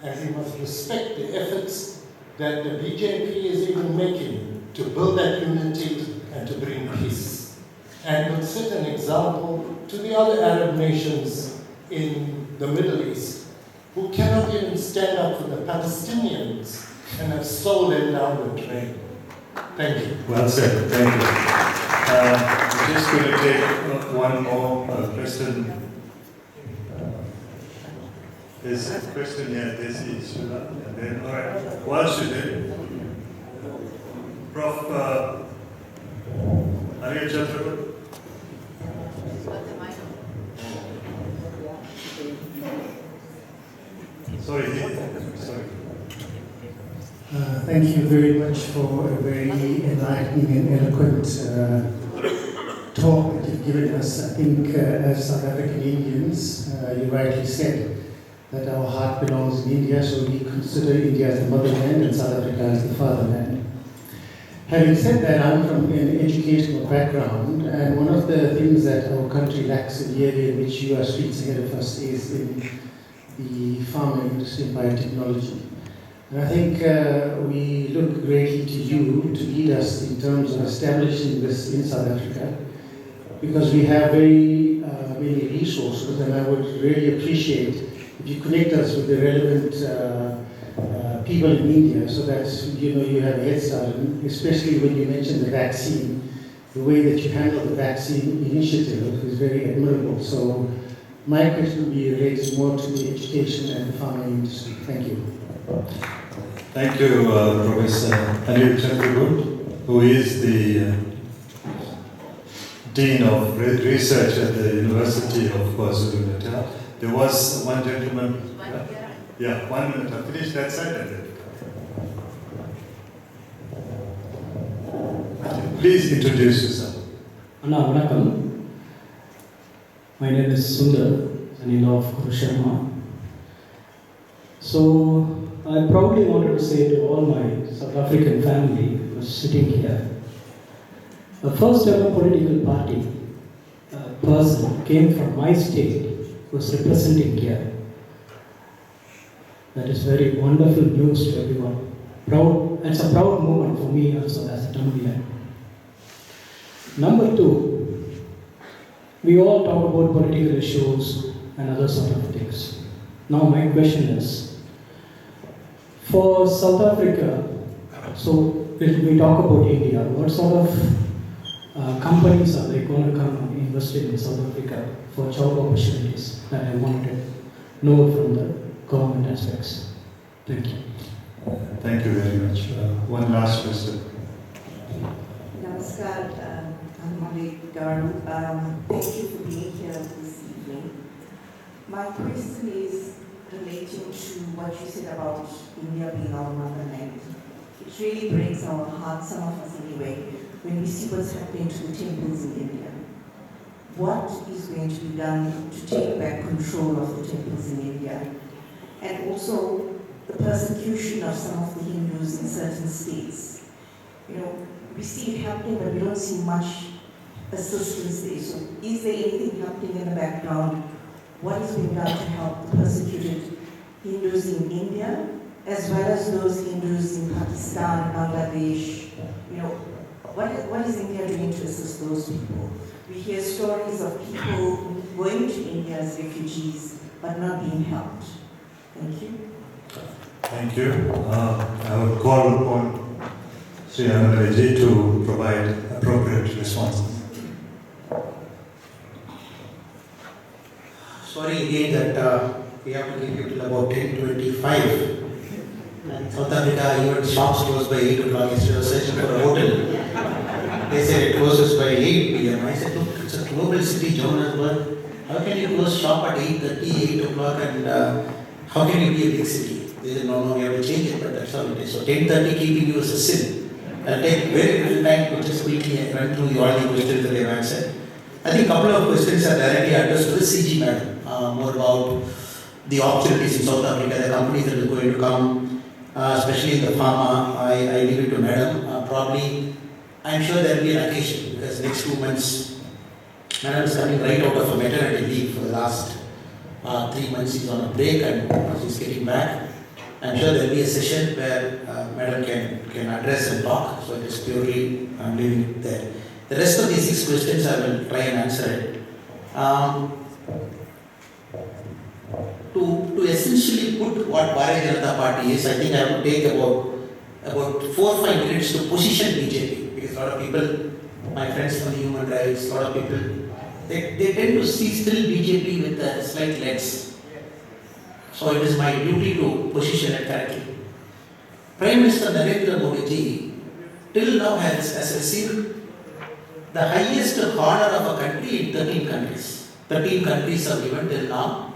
and we must respect the efforts that the BJP is even making to build that unity and to bring peace. And will set an example to the other Arab nations in the Middle East, who cannot even stand up for the Palestinians and have sold them down the drain. Thank you. Well said. Thank you. We're just going to take one more question. There's a question here, Desi Shula, and then, all right, while she's there, Prof. Anil Chakrabarti. Sorry. Thank you very much for a very enlightening and eloquent talk that you've given us. I think as South African Indians, you rightly said that our heart belongs in India, so we consider India as the motherland and South Africa as the fatherland. Having said that, I'm from an educational background, and one of the things that our country lacks in the area in which you are streets ahead of us is in the farming industry and biotechnology. And I think we look greatly to you to lead us in terms of establishing this in South Africa, because we have very many resources, and I would really appreciate if you connect us with the relevant people in India, so that you have a head start, especially when you mentioned the vaccine. The way that you handle the vaccine initiative is very admirable. So my question will be related more to the education and the farming industry. Thank you. Thank you, Professor Anil Chakrabarti, who is the Dean of Research at the University of KwaZulu-Natal. There was one gentleman. Yeah, 1 minute. I'll finish that side and then. Please introduce yourself. Anna, vanakkam. My name is Sundar, son-in-law of Guru Sharma. So, I proudly wanted to say to all my South African family who is sitting here, the first ever political party person came from my state who was representing here. That is very wonderful news to everyone. Proud, it's a proud moment for me also as a Tamilian. Number two, we all talk about political issues and other sort of things. Now my question is, for South Africa, so we talk about India, what sort of companies are they going to come and invest in South Africa for job opportunities? That I wanted to know from the government aspects. Thank you. Thank you very much. One last question. Namaskar, Annamalai Garu. Thank you for being here this evening. My question is relating to what you said about India being our motherland. It really breaks our hearts, some of us anyway, when we see what's happening to the temples in India. What is going to be done to take back control of the temples in India? And also the persecution of some of the Hindus in certain states. We see it happening, but we don't see much assistance there. So is there anything happening in the background? What is being done to help the persecuted Hindus in India, as well as those Hindus in Pakistan, Bangladesh? What is India doing to assist those people? We hear stories of people going to India as refugees, but not being helped. Thank you. Thank you. I would call upon Sri Annamalai to provide appropriate responses. Sorry again that we have to give you till about 10:25. And South Africa, even shops close by 8 o'clock. Instead of searching for a hotel, they said it closes by 8 p.m. I said, look, it's a global city, Johannesburg. How can you close shop at 8:30, 8 o'clock, and how can you be a big city? They said, no, we have to change it, but that's how it is. So 10:30 keeping you as a sin. I'll take very little time to just quickly run through all the questions that they have answered. I think a couple of questions are directly addressed to the CG madam, more about the opportunities in South Africa, the companies that are going to come, especially in the pharma. I leave it to madam. Probably, I'm sure there will be an occasion, because next 2 months, madam is coming right out of a maternity leave for the last 3 months. She's on a break and she's getting back. I'm sure there will be a session where madam can address and talk. So it is purely, I'm leaving it there. The rest of these 6 questions I will try and answer it. To essentially put what Bharatiya Janata Party is, I think I have to take about 4 or 5 minutes to position BJP, because a lot of people, my friends from the human rights, a lot of people, they tend to see still BJP with a slight lens. So it is my duty to position it correctly. Prime Minister Narendra Modi ji till now has received the highest honor of a country in 13 countries. 13 countries have given till now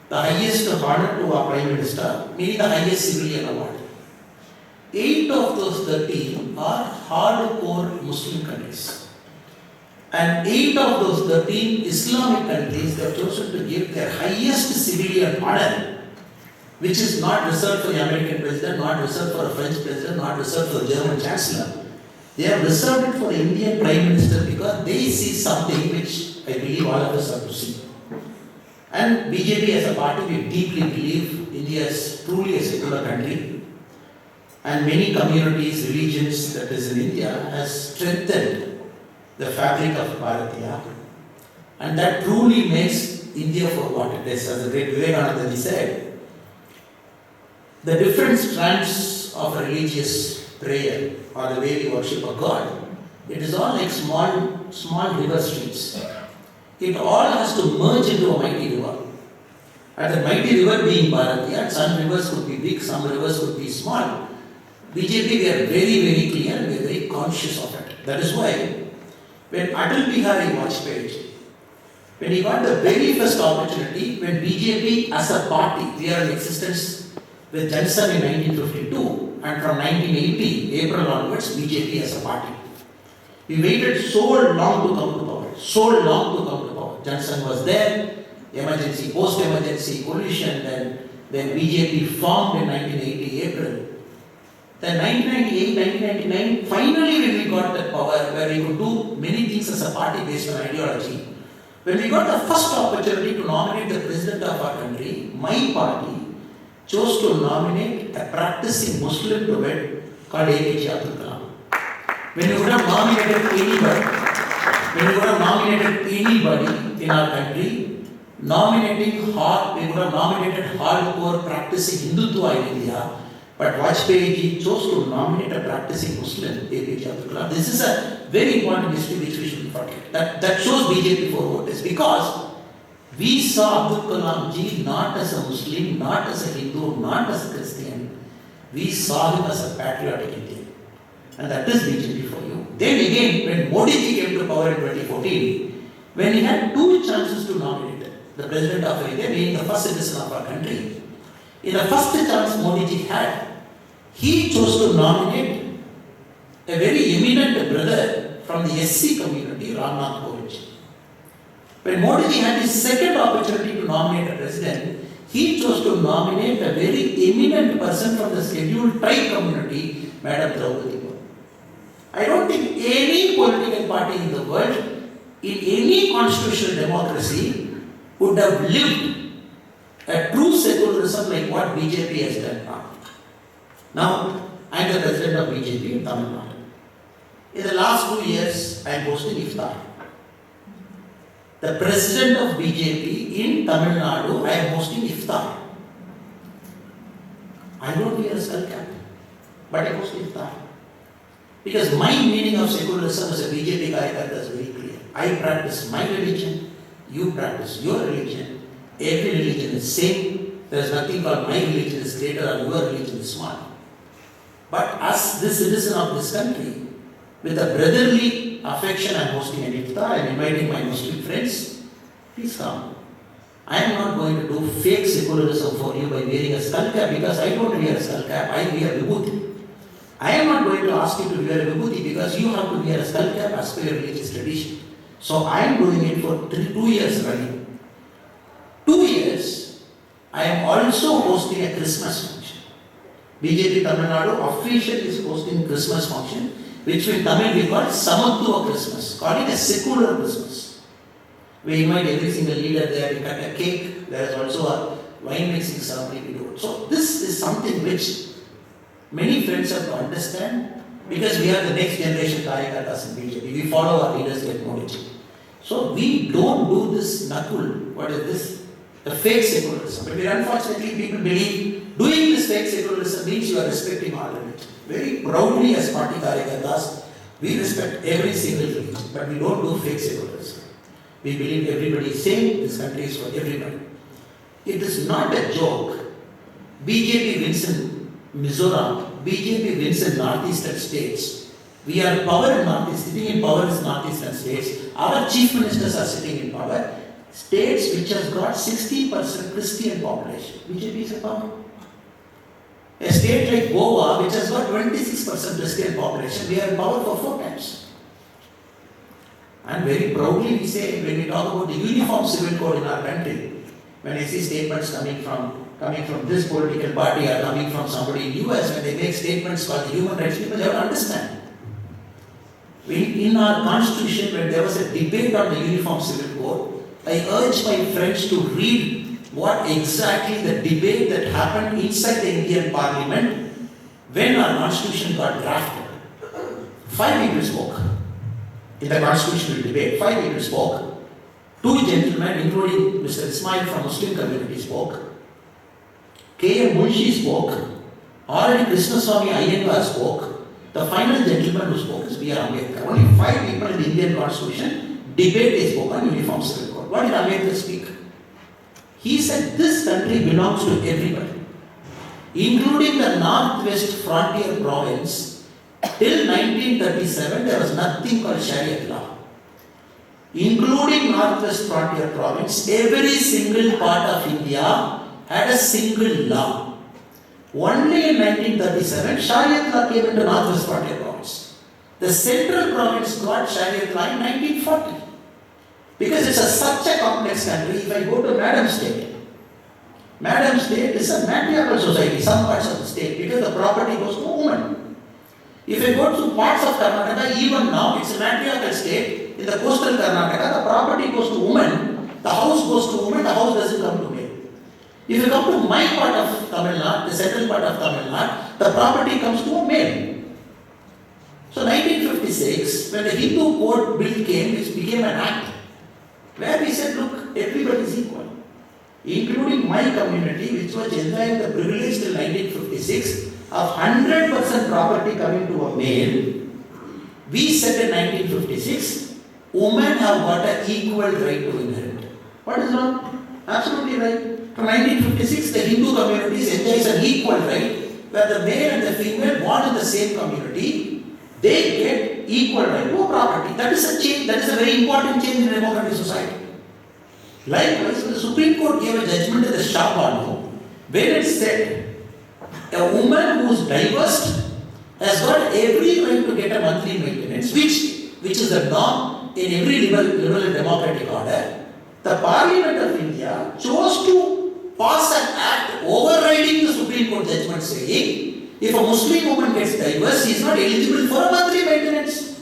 the highest honor to our Prime Minister, meaning the highest civilian award. 8 of those 13 are hardcore Muslim countries. And 8 of those 13 Islamic countries have chosen to give their highest civilian honor, which is not reserved for the American president, not reserved for a French president, not reserved for the German chancellor. They have reserved it for the Indian Prime Minister because they see something which I believe all of us have to see. And BJP as a party, we deeply believe India is truly a secular country. And many communities, religions that is in India has strengthened the fabric of Bharatiya. And that truly makes India for what it is. As the great Vivekananda said, the different strands of a religious prayer or the way we worship a God, it is all like small river streams. It all has to merge into a mighty river. And the mighty river being Bharatiya, some rivers could be big, some rivers could be small. BJP, we are very, very clear, we are very conscious of it. That is why, when Atal Bihari Vajpayee, when he got the very first opportunity, when BJP as a party, we are in existence with Jansan in 1952, and from 1980, April onwards, BJP as a party. We waited so long to come to power, so long to come to power. Jansan was there, emergency, post-emergency, coalition, then BJP formed in 1980, April. Then 1998, 1999, finally when we got that power, where we could do many things as a party based on ideology, when we got the first opportunity to nominate the president of our country, my party chose to nominate a practicing Muslim to it called APJ Abdul Kalam. When you would have nominated anybody in our country, we would have nominated hardcore practicing Hindutva in India. But Vajpayee ji chose to nominate a practicing Muslim, APJ Abdul Kalam. This is a very important history which we shouldn't forget. That shows BJP for what it is. Because we saw Abdul Kalam ji not as a Muslim, not as a Hindu, not as a Christian. We saw him as a patriotic Indian. And that is BJP for you. Then again, when Modi ji came to power in 2014, when he had 2 chances to nominate the president of India, being the first citizen of our country, in the first chance Modi ji had, he chose to nominate a very eminent brother from the SC community, Ramnath Kovind. When Modi ji had his second opportunity to nominate a president, he chose to nominate a very eminent person from the scheduled tribe community, Madam Draupadi Murmu. I don't think any political party in the world, in any constitutional democracy, would have lived a true secularism like what BJP has done now. Now, I am the president of BJP in Tamil Nadu. In the last 2 years, I am hosting Iftar. The president of BJP in Tamil Nadu, I am hosting Iftar. I don't wear a skull cap, but I host Iftar. Because my meaning of secularism as a BJP Karyakarta is very clear. I practice my religion, you practice your religion. Every religion is same. There is nothing called my religion is greater or your religion is small. But as the citizen of this country, with a brotherly affection, I am hosting an iftar. I am inviting my Muslim friends. Please come. I am not going to do fake secularism for you by wearing a skull cap because I don't wear a skull cap. I wear vibhuti. I am not going to ask you to wear a vibhuti because you have to wear a skull cap as per your religious tradition. So I am doing it for 2 years running. 2 years, I am also hosting a Christmas function. BJP Tamil Nadu officially is hosting Christmas function, which in Tamil we call Samattuva Christmas, calling a secular Christmas. We invite every single leader there, we cut a cake, there is also a wine mixing ceremony we do. So this is something which many friends have to understand because we are the next generation Karyakartas in BJP. We follow our leaders like Modi. So we don't do this nakul, what is this? The fake secularism. But unfortunately people believe doing this fake secularism means you are respecting all religion. Very proudly as party Karyakartas, we respect every single religion, but we don't do fake secularism. We believe everybody is same, this country is for everybody. It is not a joke BJP wins in Mizoram, BJP wins in northeastern states. We are power in northeast, sitting in power in northeastern states. Our chief ministers are sitting in power. States which has got 60% Christian population. BJP is in power. A state like Goa, which has got 26% Christian population, we are in power for 4 times. And very proudly we say, when we talk about the uniform civil code in our country, when I see statements coming from this political party or coming from somebody in US, when they make statements called the human rights, people have to understand. In our constitution, when there was a debate on the uniform civil code, I urge my friends to read what exactly the debate that happened inside the Indian Parliament when our constitution got drafted. 5 people spoke in the constitutional debate. 5 people spoke. 2 gentlemen, including Mr. Ismail from Muslim community, spoke. K Annamalai spoke. Already Krishnaswamy Iyengar spoke. The final gentleman who spoke is B.R. Ambedkar. Only 5 people in the Indian constitution debate they spoke on uniform civil code. What did Ambedkar speak? He said this country belongs to everybody, including the Northwest Frontier Province. Till 1937, there was nothing called Sharia law. Including Northwest Frontier Province, every single part of India had a single law. Only in 1937, Sharia law came into Northwest Frontier Province. The Central Province got Sharia law in 1940. Because it's such a complex country. If I go to Madam State is a matriarchal society, some parts of the state, because the property goes to women. If I go to parts of Karnataka, even now, it's a matriarchal state. In the coastal Karnataka, the property goes to women, the house goes to women, the house doesn't come to men. If you come to my part of Tamil Nadu, the central part of Tamil Nadu, the property comes to a male. So 1956, when the Hindu Code Bill came, which became an act, where we said, look, everybody is equal, including my community, which was enjoying the privilege till 1956 of 100% property coming to a male. We said in 1956, women have got an equal right to inherit. What is wrong? Absolutely right. From 1956, the Hindu communities enjoys an equal right, where the male and the female born in the same community, they get equal right to property. That is a change. That is a very important change in democratic society. Likewise, the Supreme Court gave a judgment in the Shah Banu, where it said a woman who is divorced has got every right to get a monthly maintenance, which is the norm in every liberal and democratic order. The Parliament of India chose to pass an act overriding the Supreme Court judgment, saying if a Muslim woman gets divorced, she is not eligible for a monthly maintenance.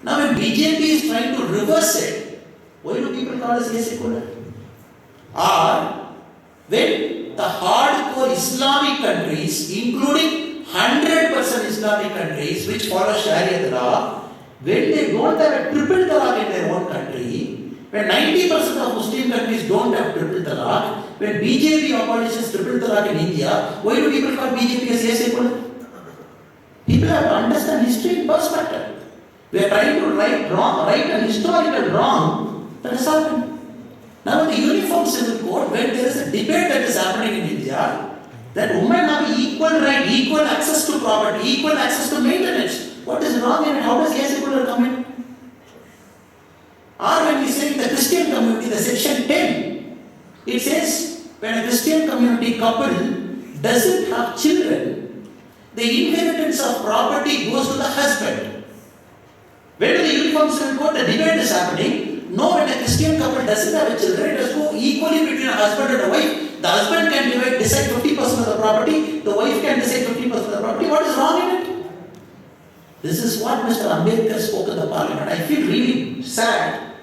Now, when BJP is trying to reverse it, why do people call us secular? Or when the hardcore Islamic countries, including 100% Islamic countries which follow Sharia law, when they don't have a triple talaq in their own country, when 90% of Muslim countries don't have triple talaq, when BJP abolishes triple talaq in India, why do people call BJP as secular? People have to understand history in perspective. We are trying to right an historical wrong that has happened. Now, in the Uniform Civil Code, when there is a debate that is happening in India, that women have equal right, equal access to property, equal access to maintenance. What is wrong in it? How does secular come in? Or when we say in the Christian community, the section 10, it says when a Christian community couple doesn't have children, the inheritance of property goes to the husband. When in the Uniform Civil Code, the debate is happening. No, when a Christian couple doesn't have a children, it has to go equally between a husband and a wife. The husband can decide 50% of the property, the wife can decide 50% of the property. What is wrong in it? This is what Mr. Ambedkar spoke in the parliament. I feel really sad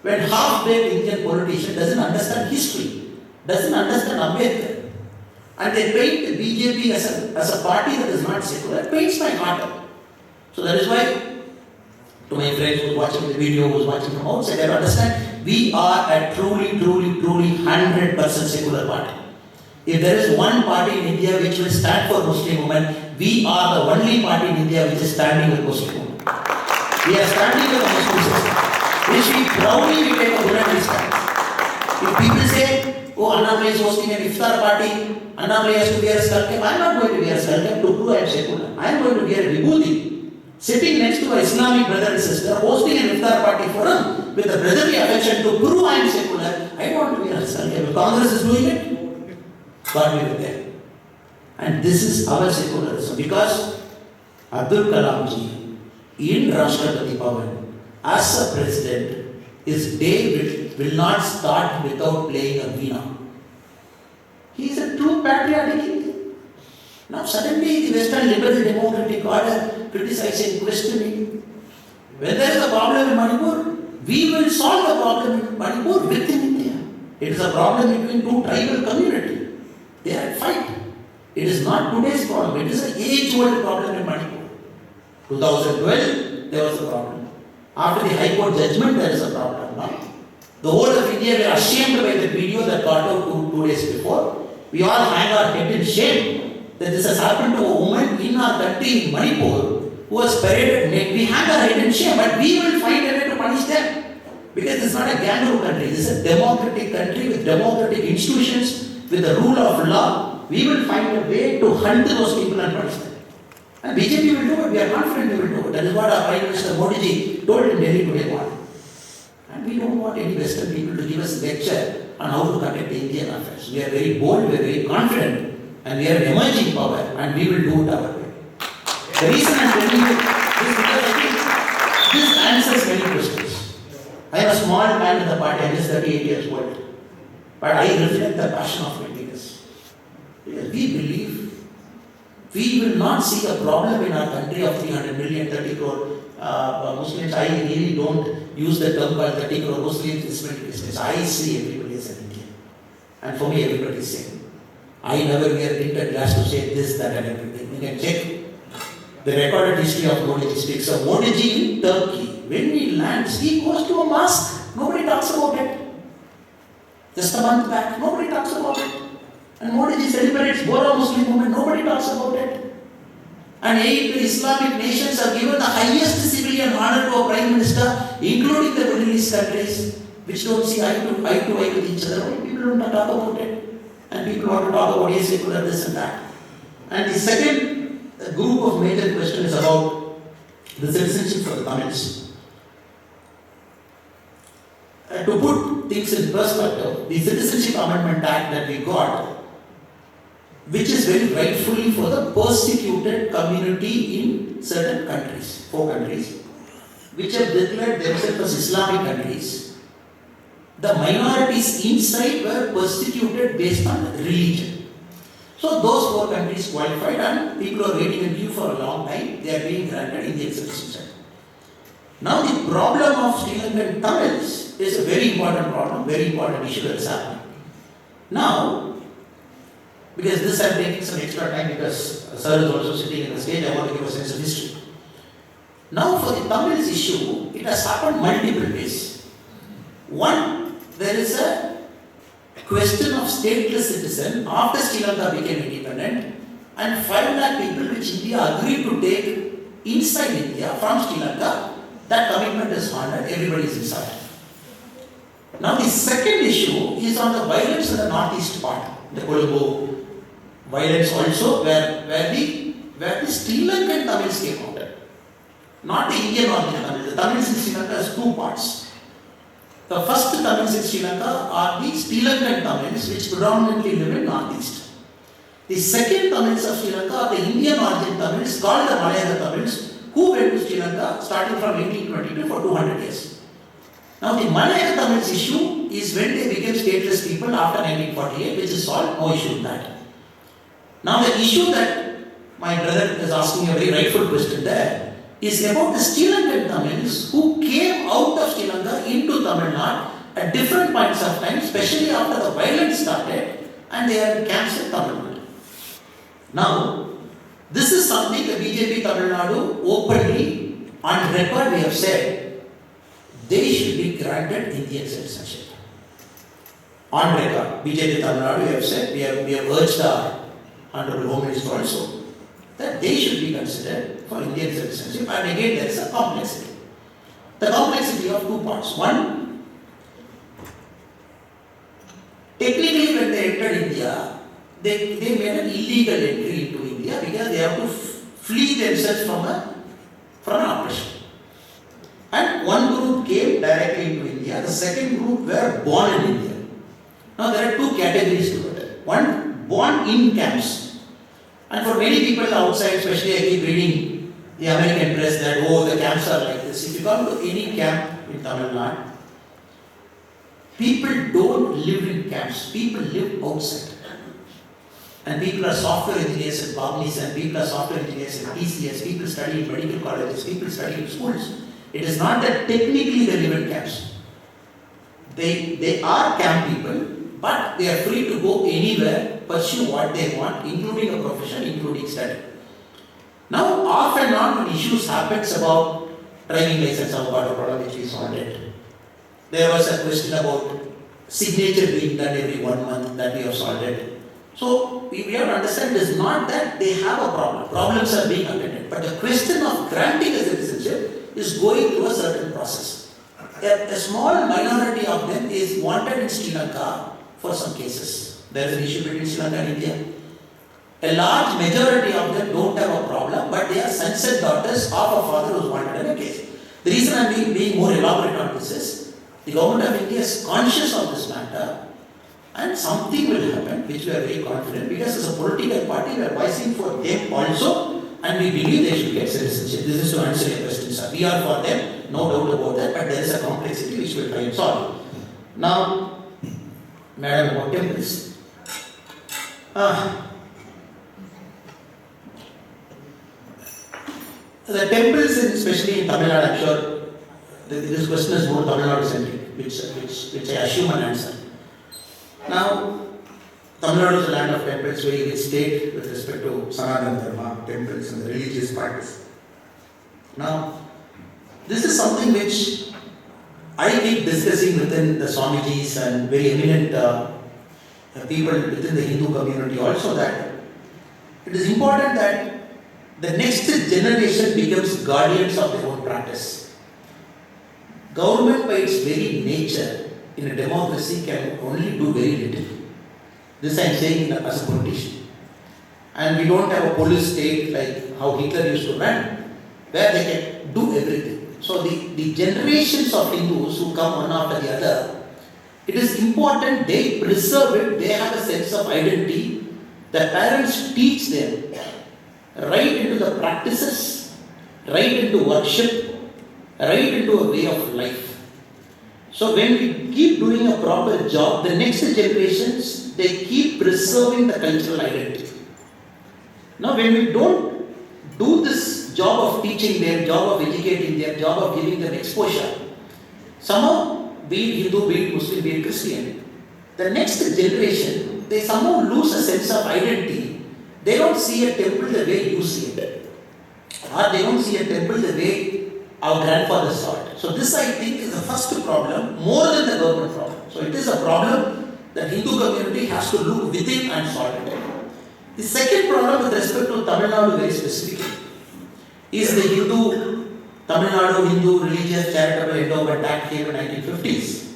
when half-baked Indian politician doesn't understand history, doesn't understand Ambedkar. And they paint the BJP as a party that is not secular. It pains my heart. So that is why, to my friends who are watching the video, who are watching from outside, I understand we are a truly 100% secular party. If there is one party in India which will stand for Muslim women, we are the only party in India which is standing with Muslim women. We are standing with the Muslim system, which we proudly take a voluntary stand. If people say oh, Annamalai is hosting an iftar party, Annamalai has to wear a skull cap. I am not going to wear a skull cap to prove I am secular. I am going to wear a vibhuti. Sitting next to an Islamic brother and sister, hosting an iftar party for him with a brotherly affection to prove I am secular. I don't want to wear a skull cap. If Congress is doing it, God be with them. And this is our secularism, because Abdul Kalam ji in Rashtrapati Bhavan as a president, his day will not start without playing a veena. He is a true patriotic Indian. Now suddenly the Western liberal democratic order criticizing, questioning. When there is a problem in Manipur, we will solve the problem in Manipur within India. It is a problem between two tribal communities. They are at fight. It is not today's problem. It is an age-old problem in Manipur. 2012, there was a problem. After the High Court judgment, there is a problem now. The whole of India were ashamed by the video that got out 2 days before. We all hang our head in shame that this has happened to a woman in our country, in Manipur, who was paraded naked. We hang our head in shame, but we will find a way to punish them. Because this is not a kangaroo country. This is a democratic country with democratic institutions, with the rule of law. We will find a way to hunt those people and punish them. And BJP will do it. We are confident we will do it. That is what our Prime Minister Modi ji told in Delhi today morning. And we don't want any Western people to give us a lecture on how to conduct Indian affairs. We are very bold, we are very confident, and we are an emerging power, and we will do it our way. The reason I am telling you is because I think this answers many questions. I am a small man in the party, I am just 38 years old. But I reflect the passion of my leaders. Because we believe we will not see a problem in our country of 300 million, 30 crore Muslims. I really don't use the term called 30 crore Muslims, Christians. I see everybody as an Indian. And for me, everybody is same. I never wear tinted glass to say this, that, and everything. You can check the recorded history of Modi ji. Speaks of Modi ji in Turkey. When he lands, he goes to a mosque. Nobody talks about it. Just a month back, nobody talks about it. And Modi ji celebrates Bora Muslim movement, nobody talks about it. And 8 Islamic nations have given the highest civilian honor to a Prime Minister, including the Middle East countries, which don't see eye to eye with each other. People don't talk about it. And people want to talk about secular this and that. And the second group of major questions is about the citizenship for the Tamils. To put things in perspective, the Citizenship Amendment Act that we got, which is very rightfully for the persecuted community in certain countries, 4 countries, which have declared themselves as Islamic countries. The minorities inside were persecuted based on religion. So those 4 countries qualified, and people are waiting in queue for a long time. They are being granted Indian citizenship. Now the problem of Sri Lankan Tamils is a very important problem, very important issue that is happening. Now, because this I am taking some extra time because Sir is also sitting in the stage, I want to give a sense of history. Now for the Tamils issue, it has happened multiple ways. One, there is a question of stateless citizen after Sri Lanka became independent, and 5 lakh people which India agreed to take inside India from Sri Lanka. That commitment is honored, everybody is inside. Now the second issue is on the violence in the northeast part, the Colombo violence also, where the Sri Lankan Tamils came out. Not the Indian origin Tamils. The Tamils in Sri Lanka has 2 parts. The first Tamils in Sri Lanka are the Sri Lankan Tamils, which predominantly live in northeast. The second Tamils of Sri Lanka are the Indian origin Tamils called the Malayalam Tamils, who went to Sri Lanka starting from 1822 for 200 years. Now the Malayalam Tamils issue is when they became stateless people after 1948, which is solved, no issue with that. Now the issue that my brother is asking a very rightful question there is about the Sri Lankan Tamils who came out of Sri Lanka into Tamil Nadu at different points of time, especially after the violence started, and they are in camps in Tamil Nadu. Now, this is something the BJP Tamilnadu openly on record we have said they should be granted Indian citizenship. On record, BJP Tamilnadu we have said, we have urged our Honorable Home Minister also that they should be considered for Indian citizenship, and again there is a complexity. The complexity of 2 parts. One, technically when they entered India, they made an illegal entry into India because they have to flee themselves from an oppression. And one group came directly into India, the second group were born in India. Now there are two categories to it. One, born in camps. And for many people outside, especially I keep reading the American press that, oh, the camps are like this. If you come to any camp in Tamil Nadu, people don't live in camps, people live outside. And people are software engineers in Bablis, and people are software engineers in TCS, people study in medical colleges, people study in schools. It is not that technically they live in camps. They are camp people, but they are free to go anywhere, pursue what they want, including a profession, including study. Now, off and on, when issues happens about driving license of water problem which we solved it. There was a question about signature being done every 1 month that we have solved it. So, we have to understand it is not that they have a problem. Problems are being attended. But the question of granting a citizenship is going through a certain process. A small minority of them is wanted in Sri Lanka for some cases. There is an issue between Sri Lanka and India. A large majority of them don't have a problem, but they are sons and daughters of a father who is wanted in a case. The reason I am being more elaborate on this is, the government of India is conscious of this matter, and something will happen which we are very confident, because as a political party we are voicing for them also, and we believe they should get citizenship. This is to answer your question, sir. We are for them, no doubt about that, but there is a complexity which we will try and solve. Now, Madam, about temples. The temples, especially in Tamil Nadu, I'm sure this question is more Tamil Nadu centric, which I assume and answer. Now, Tamil Nadu is a land of temples, very rich state with respect to Sanatana Dharma, temples and the religious practice. Now, this is something which I keep discussing within the Swamijis and very eminent people within the Hindu community also, that it is important that the next generation becomes guardians of their own practice. Government by its very nature in a democracy can only do very little. This I am saying as a politician. And we don't have a police state like how Hitler used to run, where they can do everything. So the generations of Hindus who come one after the other, it is important they preserve it, they have a sense of identity. The parents teach them right into the practices, right into worship, right into a way of life. So when we keep doing a proper job, the next generations, they keep preserving the cultural identity. Now when we don't do this job of teaching them, job of educating them, job of giving them exposure, somehow, be it Hindu, be it Muslim, be it Christian, the next generation, they somehow lose a sense of identity. They don't see a temple the way you see it. Or they don't see a temple the way our grandfathers saw it. So this I think is the first problem, more than the government problem. So it is a problem that Hindu community has to look within and solve it. The second problem with respect to Tamil Nadu very specifically is the Tamil Nadu Hindu Religious Charitable Endowment Act came in 1950s.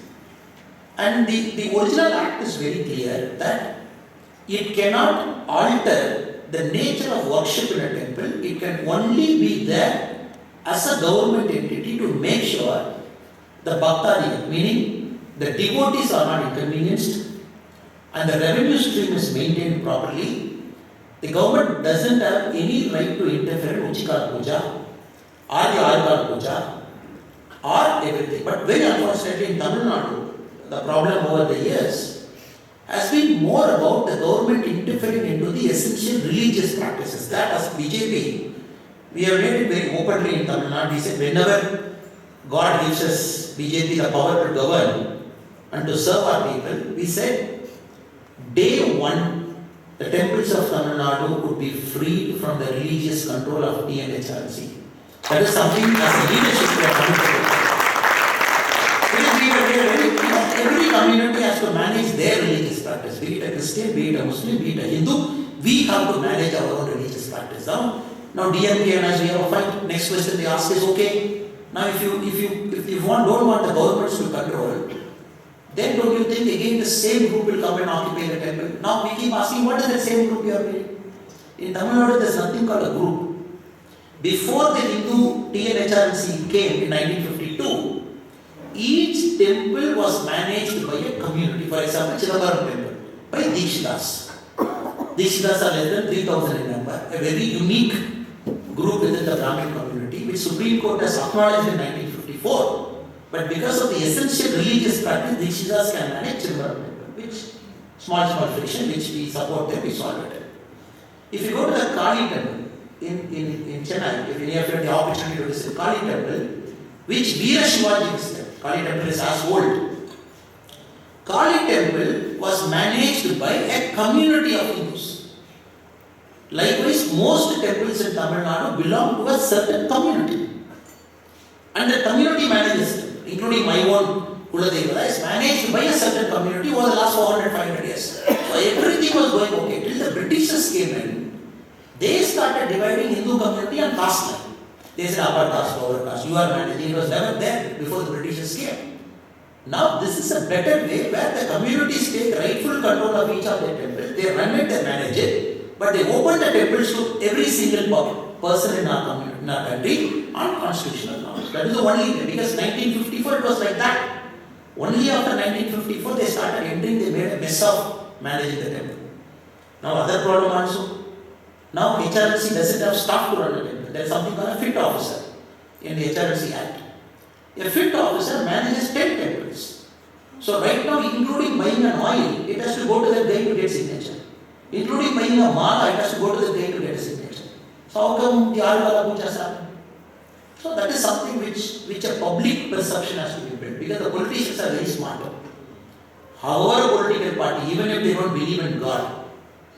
And the original act is very clear that it cannot alter the nature of worship in a temple. It can only be there as a government entity to make sure the bhaktadi, meaning the devotees are not inconvenienced and the revenue stream is maintained properly. The government doesn't have any right to interfere in Uchikar Puja or the Arkar Puja or everything. But very unfortunately in Tamil Nadu, the problem over the years has been more about the government interfering into the essential religious practices. That as BJP, we have made it very openly in Tamil Nadu. We said whenever God gives us, BJP, the power to govern and to serve our people, we said day one, the temples of Tamil Nadu would be freed from the religious control of TNHRC. That is something as a leadership we are committed to. Every community has to manage their religious practice, be it a Christian, be it a Muslim, be it a Hindu. We have to manage our own religious practice. Now DMK and as we have a fight, next question they ask is, okay, now if you don't want the governments to control, then don't you think again the same group will come and occupy the temple? Now we keep asking, what is the same group you are doing? In Tamil Nadu, there is nothing called a group. Before the Hindu TNHRC came in 1952, each temple was managed by a community. For example, Chidambaram temple by Dikshitas. Dikshitas are less than 3,000 in number, a very unique group within the Brahmin community, which Supreme Court has acknowledged in 1954. But because of the essential religious practice, Dikshitas can manage Chidambaram temple, which small friction, which we support them, we solve it. If you go to the Kali temple in Chennai, if any of you have the opportunity to visit Kali temple, which Veera Shivaji is there. Kali temple is as old. Kali temple was managed by a community of Hindus. Likewise, most temples in Tamil Nadu belong to a certain community. And the community manages them, including my own Kuladevara, is managed by a certain community over the last 400-500 years. So everything was going okay. Till the Britishers came in, they started dividing Hindu community on caste line. They said upper caste, lower caste, you are managing. It was never there before the Britishers came. Now this is a better way where the communities take rightful control of each of their temples. They run it, they manage it, but they open the temples to every single person in our community, in our country on constitutional grounds. That is the only way, because 1954 it was like that. Only after 1954 they started entering, they made a mess of managing the temple. Now other problem also. Now HRC doesn't have staff to run the temple. There is something called a fit officer in the HRC Act. A fit officer manages 10 temples. So right now, including buying an oil, it has to go to the guy to get signature. Including buying a mala, it has to go to the guy to get a signature. So how come the Alvala Puja happen? So that is something which a public perception has to be built, because the politicians are very smart. However political party, even if they don't believe in God,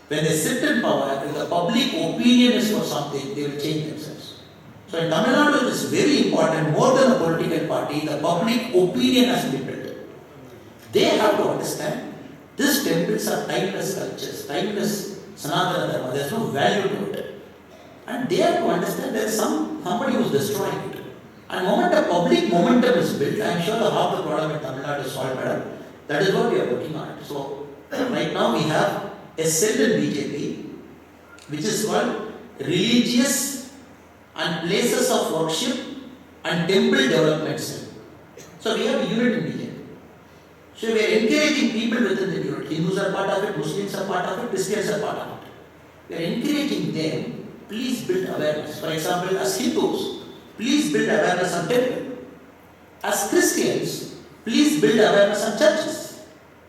when they sit in power, if the public opinion is for something, they will change themselves. So in Tamil Nadu, it is very important, more than a political party, the public opinion has to be built. They have to understand, these temples are timeless cultures, timeless Sanatana Dharma, there is no value to it. And they have to understand there is somebody who is destroying it. And the moment a public momentum is built, I am sure the half the problem in Tamil Nadu is solved, madam. That is what we are working on. So right now we have a cell in BJP which is called Religious and Places of Worship and Temple Development Cell. So we have a unit in BJP. So we are encouraging people within the unit. Hindus are part of it, Muslims are part of it, Christians are part of it. We are encouraging them, please build awareness. For example, as Hindus, please build awareness on temple. As Christians, please build awareness on churches.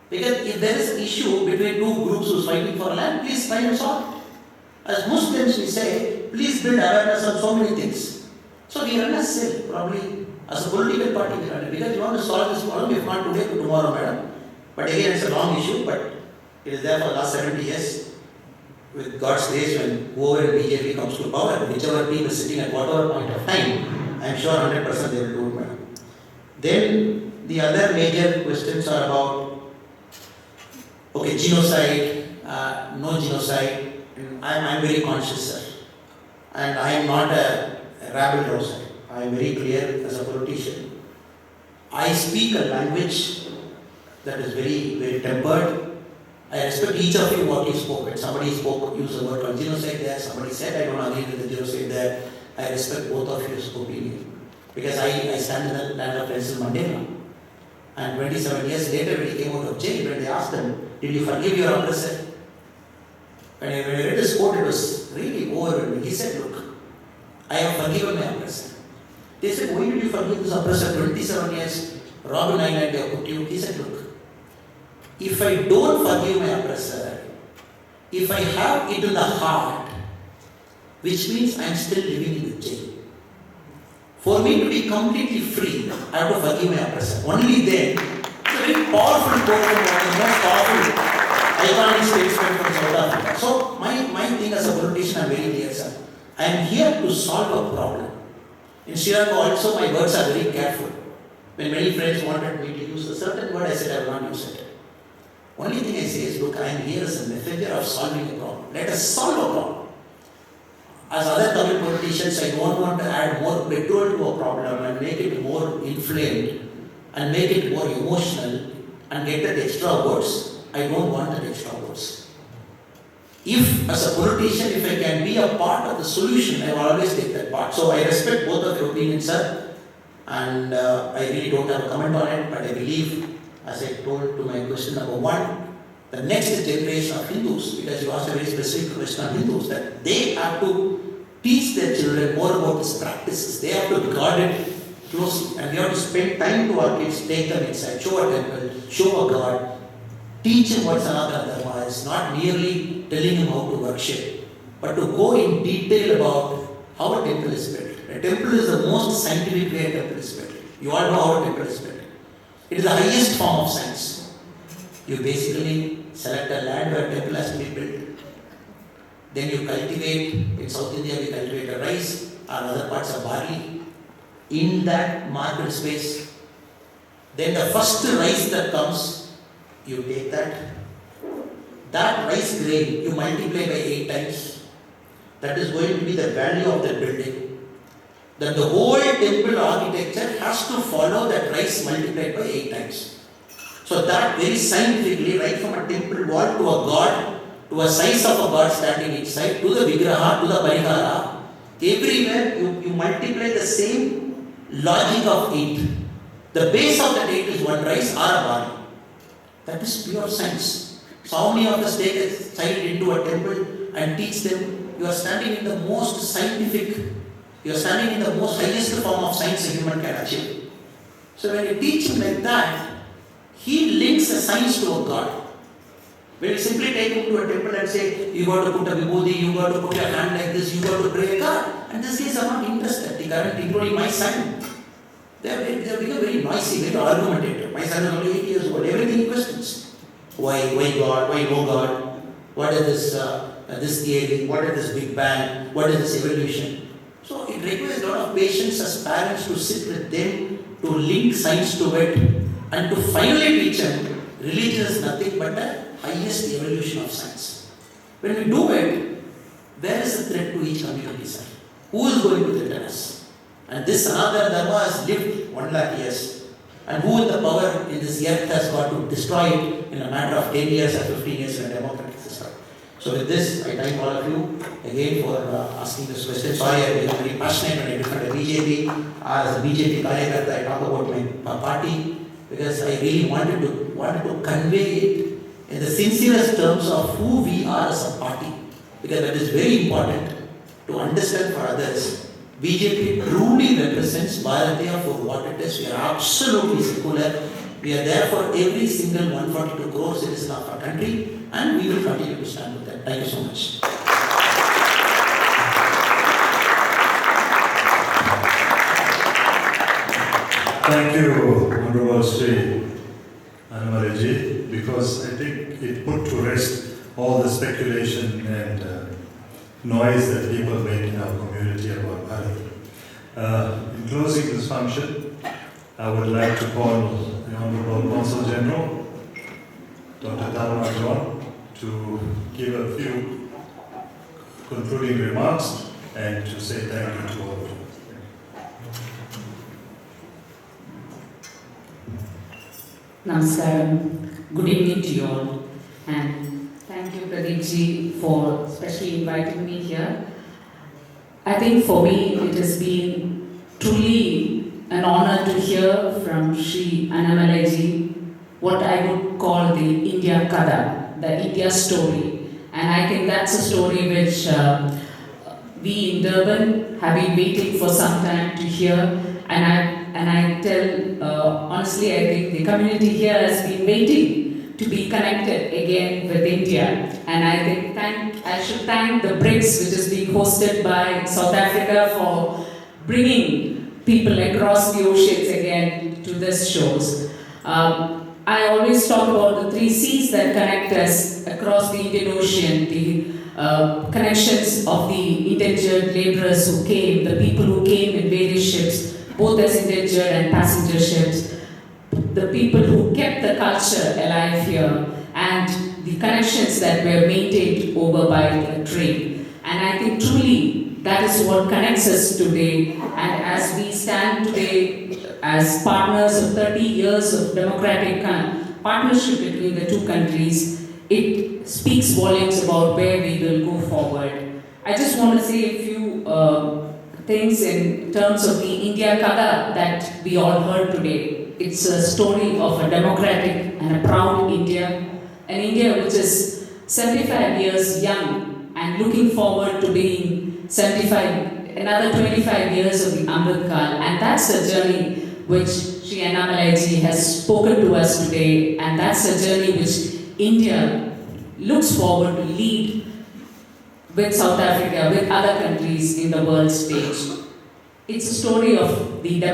Because if there is an issue between two groups who are fighting for land, please try and solve it. As Muslims, we say, please build awareness on so many things. So we run a cell, probably as a political party we run it. Because we want to solve this problem, if not today, tomorrow, madam. But again, it's a long issue, but it is there for the last 70 years. With God's grace, when whoever in BJP comes to power, whichever team is sitting at whatever point of time, I am sure 100% they will do it, madam. Then the other major questions are about, okay, genocide, no genocide. I am very conscious, sir. And I am not a rabble rouser. I am very clear as a politician. I speak a language that is very, very tempered. I respect each of you what you spoke. When somebody spoke, used the word called genocide there, somebody said I don't agree with the genocide there. I respect both of your opinion. Because I stand in the land of Nelson Mandela. And 27 years later, when he came out of jail, when they asked him, did you forgive your oppressor? When I read his quote, it was really overwhelming. He said, look, I have forgiven my oppressor. They said, why did you forgive this oppressor? 27 years, Robin Island, they put you. He said, look, if I don't forgive my oppressor, if I have it in the heart, which means I am still living in the jail. For me to be completely free, I have to forgive my oppressor. Only then, it's a very powerful quote from one of the most powerful iconic statements from South Africa. So my thing as a politician, I am very clear, sir. I am here to solve a problem. In Sri Lanka also, my words are very careful. When many friends wanted me to use a certain word, I said I will not use it. Only thing I say is, look, I am here as a messenger of solving a problem. Let us solve a problem. As other Tamil politicians, I don't want to add more petrol to a problem and make it more inflamed and make it more emotional. and get that extra votes, I don't want that extra votes. If, as a politician, if I can be a part of the solution, I will always take that part. So I respect both of your opinions, sir, and I really don't have a comment on it, but I believe, as I told to my question number one, the next generation of Hindus, because you asked a very specific question on Hindus, that they have to teach their children more about these practices. They have to guard it closely, and we have to spend time to our kids, take them inside, show a temple, show a god, teach him what Sanatana Dharma is, not merely telling him how to worship, but to go in detail about how a temple is built. A temple is the most scientific way a temple is built. You all know how a temple is built. It is the highest form of science. You basically select a land where a temple has to be built. Then you cultivate, in South India we cultivate a rice or other parts of barley. In that market space, then the first rice that comes, you take that rice grain, you multiply by 8 times. That is going to be the value of that building. Then the whole temple architecture has to follow that rice multiplied by 8 times. So that very scientifically, right from a temple wall to a god, to a size of a god standing inside, to the vigraha, to the parihara, everywhere you multiply the same logic of 8. The base of that 8 is one rice or a barley. That is pure science. So how many of us take a child into a temple and teach them? You are standing in the most scientific, you are standing in the most highest form of science a human can achieve. So when you teach him like that, he links a science to a god. When you simply take him to a temple and say, you got to put a vibhuti, you got to put your hand like this, you got to pray a god. And these guys are not interested. The current, including my son, they are become very noisy, very argumentative. My son is only 8 years old. Everything he questions. Why God? Why no God? What is this theory? What is this Big Bang? What is this evolution? So it requires a lot of patience as parents to sit with them, to link science to it, and to finally teach them religion is nothing but the highest evolution of science. When we do it, there is a threat to each community, sir. Who is going to threaten us? And this Sanatana Dharma has lived 1 lakh years. And who in the power in this earth has got to destroy it in a matter of 10 years or 15 years in a democratic system? So with this, I thank all of you again for asking this question. Sorry, I become very passionate when I refer to BJP. As a BJP Karyakarta, I talk about my party because I really wanted to convey it in the sincerest terms of who we are as a party. Because that is very important to understand for others. BJP truly represents Bharatiya for what it is. We are absolutely secular. We are there for every single 142 crore citizen of our country, and we will continue to stand with that. Thank you so much. Thank you, Honorable Sri Annamalai ji, because I think it put to rest all the speculation and noise that people make in our community about Bharat. In closing this function, I would like to call the Honorable Consul General, Dr. Dharma John, to give a few concluding remarks and to say thank you to all of you. Namaskaram. Good evening to you all. And thank you, Pradeep ji, for especially inviting me here. I think for me it has been truly an honor to hear from Sri Annamalai ji what I would call the India Kada, the India story. And I think that's a story which we in Durban have been waiting for some time to hear. And I tell, honestly, I think the community here has been waiting to be connected again with India. And I think I should thank the BRICS, which is being hosted by South Africa, for bringing people across the oceans again to this shows. I always talk about the 3 C's that connect us across the Indian Ocean, the connections of the indentured laborers who came, the people who came in various ships, both as indentured and passenger ships, the people who kept the culture alive here, and the connections that were maintained over by the trade. And I think truly that is what connects us today. And as we stand today as partners of 30 years of democratic partnership between the two countries, it speaks volumes about where we will go forward. I just want to say a few things in terms of the India Kada that we all heard today. It's a story of a democratic and a proud India, an India which is 75 years young and looking forward to being 75, another 25 years of the Amrit Kal, and that's the journey which K Annamalai ji has spoken to us today, and that's a journey which India looks forward to lead with South Africa, with other countries in the world stage. It's a story of the the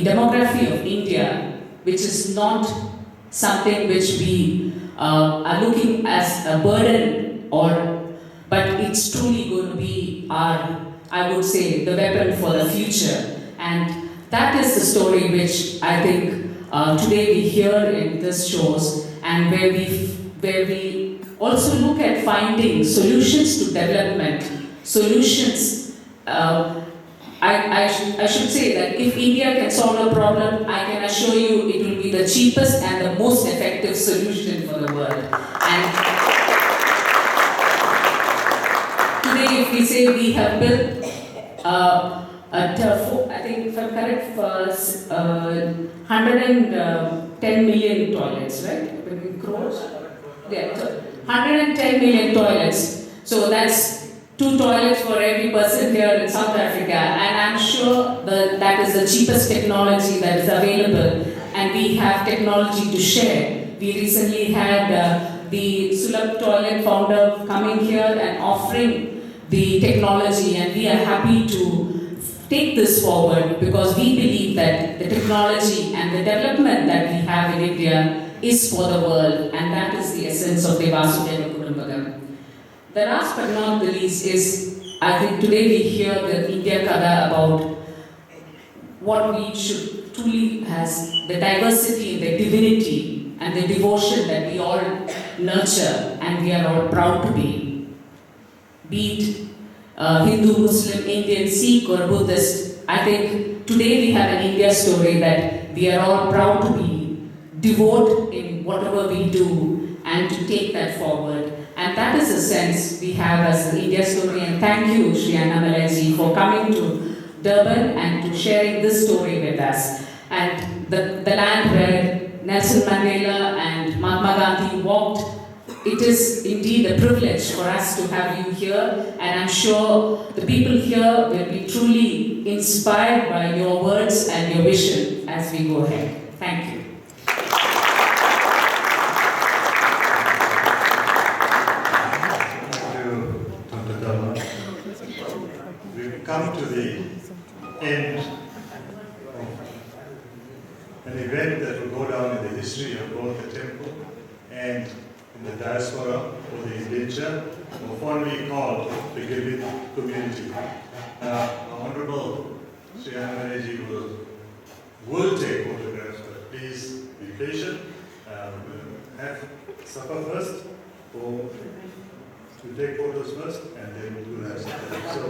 demography of India, which is not something which we are looking as a burden, but it's truly going to be our, I would say, the weapon for the future. And that is the story which I think today we hear in this shows, and where we also look at finding solutions to development, solutions. I should say that if India can solve a problem, I can assure you it will be the cheapest and the most effective solution for the world. And today, if we say we have built I think if I'm correct, 110 million toilets, right? Crores? Yeah, 110 million toilets. So that's 2 toilets for every person here in South Africa. And I'm sure that is the cheapest technology that is available. And we have technology to share. We recently had the Sulab toilet founder coming here and offering the technology, and we are happy to take this forward because we believe that the technology and the development that we have in India is for the world, and that is the essence of the Vasudhaiva Kutumbakam. The last but not the least is, I think today we hear the India Kada about what we should truly has, the diversity and the divinity and the devotion that we all nurture and we are all proud to be. Be it Hindu, Muslim, Indian, Sikh or Buddhist, I think today we have an India story that we are all proud to be devoted in whatever we do and to take that forward. And that is the sense we have as the India story. And thank you, K Annamalai ji, for coming to Durban and to sharing this story with us. And the land where Nelson Mandela and Mahatma Gandhi walked, it is indeed a privilege for us to have you here, and I'm sure the people here will be truly inspired by your words and your vision as we go ahead. Thank you. Thank you, Dr. Dharma. We've come to the end of an event that will go down in the history of both the temple and in the diaspora, or the India, or fondly called the Gilbit community. Honorable K Annamalai ji will take photographs, but please be patient. Have supper first, or we take photos first, and then we do have supper. So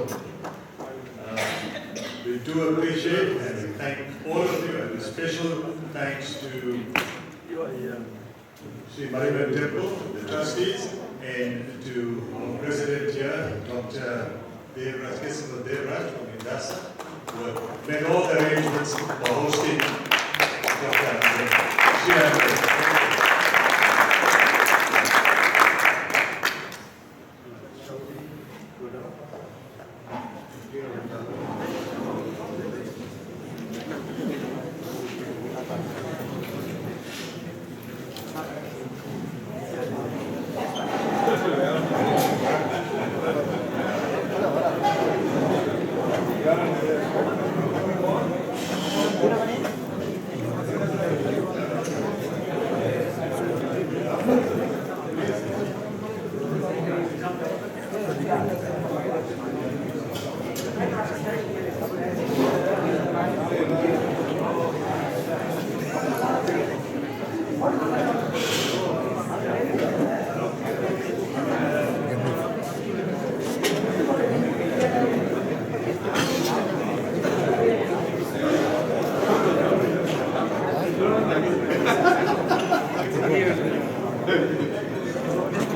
we do appreciate and we thank all of you, and a special thanks to Sri Mariban Temple, the trustees, and to our president here, Dr. Devraj Devraj from Indasa, who have made all the arrangements for hosting Dr. K Annamalai.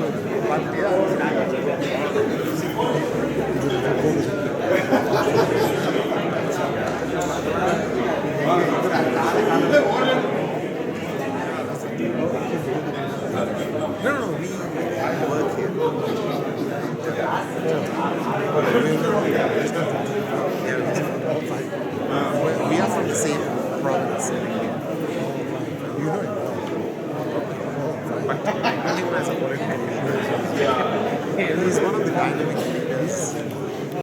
We are from the same province. You know it. But I know him as a political leader. He's one of the dynamic leaders.